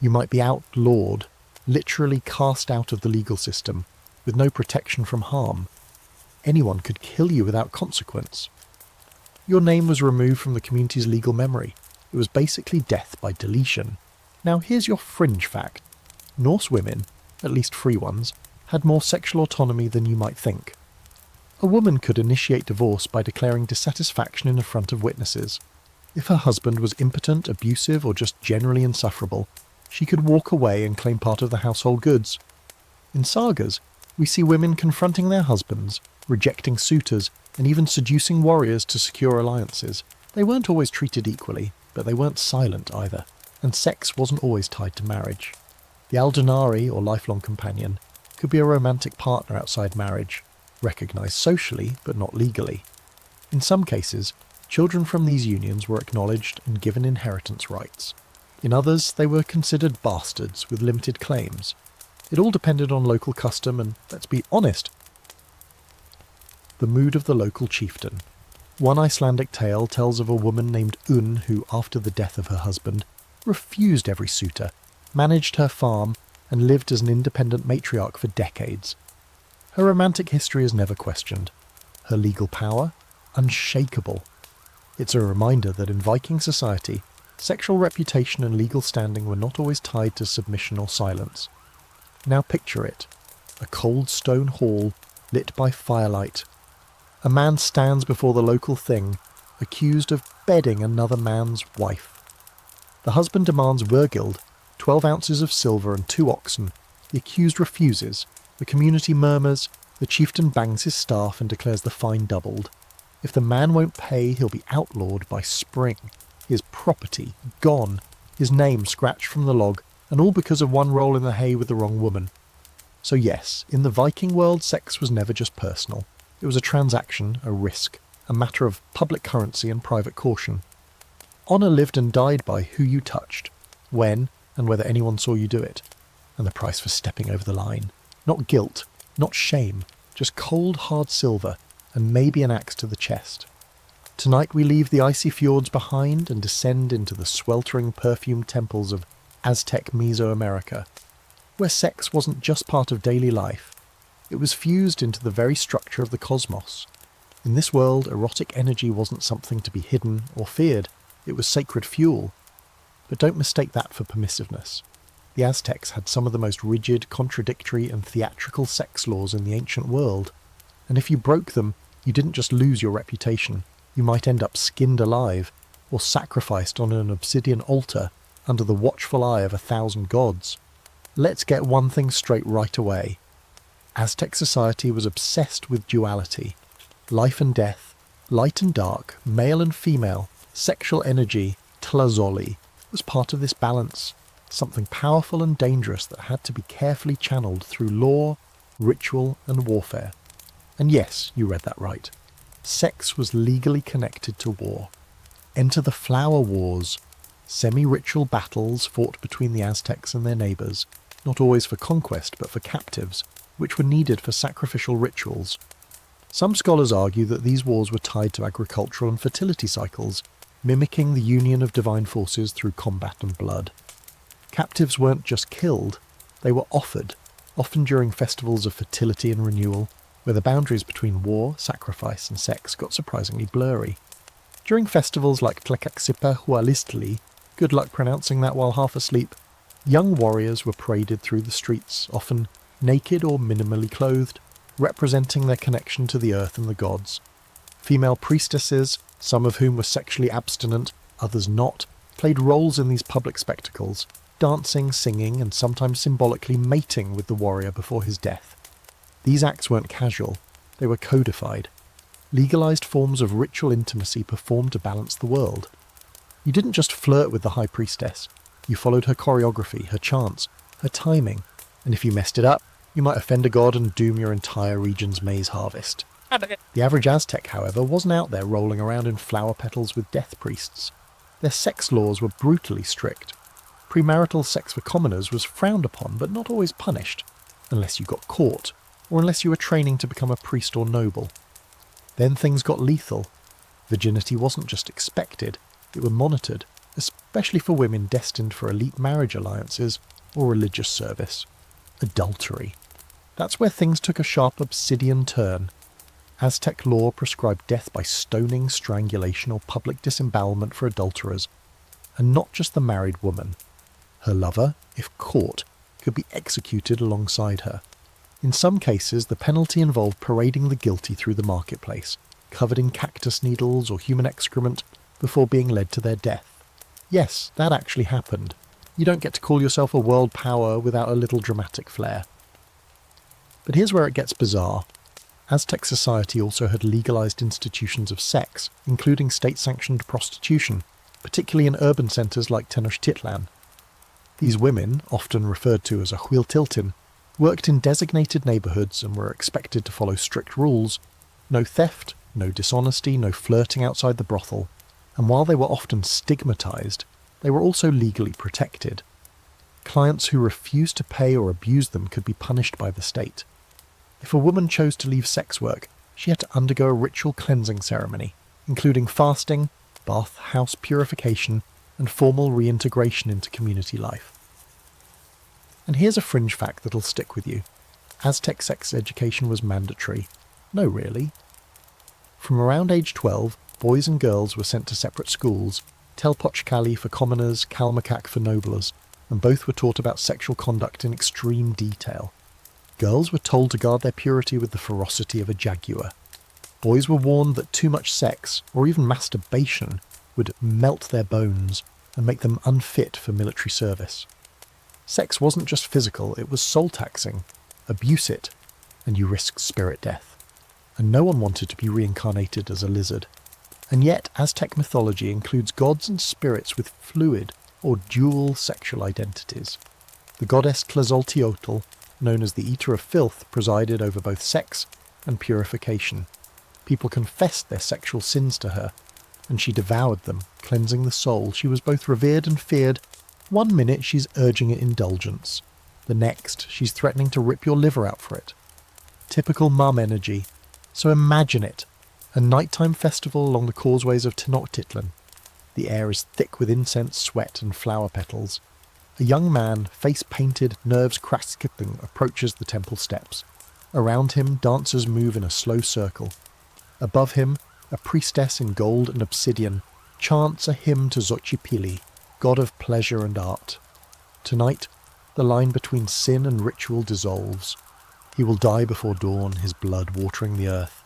You might be outlawed, literally cast out of the legal system, with no protection from harm. Anyone could kill you without consequence. Your name was removed from the community's legal memory. It was basically death by deletion. Now here's your fringe fact. Norse women, at least free ones, had more sexual autonomy than you might think. A woman could initiate divorce by declaring dissatisfaction in front of witnesses. If her husband was impotent, abusive, or just generally insufferable, she could walk away and claim part of the household goods. In sagas, we see women confronting their husbands, rejecting suitors, and even seducing warriors to secure alliances. They weren't always treated equally, but they weren't silent either, and sex wasn't always tied to marriage. The Aldonari, or lifelong companion, could be a romantic partner outside marriage, recognised socially but not legally. In some cases, children from these unions were acknowledged and given inheritance rights. In others, they were considered bastards with limited claims. It all depended on local custom and, let's be honest, the mood of the local chieftain. One Icelandic tale tells of a woman named Un who, after the death of her husband, refused every suitor, managed her farm, and lived as an independent matriarch for decades. Her romantic history is never questioned. Her legal power? Unshakable. It's a reminder that in Viking society, sexual reputation and legal standing were not always tied to submission or silence. Now picture it. A cold stone hall, lit by firelight. A man stands before the local thing, accused of bedding another man's wife. The husband demands burgild, 12 ounces of silver and 2 oxen. The accused refuses. The community murmurs. The chieftain bangs his staff and declares the fine doubled. If the man won't pay, he'll be outlawed by spring. His property gone, his name scratched from the log, and all because of one roll in the hay with the wrong woman. So yes, in the Viking world, sex was never just personal. It was a transaction, a risk, a matter of public currency and private caution. Honour lived and died by who you touched, when, and whether anyone saw you do it, and the price for stepping over the line. Not guilt, not shame, just cold hard silver, and maybe an axe to the chest. Tonight we leave the icy fjords behind and descend into the sweltering perfumed temples of Aztec Mesoamerica, where sex wasn't just part of daily life, it was fused into the very structure of the cosmos. In this world, erotic energy wasn't something to be hidden or feared, it was sacred fuel. But don't mistake that for permissiveness. The Aztecs had some of the most rigid, contradictory and theatrical sex laws in the ancient world, and if you broke them, you didn't just lose your reputation, you might end up skinned alive, or sacrificed on an obsidian altar under the watchful eye of 1,000 gods. Let's get one thing straight right away. Aztec society was obsessed with duality. Life and death, light and dark, male and female, sexual energy, tlazolli, was part of this balance, something powerful and dangerous that had to be carefully channeled through law, ritual and warfare. And yes, you read that right. Sex was legally connected to war. Enter the Flower Wars, semi-ritual battles fought between the Aztecs and their neighbours, not always for conquest but for captives, which were needed for sacrificial rituals. Some scholars argue that these wars were tied to agricultural and fertility cycles, mimicking the union of divine forces through combat and blood. Captives weren't just killed, they were offered, often during festivals of fertility and renewal, where the boundaries between war, sacrifice and sex got surprisingly blurry. During festivals like Tlacaxipa-Hualistli, good luck pronouncing that while half asleep, young warriors were paraded through the streets, often naked or minimally clothed, representing their connection to the earth and the gods. Female priestesses, some of whom were sexually abstinent, others not, played roles in these public spectacles, dancing, singing, and sometimes symbolically mating with the warrior before his death. These acts weren't casual, they were codified. Legalized forms of ritual intimacy performed to balance the world. You didn't just flirt with the high priestess, you followed her choreography, her chants, her timing, and if you messed it up, you might offend a god and doom your entire region's maize harvest. The average Aztec, however, wasn't out there rolling around in flower petals with death priests. Their sex laws were brutally strict. Premarital sex for commoners was frowned upon but not always punished, unless you got caught, or unless you were training to become a priest or noble. Then things got lethal. Virginity wasn't just expected, it was monitored, especially for women destined for elite marriage alliances or religious service. Adultery. That's where things took a sharp obsidian turn. Aztec law prescribed death by stoning, strangulation or public disembowelment for adulterers, and not just the married woman. Her lover, if caught, could be executed alongside her. In some cases, the penalty involved parading the guilty through the marketplace, covered in cactus needles or human excrement, before being led to their death. Yes, that actually happened. You don't get to call yourself a world power without a little dramatic flair. But here's where it gets bizarre. Aztec society also had legalized institutions of sex, including state-sanctioned prostitution, particularly in urban centres like Tenochtitlan. These women, often referred to as a Huiltiltin, worked in designated neighbourhoods and were expected to follow strict rules. No theft, no dishonesty, no flirting outside the brothel. And while they were often stigmatised, they were also legally protected. Clients who refused to pay or abused them could be punished by the state. If a woman chose to leave sex work, she had to undergo a ritual cleansing ceremony, including fasting, bath house purification, and formal reintegration into community life. And here's a fringe fact that'll stick with you. Aztec sex education was mandatory. No, really. From around age 12, boys and girls were sent to separate schools, Telpochcali for commoners, Calmacac for noblers, and both were taught about sexual conduct in extreme detail. Girls were told to guard their purity with the ferocity of a jaguar. Boys were warned that too much sex, or even masturbation, would melt their bones and make them unfit for military service. Sex wasn't just physical, it was soul-taxing. Abuse it, and you risked spirit death. And no one wanted to be reincarnated as a lizard. And yet, Aztec mythology includes gods and spirits with fluid or dual sexual identities. The goddess Tlazolteotl, known as the Eater of Filth, presided over both sex and purification. People confessed their sexual sins to her, and she devoured them, cleansing the soul. She was both revered and feared. One minute she's urging indulgence. The next, she's threatening to rip your liver out for it. Typical mum energy. So imagine it. A nighttime festival along the causeways of Tenochtitlan. The air is thick with incense, sweat and flower petals. A young man, face painted, nerves crackling, approaches the temple steps. Around him, dancers move in a slow circle. Above him, a priestess in gold and obsidian chants a hymn to Xochipilli, god of pleasure and art. Tonight, the line between sin and ritual dissolves. He will die before dawn, his blood watering the earth.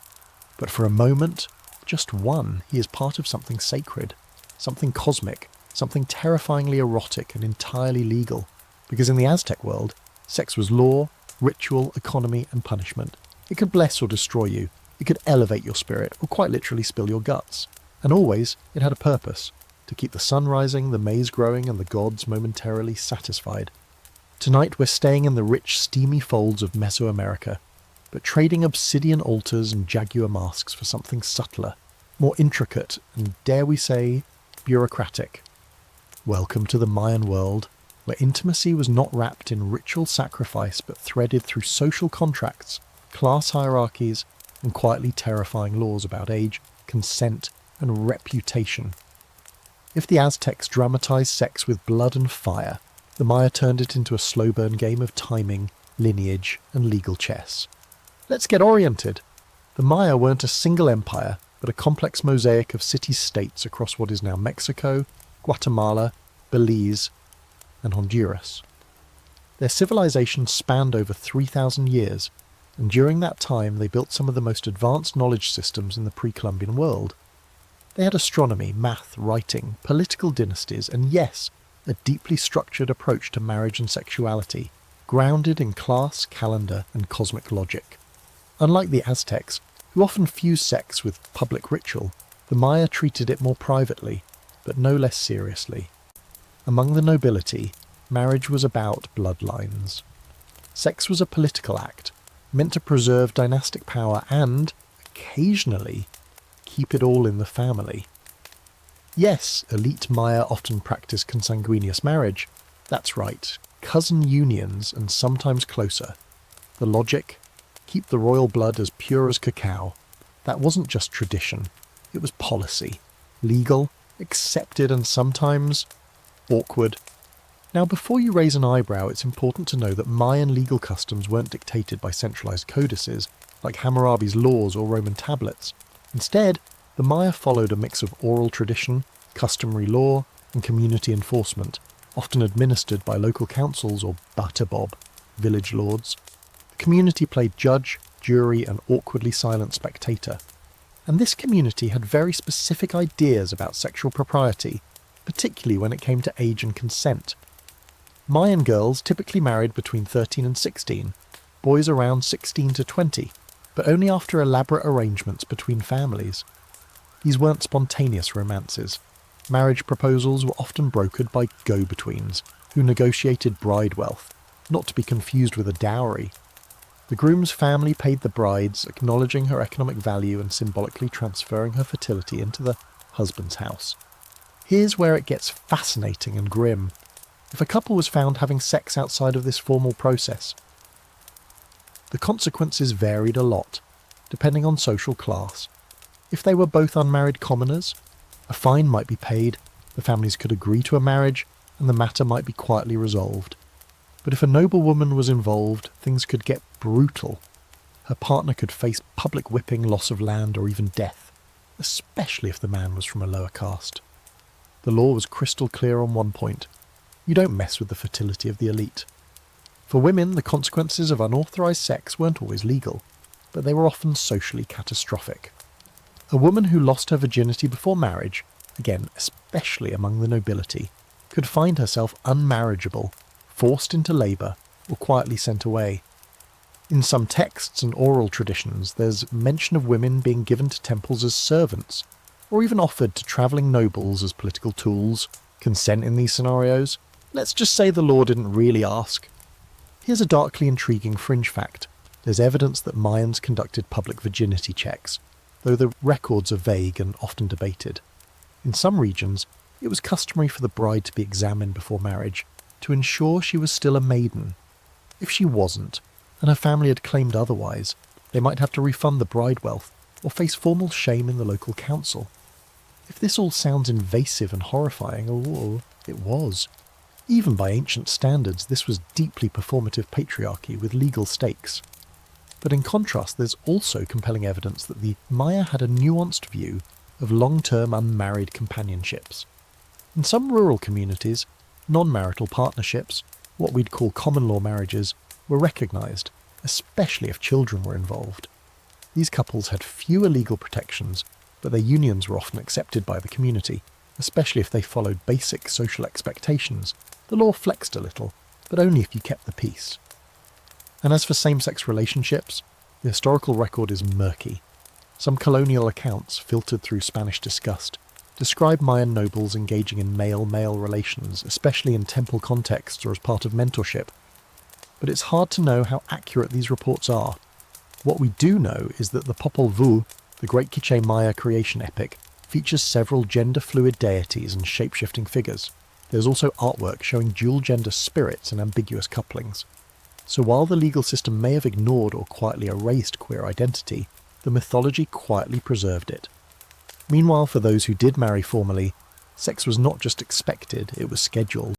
But for a moment, just one, he is part of something sacred. something cosmic, something terrifyingly erotic and entirely legal. Because in the Aztec world, sex was law, ritual, economy, and punishment. It could bless or destroy you. It could elevate your spirit, or quite literally spill your guts. And always, it had a purpose: to keep the sun rising, the maize growing, and the gods momentarily satisfied. Tonight we're staying in the rich, steamy folds of Mesoamerica, but trading obsidian altars and jaguar masks for something subtler, more intricate, and dare we say, bureaucratic. Welcome to the Mayan world, where intimacy was not wrapped in ritual sacrifice but threaded through social contracts, class hierarchies, and quietly terrifying laws about age, consent, and reputation. If the Aztecs dramatized sex with blood and fire, the Maya turned it into a slow-burn game of timing, lineage, and legal chess. Let's get oriented. The Maya weren't a single empire, but a complex mosaic of city-states across what is now Mexico, Guatemala, Belize, and Honduras. Their civilization spanned over 3,000 years, and during that time they built some of the most advanced knowledge systems in the pre-Columbian world. They had astronomy, math, writing, political dynasties, and yes, a deeply structured approach to marriage and sexuality, grounded in class, calendar, and cosmic logic. Unlike the Aztecs, who often fused sex with public ritual, the Maya treated it more privately, but no less seriously. Among the nobility, marriage was about bloodlines. Sex was a political act, meant to preserve dynastic power and, occasionally, keep it all in the family. Yes, elite Maya often practiced consanguineous marriage. That's right, cousin unions and sometimes closer. The logic: keep the royal blood as pure as cacao. That wasn't just tradition, it was policy. Legal, accepted, and sometimes awkward. Now, before you raise an eyebrow, it's important to know that Mayan legal customs weren't dictated by centralized codices, like Hammurabi's laws or Roman tablets. Instead, the Maya followed a mix of oral tradition, customary law, and community enforcement, often administered by local councils or batabob, village lords. The community played judge, jury, and awkwardly silent spectator. And this community had very specific ideas about sexual propriety, particularly when it came to age and consent. Mayan girls typically married between 13 and 16, boys around 16 to 20, but only after elaborate arrangements between families. These weren't spontaneous romances. Marriage proposals were often brokered by go-betweens, who negotiated bride wealth, not to be confused with a dowry. The groom's family paid the brides, acknowledging her economic value and symbolically transferring her fertility into the husband's house. Here's where it gets fascinating and grim. If a couple was found having sex outside of this formal process, the consequences varied a lot, depending on social class. If they were both unmarried commoners, a fine might be paid, the families could agree to a marriage, and the matter might be quietly resolved. But if a noblewoman was involved, things could get brutal. Her partner could face public whipping, loss of land, or even death, especially if the man was from a lower caste. The law was crystal clear on one point: you don't mess with the fertility of the elite. For women, the consequences of unauthorized sex weren't always legal, but they were often socially catastrophic. A woman who lost her virginity before marriage, again especially among the nobility, could find herself unmarriageable, forced into labour, or quietly sent away. In some texts and oral traditions, there's mention of women being given to temples as servants, or even offered to travelling nobles as political tools. Consent in these scenarios? Let's just say the law didn't really ask. Here's a darkly intriguing fringe fact. There's evidence that Mayans conducted public virginity checks, though the records are vague and often debated. In some regions, it was customary for the bride to be examined before marriage, to ensure she was still a maiden. If she wasn't, and her family had claimed otherwise, they might have to refund the bride wealth, or face formal shame in the local council. If this all sounds invasive and horrifying, it was. Even by ancient standards, this was deeply performative patriarchy with legal stakes. But in contrast, there's also compelling evidence that the Maya had a nuanced view of long-term unmarried companionships. In some rural communities, non-marital partnerships, what we'd call common law marriages, were recognised, especially if children were involved. These couples had fewer legal protections, but their unions were often accepted by the community, especially if they followed basic social expectations. The law flexed a little, but only if you kept the peace. And as for same-sex relationships, the historical record is murky. Some colonial accounts, filtered through Spanish disgust, describe Mayan nobles engaging in male-male relations, especially in temple contexts or as part of mentorship. But it's hard to know how accurate these reports are. What we do know is that the Popol Vuh, the Great Quiché Maya creation epic, features several gender-fluid deities and shape-shifting figures. There's also artwork showing dual-gender spirits and ambiguous couplings. So while the legal system may have ignored or quietly erased queer identity, the mythology quietly preserved it. Meanwhile, for those who did marry formally, sex was not just expected, it was scheduled.